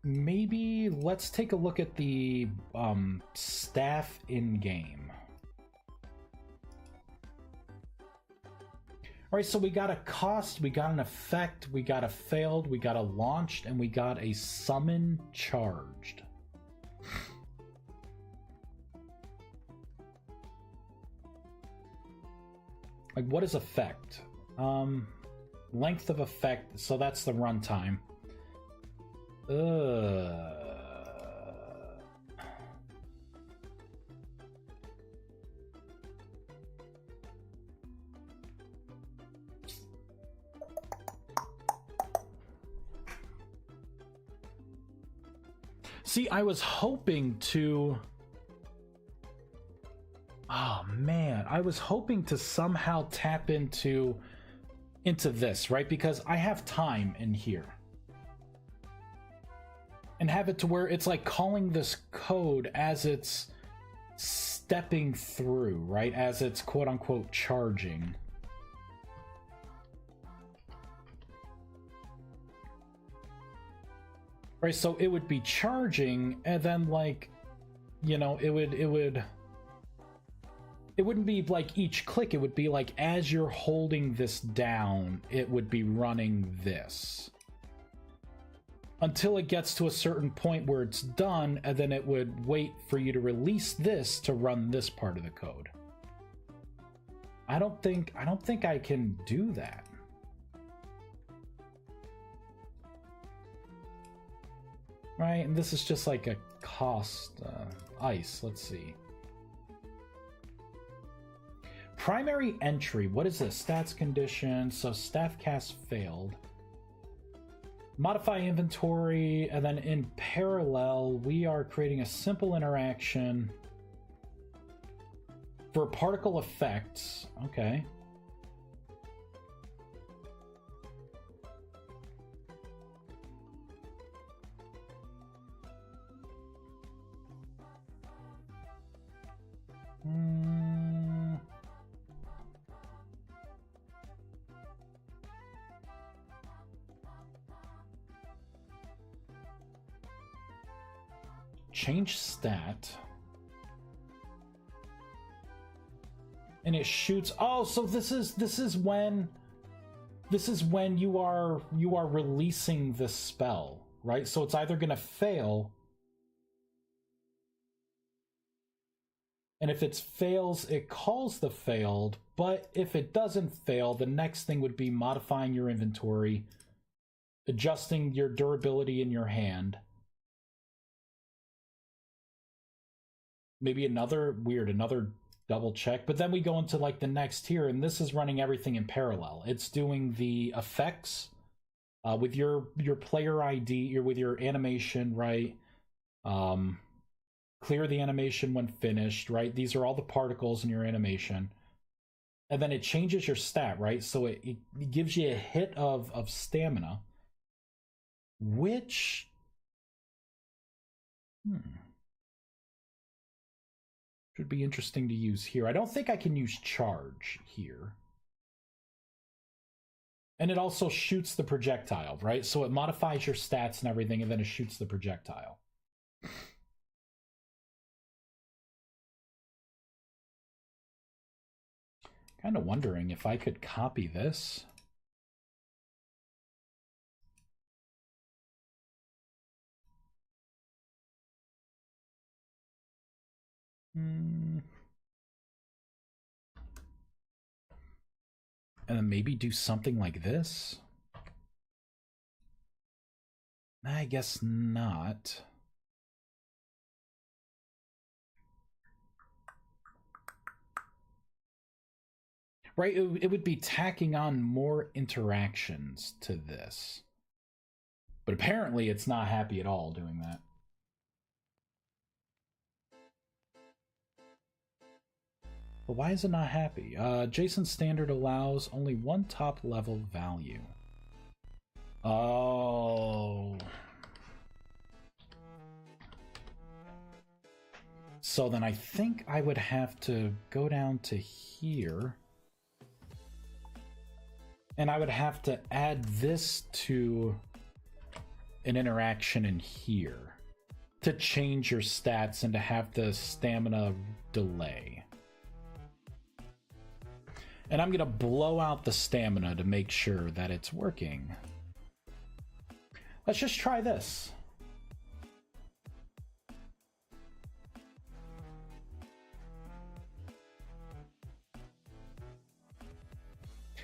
Maybe let's take a look at the staff in-game. Alright, so we got a cost, we got an effect, we got a failed, we got a launched, and we got a summon charged. Like, what is effect? Length of effect, so that's the runtime. See, I was hoping to... Oh man, I was hoping to somehow tap into this, right? Because I have time in here. And have it to where it's like calling this code as it's stepping through, right? As it's quote unquote charging. Right, so it would be charging, and then, like, you know, it wouldn't be like each click, it would be like as you're holding this down, it would be running this. Until it gets to a certain point where it's done, and then it would wait for you to release this to run this part of the code. I don't think I can do that. Right, and this is just like a cost ice. Let's see. Primary entry. What is this? Stats condition. So staff cast failed. Modify inventory, and then in parallel, we are creating a simple interaction for particle effects. Okay. Change stat. And it shoots. Oh, so this is when you are releasing the spell, right? So it's either gonna fail, and if it fails, it calls the failed, but if it doesn't fail, the next thing would be modifying your inventory, adjusting your durability in your hand. Maybe another double check, but then we go into like the next tier, and this is running everything in parallel. It's doing the effects with your player ID, with your animation, right? Clear the animation when finished, right? These are all the particles in your animation. And then it changes your stat, right? So it gives you a hit of stamina, which... should be interesting to use here. I don't think I can use charge here. And it also shoots the projectile, right? So it modifies your stats and everything, and then it shoots the projectile. Kind of wondering if I could copy this. And then maybe do something like this? I guess not. Right, it would be tacking on more interactions to this. But apparently it's not happy at all doing that. But why is it not happy? JSON standard allows only one top level value. Oh. So then I think I would have to go down to here. And I would have to add this to an interaction in here. to change your stats and to have the stamina delay. And I'm gonna blow out the stamina to make sure that it's working. Let's just try this.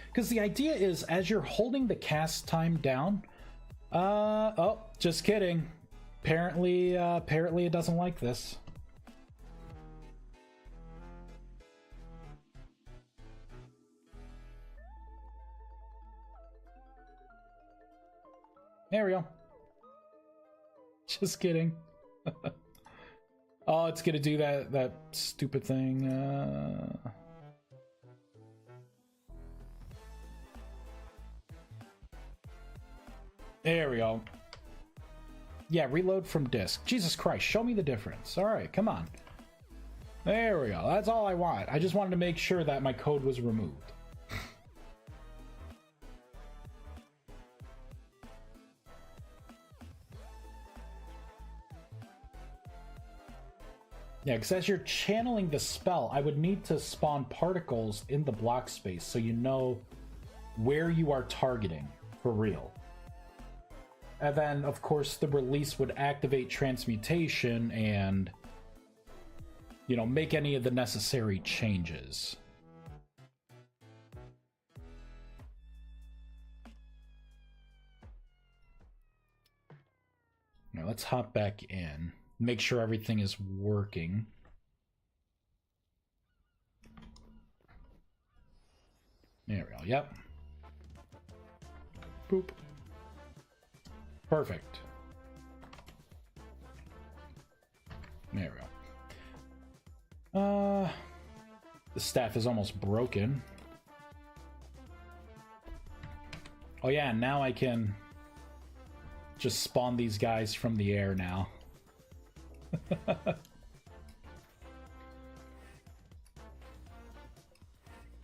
Because the idea is, as you're holding the cast time down, oh, just kidding. Apparently it doesn't like this. There we go. Just kidding. Oh, it's gonna do that stupid thing. There we go. Yeah, reload from disk. Jesus Christ, show me the difference. All right, come on. There we go. That's all I want. I just wanted to make sure that my code was removed. Yeah, because as you're channeling the spell, I would need to spawn particles in the block space so you know where you are targeting for real. And then, of course, the release would activate transmutation and, you know, make any of the necessary changes. Now, let's hop back in. Make sure everything is working. There we go. Yep. Boop. Perfect. There we go. The staff is almost broken. Oh yeah, now I can just spawn these guys from the air now.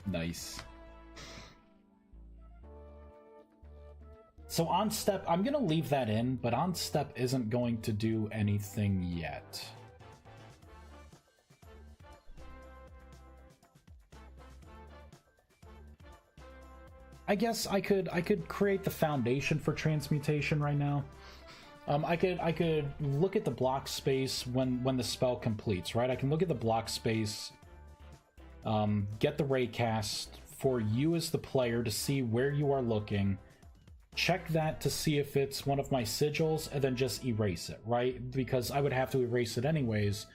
Nice. So on step, I'm gonna leave that in, but on step isn't going to do anything yet. I guess I could create the foundation for transmutation right now. I could look at the block space when the spell completes, right? I can look at the block space, get the raycast for you as the player to see where you are looking, check that to see if it's one of my sigils, and then just erase it, right? Because I would have to erase it anyways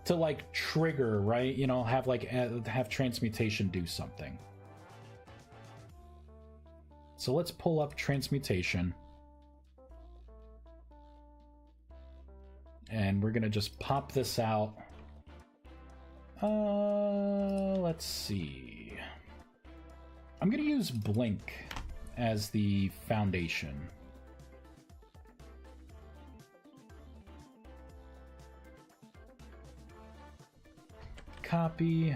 to like trigger, right? You know, have transmutation do something. So let's pull up transmutation. And we're gonna just pop this out. Let's see. I'm gonna use Blink as the foundation. Copy.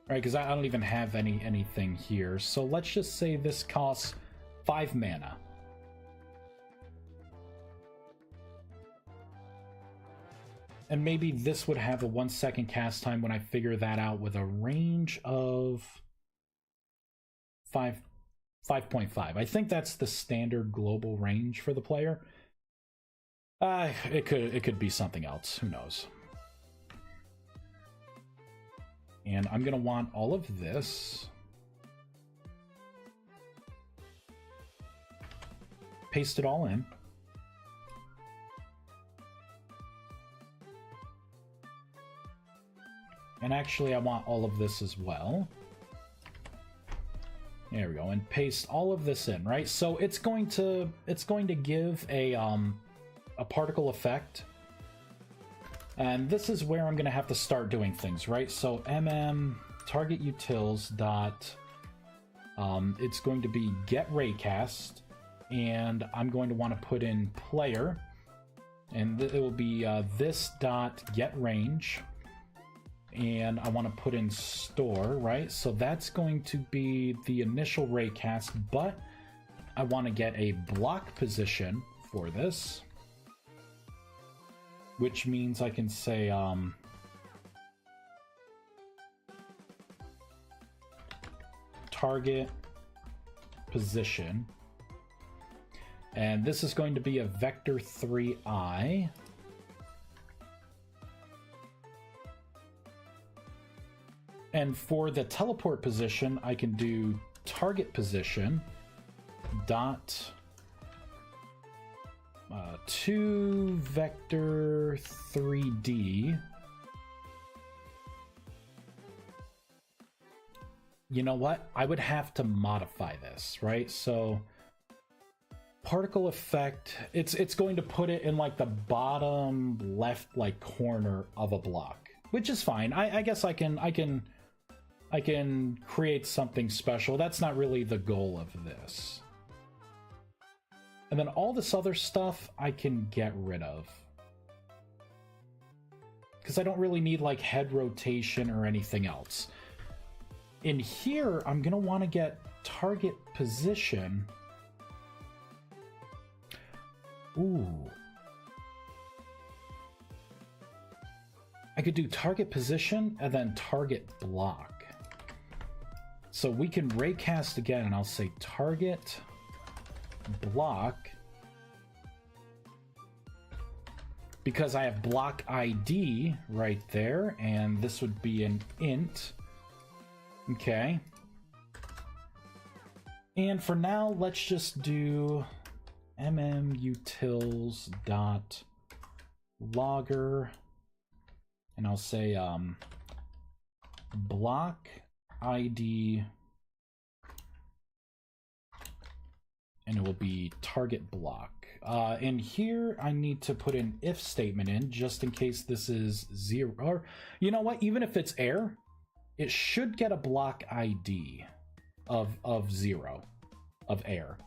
Right, because I don't even have anything here. So let's just say this costs 5 mana. And maybe this would have a 1 second cast time when I figure that out with a range of 5.5. I think that's the standard global range for the player. It could be something else. Who knows? And I'm gonna want all of this. Paste it all in. And actually, I want all of this as well. There we go, and paste all of this in, right? So it's going to give a particle effect. And this is where I'm going to have to start doing things, right? So target utils dot, it's going to be get raycast, and I'm going to want to put in player, and it will be this dot get range, and I want to put in store, right? So that's going to be the initial raycast, but I want to get a block position for this. which means I can say target position, and this is going to be a vector 3i. And for the teleport position, I can do target position dot to vector 3d. You know what? I would have to modify this, right? So particle effect, it's going to put it in like the bottom left like corner of a block, which is fine. I guess I can create something special. That's not really the goal of this. And then all this other stuff I can get rid of, because I don't really need like head rotation or anything else. In here, I'm gonna want to get target position. Ooh. I could do target position and then target block. So we can raycast again, and I'll say target block, because I have block ID right there, and this would be an int. Okay. And for now, let's just do mmutils dot logger, and I'll say block ID, and it will be target block. And here I need to put an if statement in, just in case this is 0. Or, you know what? Even if it's air, it should get a block ID of 0, of air.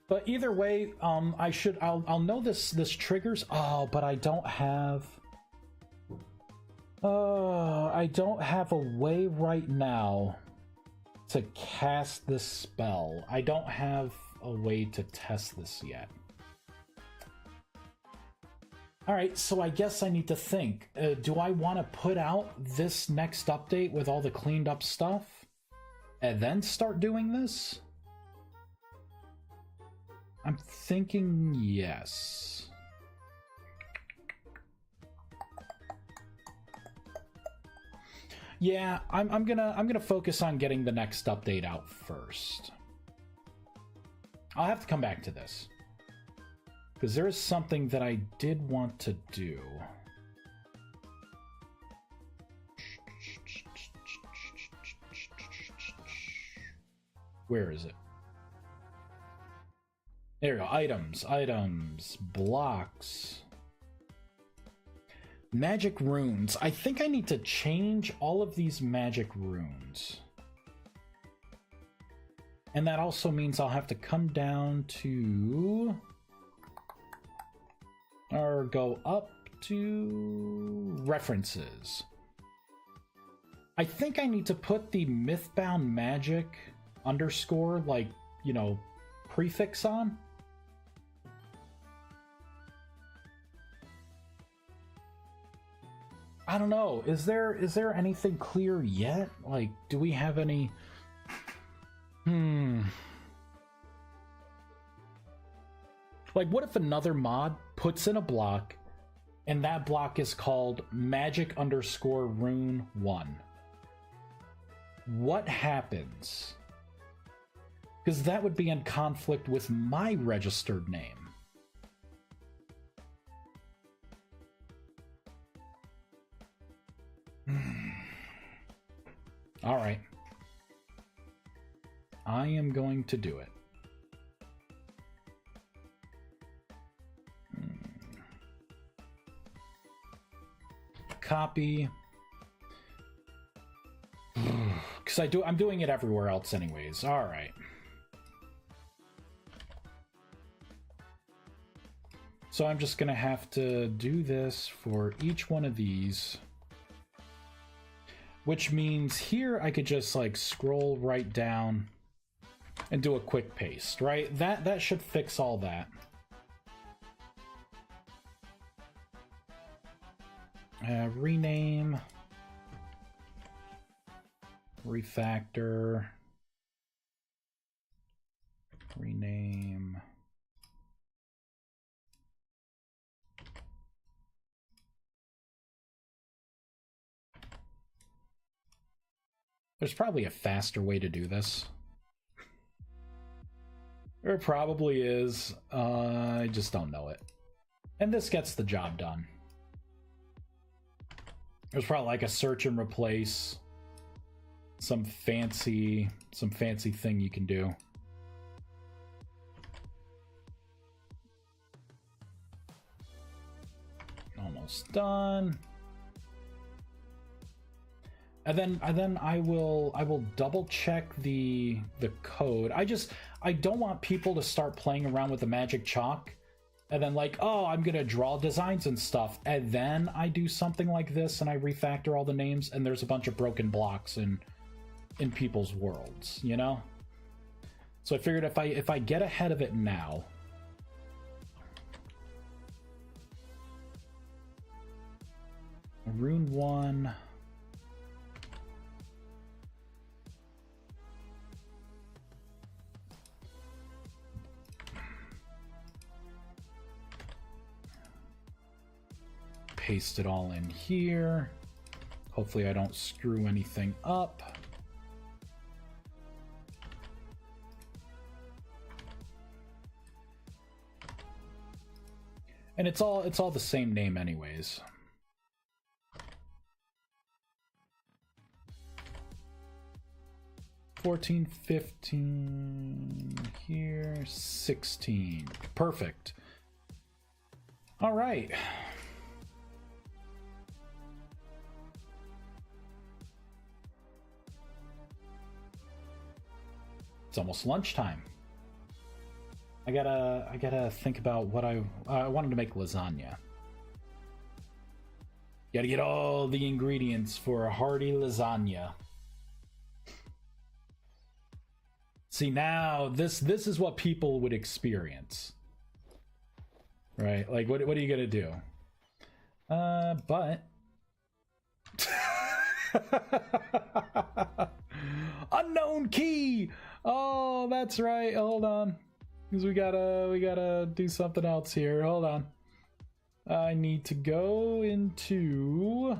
But either way, I'll know this triggers. Oh, but I don't have a way right now to cast this spell. I don't have a way to test this yet. Alright, so I guess I need to think. Do I want to put out this next update with all the cleaned up stuff and then start doing this? I'm thinking yes. Yeah, I'm gonna focus on getting the next update out first. I'll have to come back to this, because there is something that I did want to do. Where is it? There we go. Items, blocks, magic runes. I think I need to change all of these magic runes. And that also means I'll have to come down to, or go up to references. I think I need to put the Mythbound Magic _ like, you know, prefix on. I don't know. Is there anything clear yet? Like, do we have any? Like, what if another mod puts in a block, and that block is called magic _ rune 1? What happens? Because that would be in conflict with my registered name. All right. I am going to do it. Copy. Because I'm doing it everywhere else anyways. All right. So I'm just gonna have to do this for each one of these. which means here I could just like scroll right down and do a quick paste, right? That should fix all that. Rename, refactor, rename. There's probably a faster way to do this. There probably is. I just don't know it. And this gets the job done. There's probably like a search and replace, some fancy thing you can do. Almost done. And then I will double check the code. I don't want people to start playing around with the magic chalk and then like, oh, I'm gonna draw designs and stuff, and then I do something like this and I refactor all the names and there's a bunch of broken blocks in people's worlds, you know? So I figured if I get ahead of it now, Rune 1. Paste it all in here. Hopefully I don't screw anything up. And it's all the same name anyways. $14, $15 here, $16. Perfect. All right. It's almost lunchtime. I gotta think about what I wanted to make lasagna. Gotta get all the ingredients for a hearty lasagna. See, now this is what people would experience, right? Like, what are you gonna do? But unknown key. Oh, that's right. Hold on, because we gotta do something else here. Hold on. I need to go into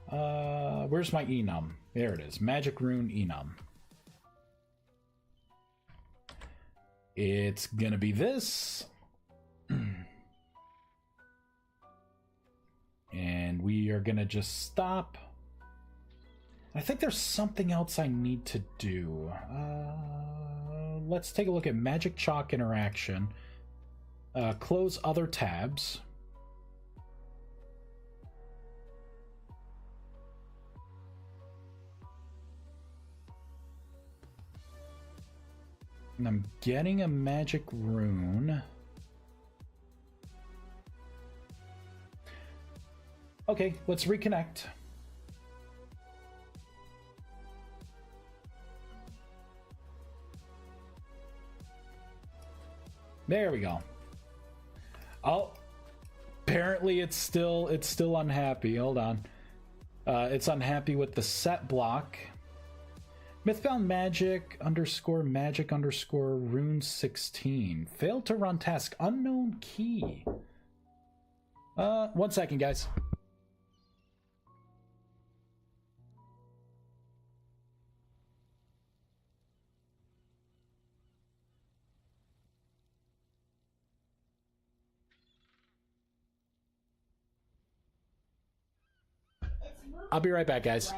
where's my enum? There it is. Magic rune enum. It's gonna be this. And we are gonna just stop. I think there's something else I need to do. Let's take a look at Magic Chalk interaction. Close other tabs. And I'm getting a magic rune. Okay, let's reconnect. There we go. Oh, apparently it's still unhappy. Hold on. It's unhappy with the set block. Mythbound magic _ rune 16. Failed to run task. Unknown key. 1 second, guys. I'll be right back, guys.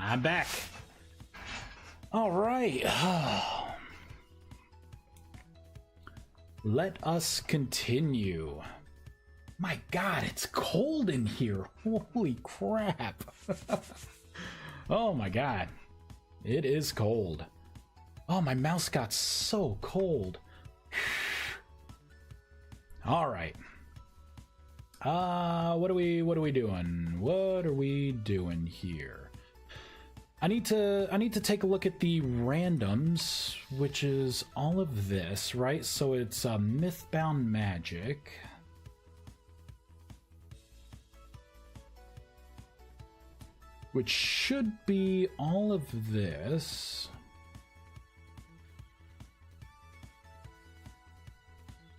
I'm back. All right. Let us continue. My God, it's cold in here. Holy crap. Oh my God. It is cold. Oh, my mouse got so cold. All right. What are we doing? What are we doing here? I need to take a look at the randoms, which is all of this, right? So it's Mythbound Magic. Which should be all of this.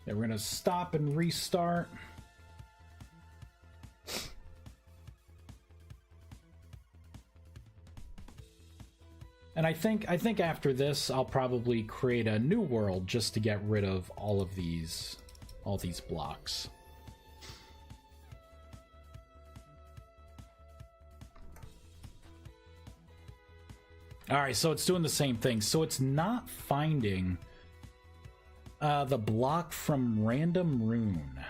Then we're gonna stop and restart. And I think after this, I'll probably create a new world just to get rid of all these blocks. All right, so it's doing the same thing. So it's not finding the block from random rune.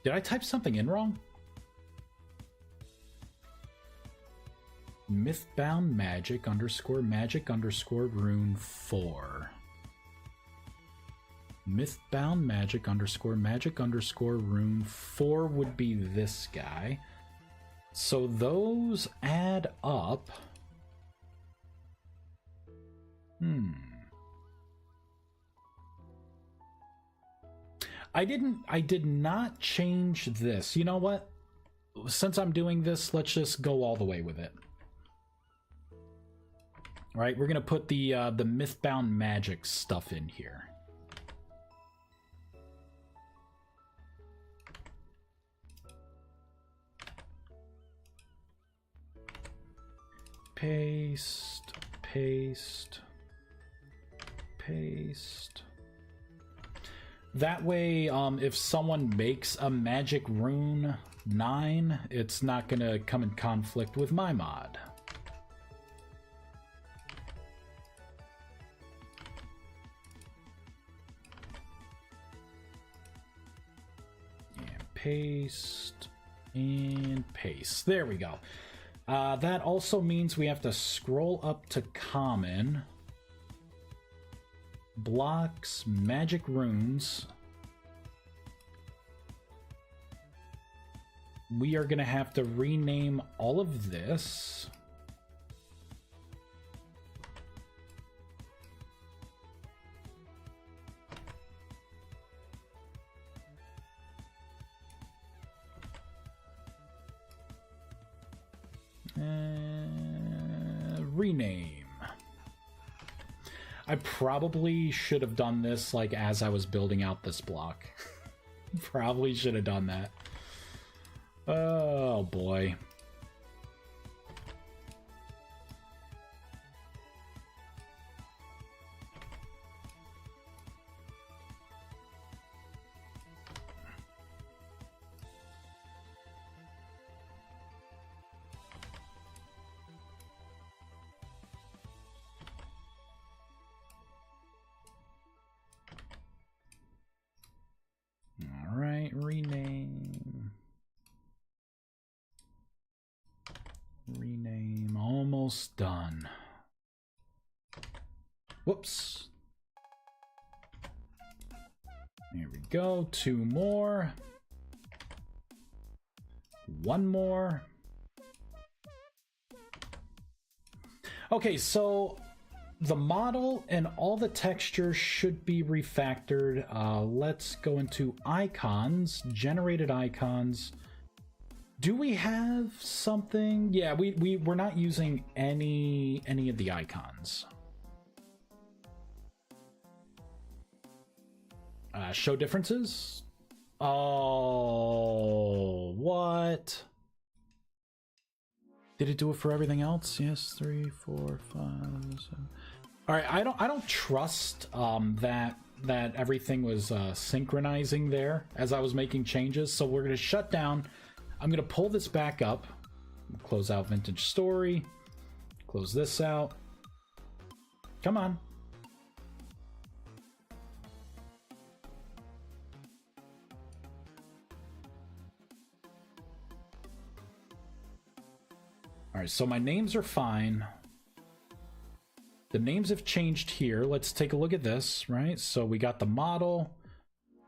Did I type something in wrong? Mythbound magic _ rune 4. Mythbound magic _ rune 4 would be this guy. So those add up. I did not change this. You know what? Since I'm doing this, let's just go all the way with it. All right, we're gonna put the Mythbound magic stuff in here. Paste, paste, paste. That way, if someone makes a magic rune 9, it's not gonna come in conflict with my mod. And paste, and paste. There we go. That also means we have to scroll up to common. Blocks, magic runes. We are going to have to rename all of this. Rename. I probably should have done this like as I was building out this block. Probably should have done that. Oh boy. Rename, almost done. Whoops. There we go, 2 more. 1 more. Okay, so the model and all the textures should be refactored. Let's go into icons, generated icons. Do we have something? Yeah, we're not using any of the icons. Show differences? Oh, what? Did it do it for everything else? Yes, 3, 4, 5, 7. All right, I don't trust that everything was synchronizing there as I was making changes. So we're gonna shut down. I'm gonna pull this back up. Close out Vintage Story. Close this out. Come on. All right, so my names are fine. The names have changed here. Let's take a look at this, right? So we got the model,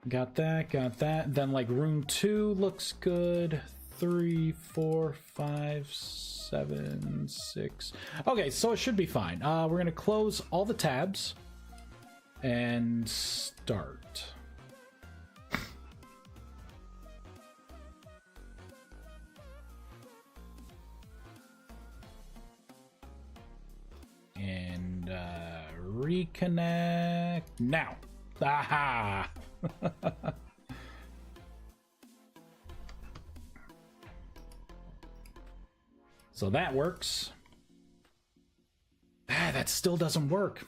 got that. Then like room 2 looks good. 3, 4, 5, 7, 6. Okay, so it should be fine. We're gonna close all the tabs and start. And reconnect now. Aha! So that works. That still doesn't work.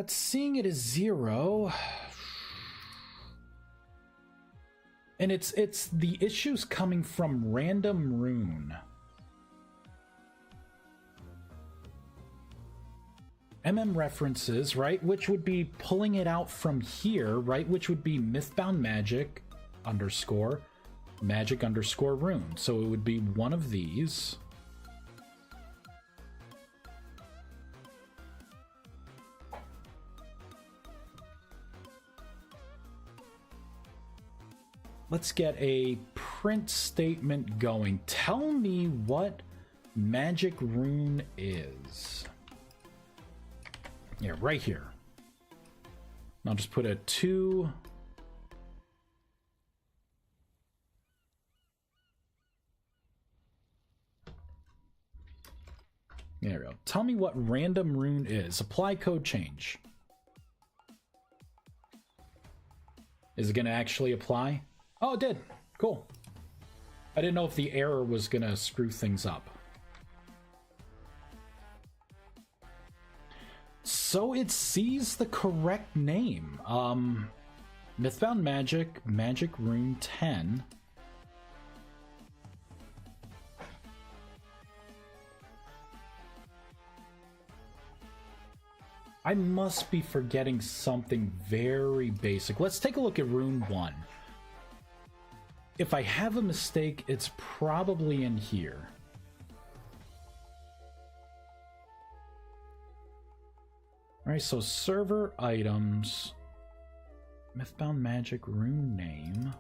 Seeing it as 0. And it's the issues coming from random rune. References, right? Which would be pulling it out from here, right? Which would be Mythbound Magic _ magic _ rune. So it would be one of these. Let's get a print statement going. Tell me what magic rune is. Yeah, right here. I'll just put a 2. There we go. Tell me what random rune is. Apply code change. Is it going to actually apply? Oh, it did. Cool. I didn't know if the error was going to screw things up. So it sees the correct name. Mythbound Magic, Magic Rune 10. I must be forgetting something very basic. Let's take a look at Rune 1. If I have a mistake, it's probably in here. Alright, so server items, Mythbound Magic rune name.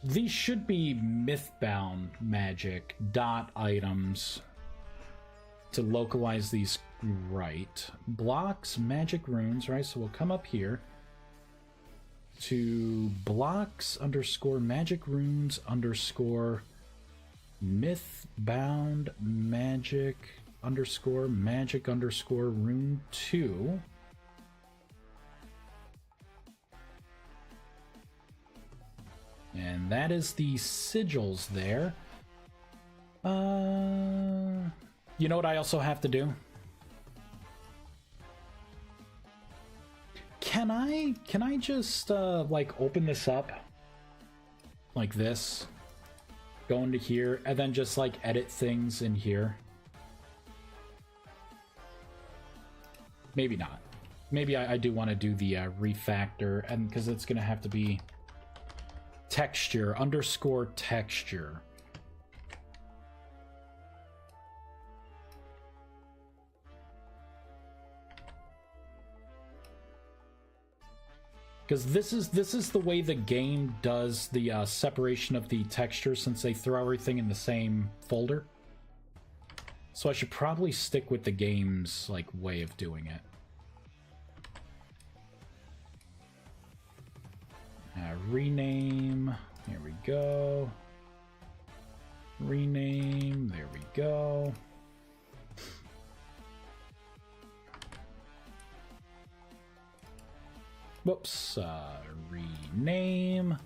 These should be Mythbound Magic items to localize these right. Blocks, magic runes, right? So we'll come up here to blocks _ magic runes _ Mythbound Magic _ magic _ rune 2. And that is the sigils there. You know what I also have to do? Can I just like open this up like this, go into here, and then just like edit things in here? Maybe not. Maybe I do want to do the refactor, and because it's gonna have to be texture _ texture. Because this is the way the game does the separation of the texture, since they throw everything in the same folder. So I should probably stick with the game's like way of doing it. Rename. There we go. Rename. There we go. Whoops. Rename.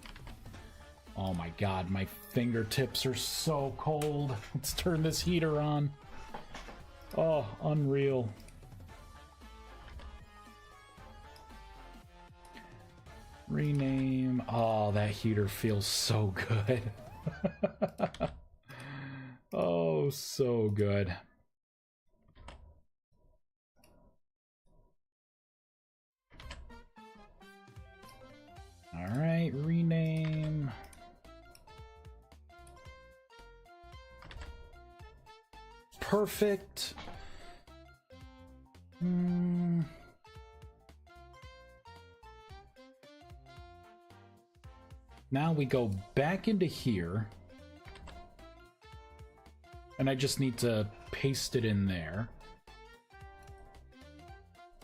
Oh my god, my fingertips are so cold. Let's turn this heater on. Oh, unreal. Rename. Oh, that heater feels so good. Oh, so good. All right, rename. Perfect. Now we go back into here. And I just need to paste it in there.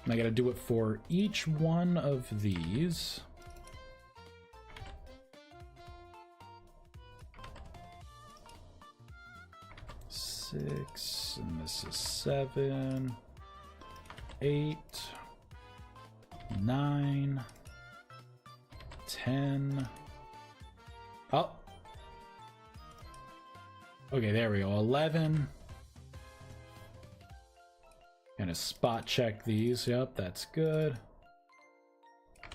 And I gotta do it for each one of these. Six, and this is 7, 8, 9, 10. Oh. Okay, there we go. 11. Gonna spot check these. Yep, that's good.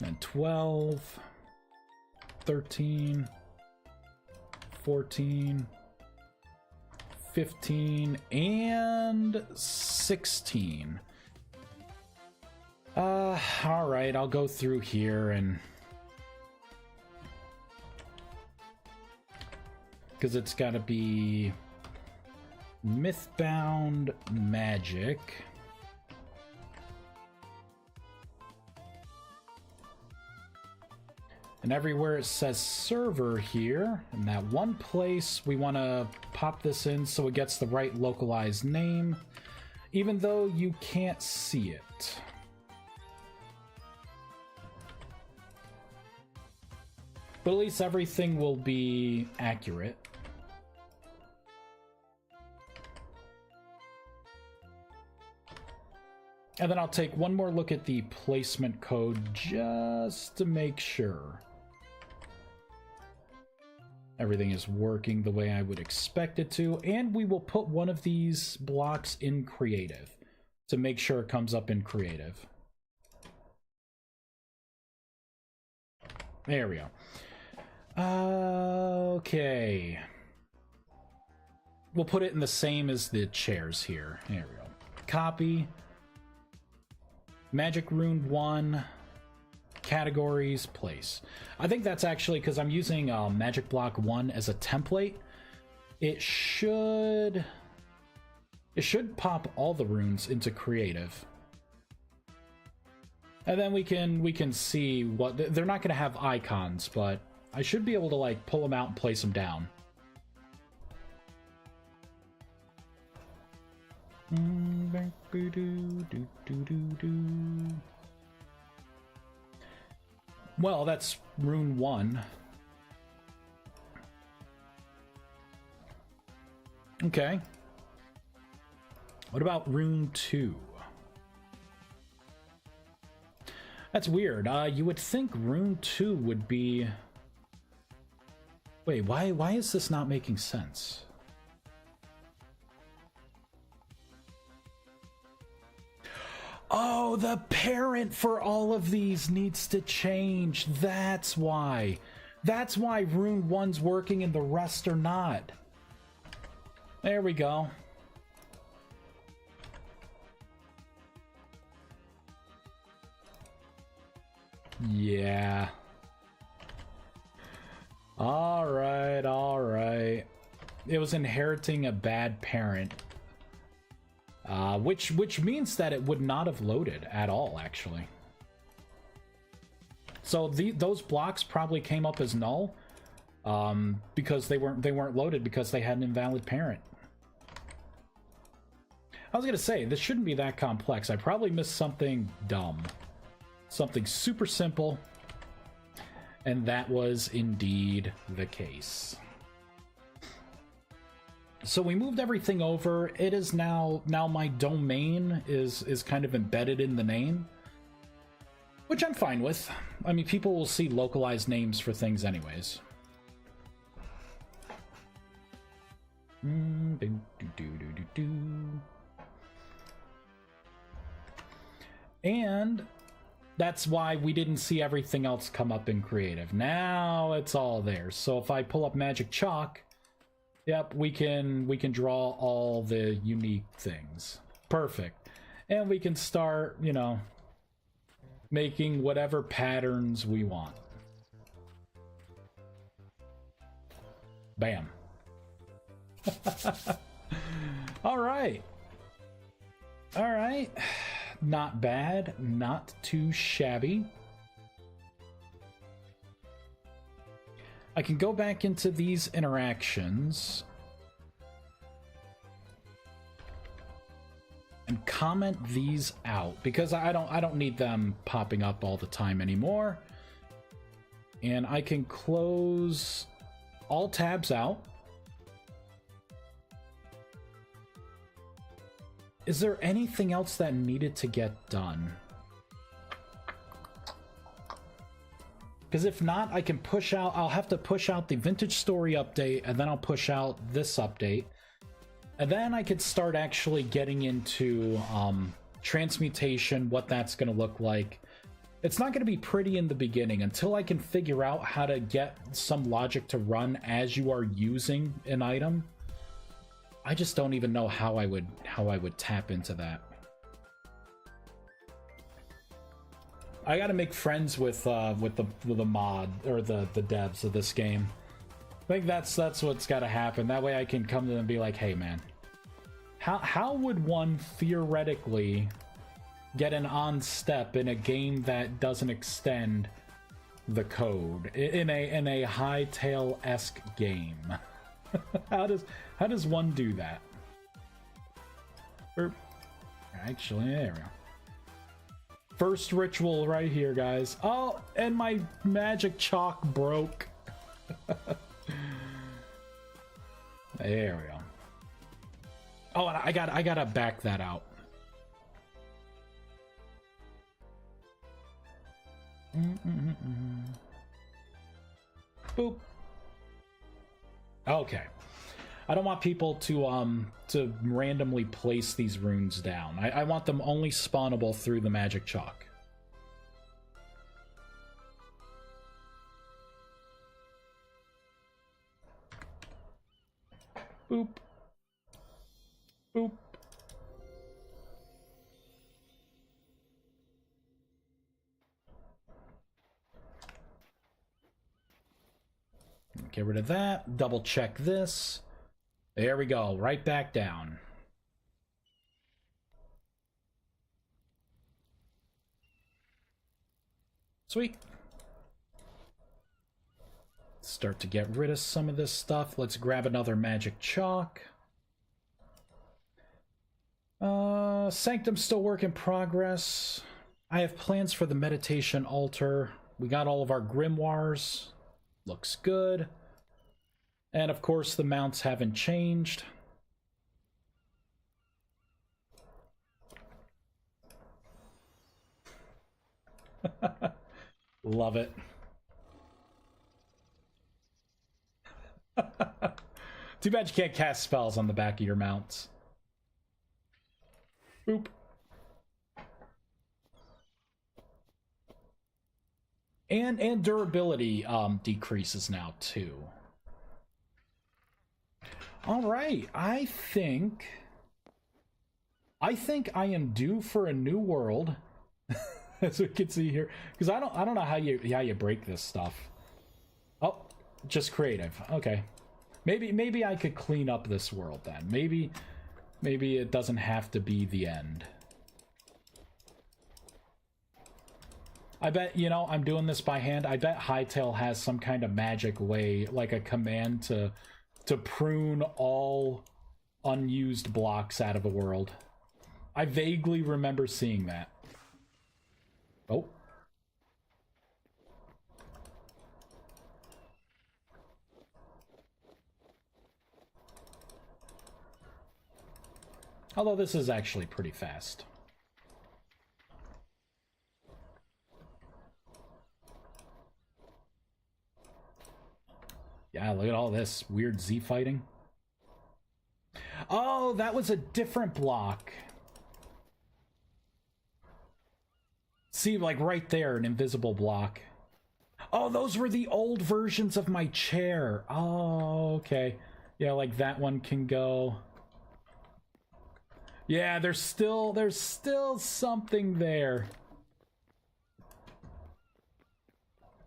And 12, 13, 14, 15, and 16. Alright, I'll go through here and... because it's gotta be... Mythbound Magic. And everywhere it says server here, in that one place, we want to pop this in so it gets the right localized name, even though you can't see it. But at least everything will be accurate. And then I'll take one more look at the placement code just to make sure everything is working the way I would expect it to. And we will put one of these blocks in creative to make sure it comes up in creative. There we go. Okay. We'll put it in the same as the chairs here. There we go. Copy. Magic Rune 1, categories, place. I think that's actually because I'm using Magic Block 1 as a template. It should pop all the runes into creative. And then we can see what... they're not going to have icons, but I should be able to like pull them out and place them down. Well, that's rune 1. Okay. What about rune 2? That's weird. You would think rune 2 would be... Wait, why is this not making sense? Oh, the parent for all of these needs to change. That's why. That's why Rune 1's working and the rest are not. There we go. Yeah. Alright, alright. It was inheriting a bad parent. Which means that it would not have loaded at all, actually. So those blocks probably came up as null, because they weren't loaded because they had an invalid parent. I was gonna say this shouldn't be that complex. I probably missed something dumb, something super simple, and that was indeed the case. So we moved everything over. It is now my domain is kind of embedded in the name, which I'm fine with. I mean, people will see localized names for things anyways. And that's why we didn't see everything else come up in creative. Now it's all there. So if I pull up magic chalk, yep, we can draw all the unique things. Perfect. And we can start, you know, making whatever patterns we want. Bam. All right. All right. Not bad, not too shabby. I can go back into these interactions and comment these out because I don't need them popping up all the time anymore. And I can close all tabs out. Is there anything else that needed to get done? Because if not, I can push out, I'll have to push out the Vintage Story update, and then I'll push out this update. And then I could start actually getting into transmutation, what that's going to look like. It's not going to be pretty in the beginning until I can figure out how to get some logic to run as you are using an item. I just don't even know how I would tap into that. I gotta make friends with the mod or the devs of this game. I think that's what's gotta happen. That way I can come to them and be like, hey man, how would one theoretically get an on step in a game that doesn't extend the code in a Hytale-esque game? How does one do that? Actually, there we go. First ritual right here, guys. Oh, and my magic chalk broke. There we go. Oh, and I gotta back that out. Boop. Okay. I don't want people to randomly place these runes down. I want them only spawnable through the magic chalk. Boop. Boop. Get rid of that. Double check this. There we go. Right back down. Sweet. Start to get rid of some of this stuff. Let's grab another magic chalk. Sanctum still work in progress. I have plans for the meditation altar. We got all of our grimoires. Looks good. And of course the mounts haven't changed. Love it. Too bad you can't cast spells on the back of your mounts. Boop. And durability decreases now too. All right, I think I am due for a new world, as we can see here. Because I don't know how you break this stuff. Oh, just creative. Okay, maybe I could clean up this world then. Maybe it doesn't have to be the end. I bet, you know, I'm doing this by hand. I bet Hytale has some kind of magic way, like a command to prune all unused blocks out of a world. I vaguely remember seeing that. Oh. Although this is actually pretty fast. Yeah, look at all this weird Z fighting. Oh, that was a different block. See, like right there, an invisible block. Oh, those were the old versions of my chair. Oh, okay. Yeah, like that one can go. Yeah, there's still something there.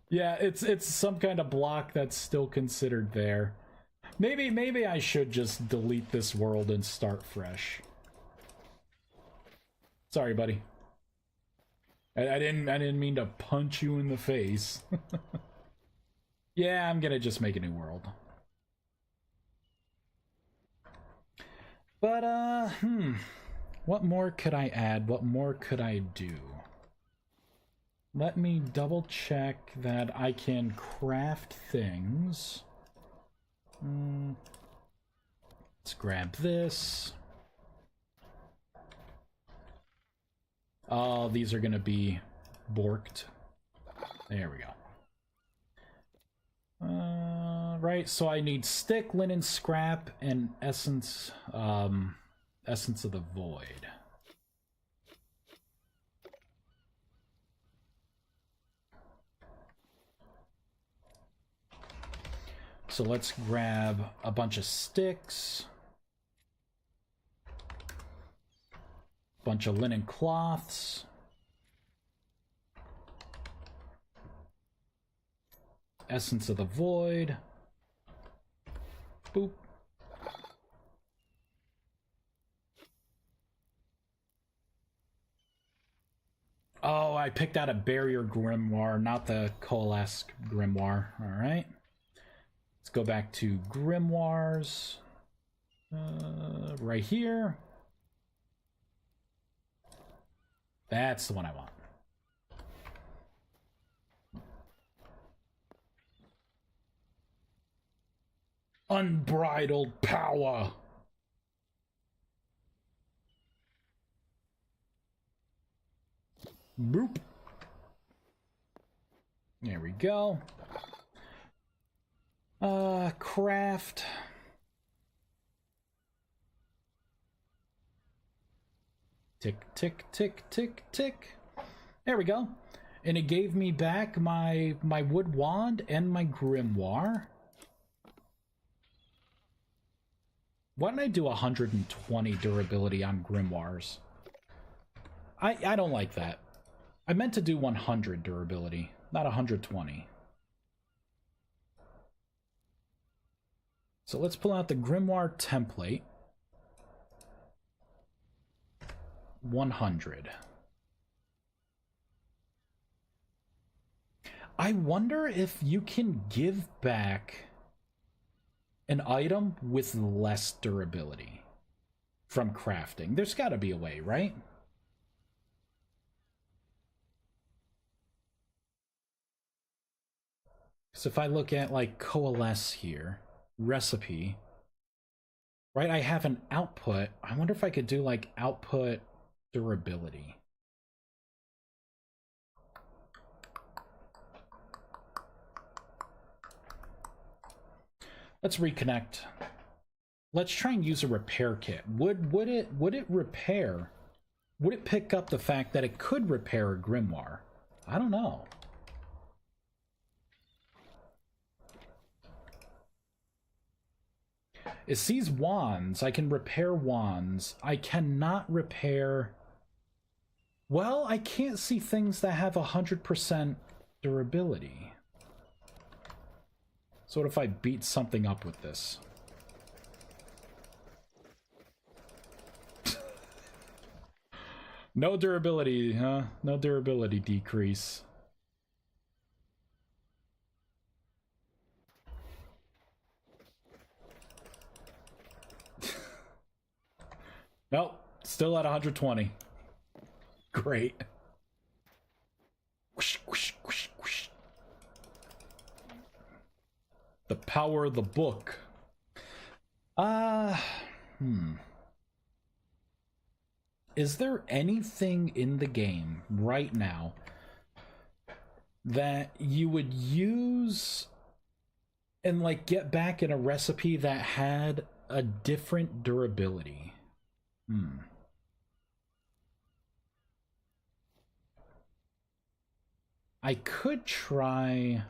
Yeah, it's some kind of block that's still considered there. Maybe I should just delete this world and start fresh. Sorry, buddy. I didn't mean to punch you in the face. Yeah, I'm gonna just make a new world. But what more could I add? What more could I do? Let me double check that I can craft things. Let's grab this. Oh, these are gonna be borked. There we go. Right, so I need stick, linen, scrap, and essence, essence of the void. So let's grab a bunch of sticks, bunch of linen cloths, essence of the void. Boop. Oh, I picked out a barrier grimoire, not the coalesce grimoire. All right. Let's go back to grimoires. Right here. That's the one I want. Unbridled power. Boop. There we go. Craft. Tick, tick, tick, tick, tick. There we go. And it gave me back my wood wand and my grimoire. Why didn't I do 120 durability on grimoires? I don't like that. I meant to do 100 durability, not 120. So let's pull out the grimoire template. 100. I wonder if you can give back an item with less durability from crafting. There's got to be a way, right? So if I look at like coalesce here, recipe, right? I have an output. I wonder if I could do like output durability. Let's reconnect. Let's try and use a repair kit. Would it repair? Would it pick up the fact that it could repair a grimoire? I don't know. It sees wands. I can repair wands. I cannot repair... Well, I can't see things that have 100% durability. So what if I beat something up with this? No durability, huh? No durability decrease. Nope, still at 120. Great. Whoosh, whoosh, whoosh, whoosh. The power of the book. Is there anything in the game right now that you would use and like get back in a recipe that had a different durability. I could try...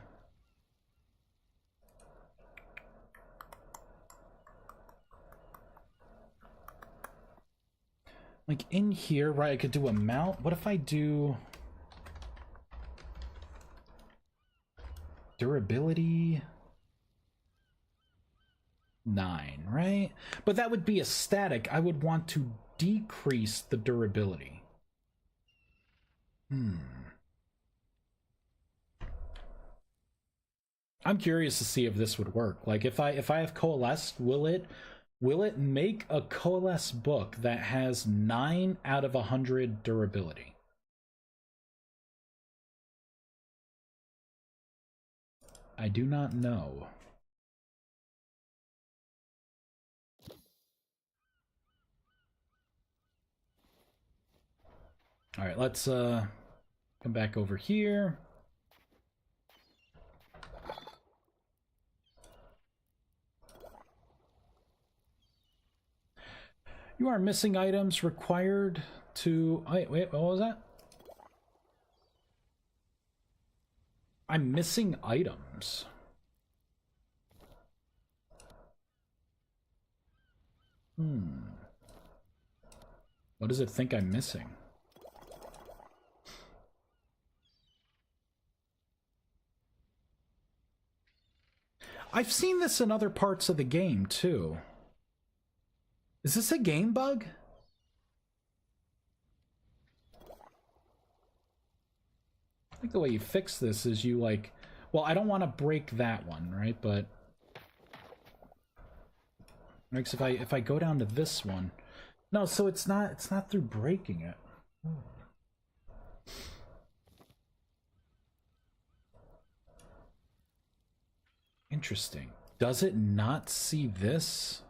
like in here, right, I could do a mount. What if I do... durability 9, right? But that would be a static. I would want to decrease the durability. I'm curious to see if this would work. Like if I have coalesced, will it make a coalesce book that has 9 out of 100 durability? I do not know. All right, let's come back over here. You are missing items required to... wait, what was that? I'm missing items. What does it think I'm missing? I've seen this in other parts of the game, too. Is this a game bug? I think the way you fix this is you, like... well, I don't want to break that one, right? But... because if I go down to this one... no, so it's not through breaking it. Interesting. Does it not see this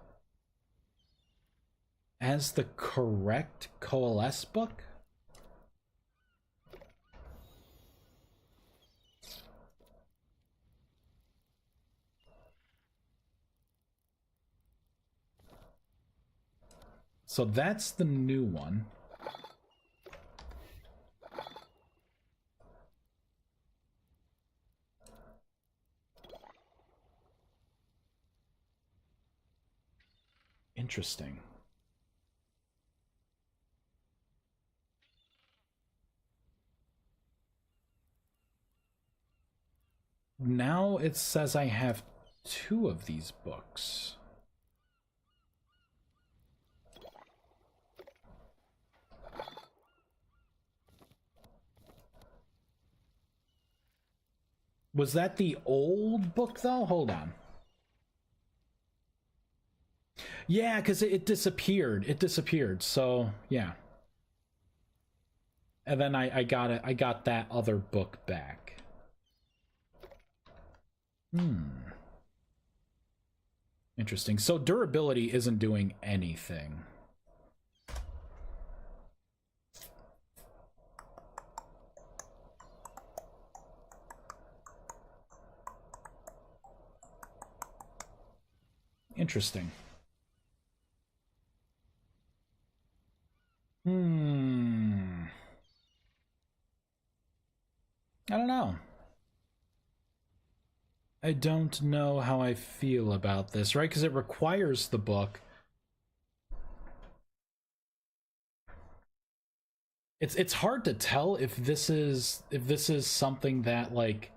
as the correct coalesce book? So that's the new one. Interesting. Now it says I have 2 of these books. Was that the old book, though? Hold on. Yeah, because it disappeared. It disappeared, so, yeah. And then I got that other book back. Interesting. So durability isn't doing anything. Interesting. I don't know. I don't know how I feel about this, right? Because it requires the book. It's hard to tell if this is something that, like,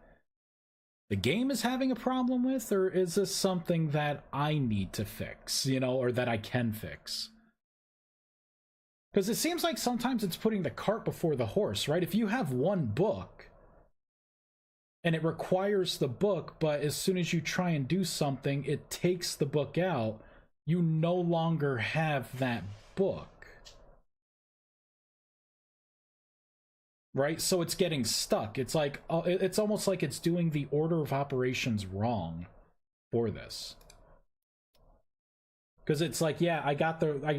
the game is having a problem with, or is this something that I need to fix, you know, or that I can fix? Because it seems like sometimes it's putting the cart before the horse, right? If you have one book and it requires the book, but as soon as you try and do something, it takes the book out, you no longer have that book. Right? So it's getting stuck. It's like, it's almost like it's doing the order of operations wrong for this. Because it's like, yeah,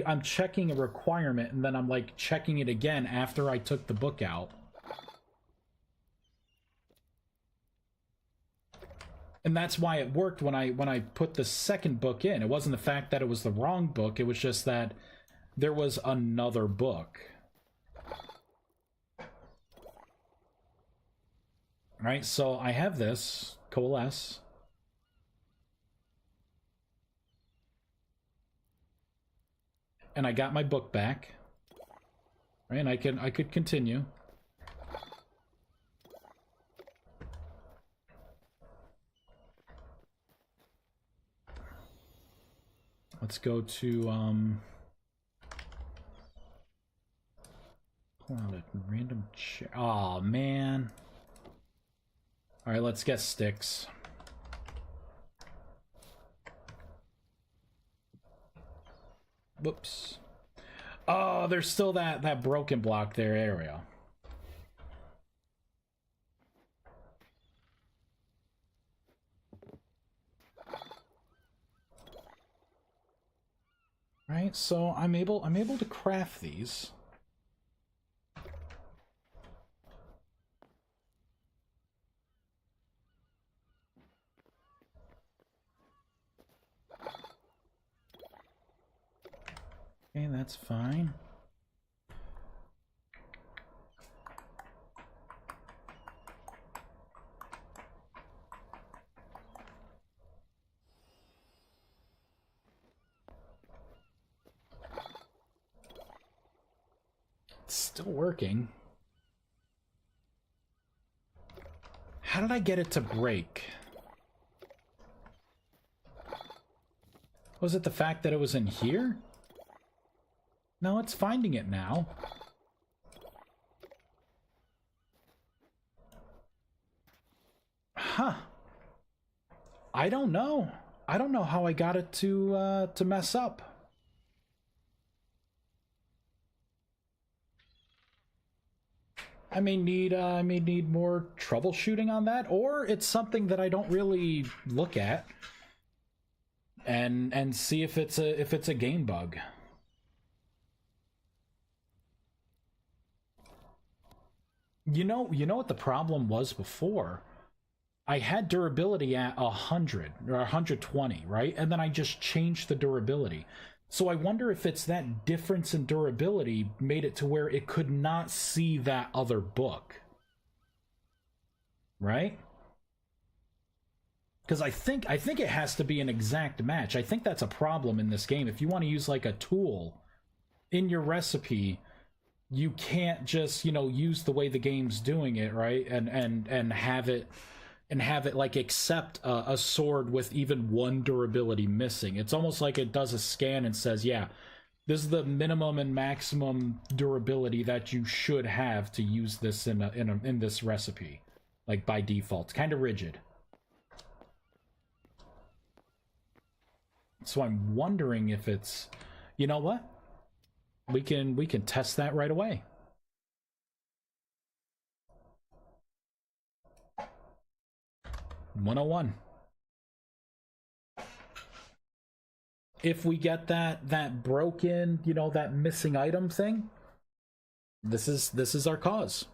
I'm checking a requirement, and then I'm like checking it again after I took the book out. And that's why it worked when I put the second book in. It wasn't the fact that it was the wrong book, it was just that there was another book. Alright, so I have this, coalesce. And I got my book back. Right, and I could continue. Let's go to hold on, a random chair. Oh man. Alright, let's get sticks. Whoops. Oh, there's still that broken block there, area. Right, so I'm able to craft these. Okay, that's fine. It's still working. How did I get it to break? Was it the fact that it was in here? No, it's finding it now. Huh. I don't know. I don't know how I got it to mess up. I may need more troubleshooting on that, or it's something that I don't really look at and see if it's a game bug. You know what the problem was before? I had durability at 100 or 120, right? And then I just changed the durability. So I wonder if it's that difference in durability made it to where it could not see that other book. Right? Because I think it has to be an exact match. I think that's a problem in this game. If you want to use like a tool in your recipe, you can't just, use the way the game's doing it, right? And have it like accept a sword with even one durability missing. It's almost like it does a scan and says, yeah, this is the minimum and maximum durability that you should have to use this in this recipe, like by default. It's kind of rigid. So I'm wondering if it's, you know what? We can test that right away. $101. If we get that broken, that missing item thing, this is our cause.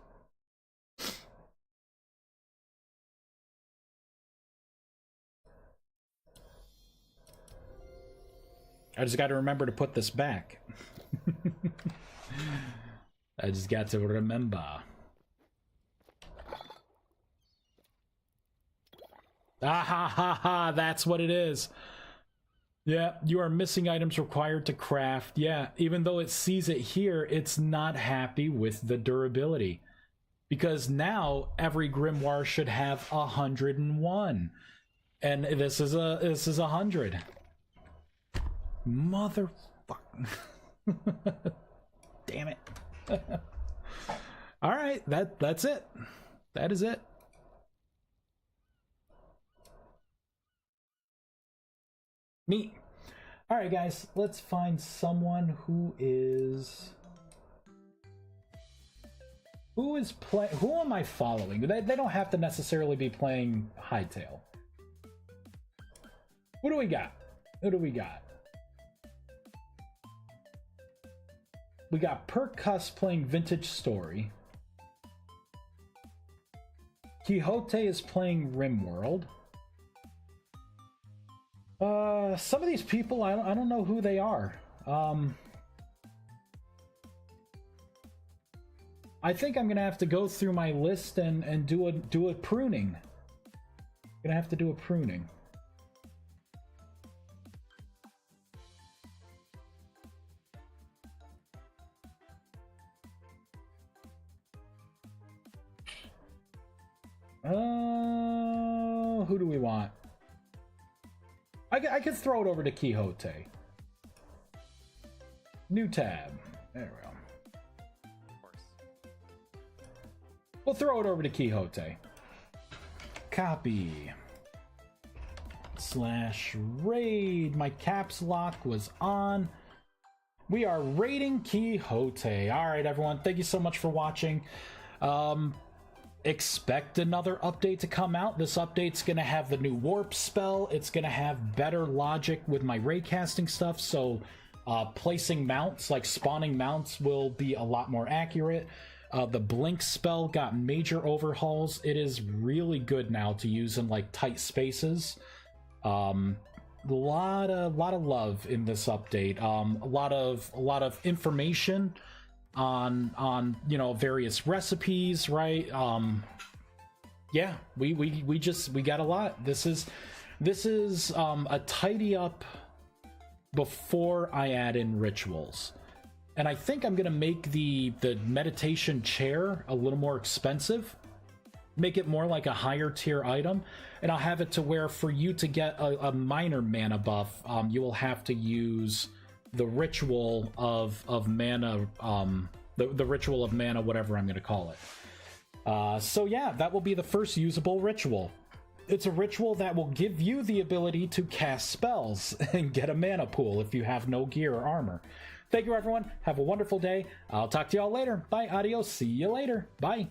I just got to remember to put this back. I just got to remember. Ah ha ha ha, that's what it is. Yeah, you are missing items required to craft. Yeah, even though it sees it here, it's not happy with the durability. Because now every grimoire should have 101. And this is 100. Motherfucker. Damn it. All right, that's it. That is it. Neat. All right, guys, let's find someone who playing. Who am I following? They don't have to necessarily be playing Hytale. What do we got? Who do we got? We got Percuss playing Vintage Story. Quixote is playing RimWorld. Some of these people, I don't know who they are. I think I'm gonna have to go through my list and do a pruning. Gonna have to do a pruning. Who do we want? I could throw it over to Quixote. New tab. There we go. We'll throw it over to Quixote. Copy. /raid. My caps lock was on. We are raiding Quixote. Alright, everyone. Thank you so much for watching. Expect another update to come out. This update's gonna have the new warp spell. It's gonna have better logic with my raycasting stuff, so placing mounts, like spawning mounts, will be a lot more accurate. The blink spell got major overhauls. It is really good now to use in like tight spaces. A lot of love in this update. A lot of information on you know, various recipes, right? Yeah, we got a lot. This is a tidy up before I add in rituals. And I think I'm gonna make the meditation chair a little more expensive, make it more like a higher tier item, and I'll have it to where for you to get a minor mana buff, you will have to use the ritual of mana, the ritual of mana, whatever I'm gonna call it. So yeah, that will be the first usable ritual. It's a ritual that will give you the ability to cast spells and get a mana pool if you have no gear or armor. Thank you, everyone. Have a wonderful day. I'll talk to y'all later. Bye. Adios. See you later. Bye.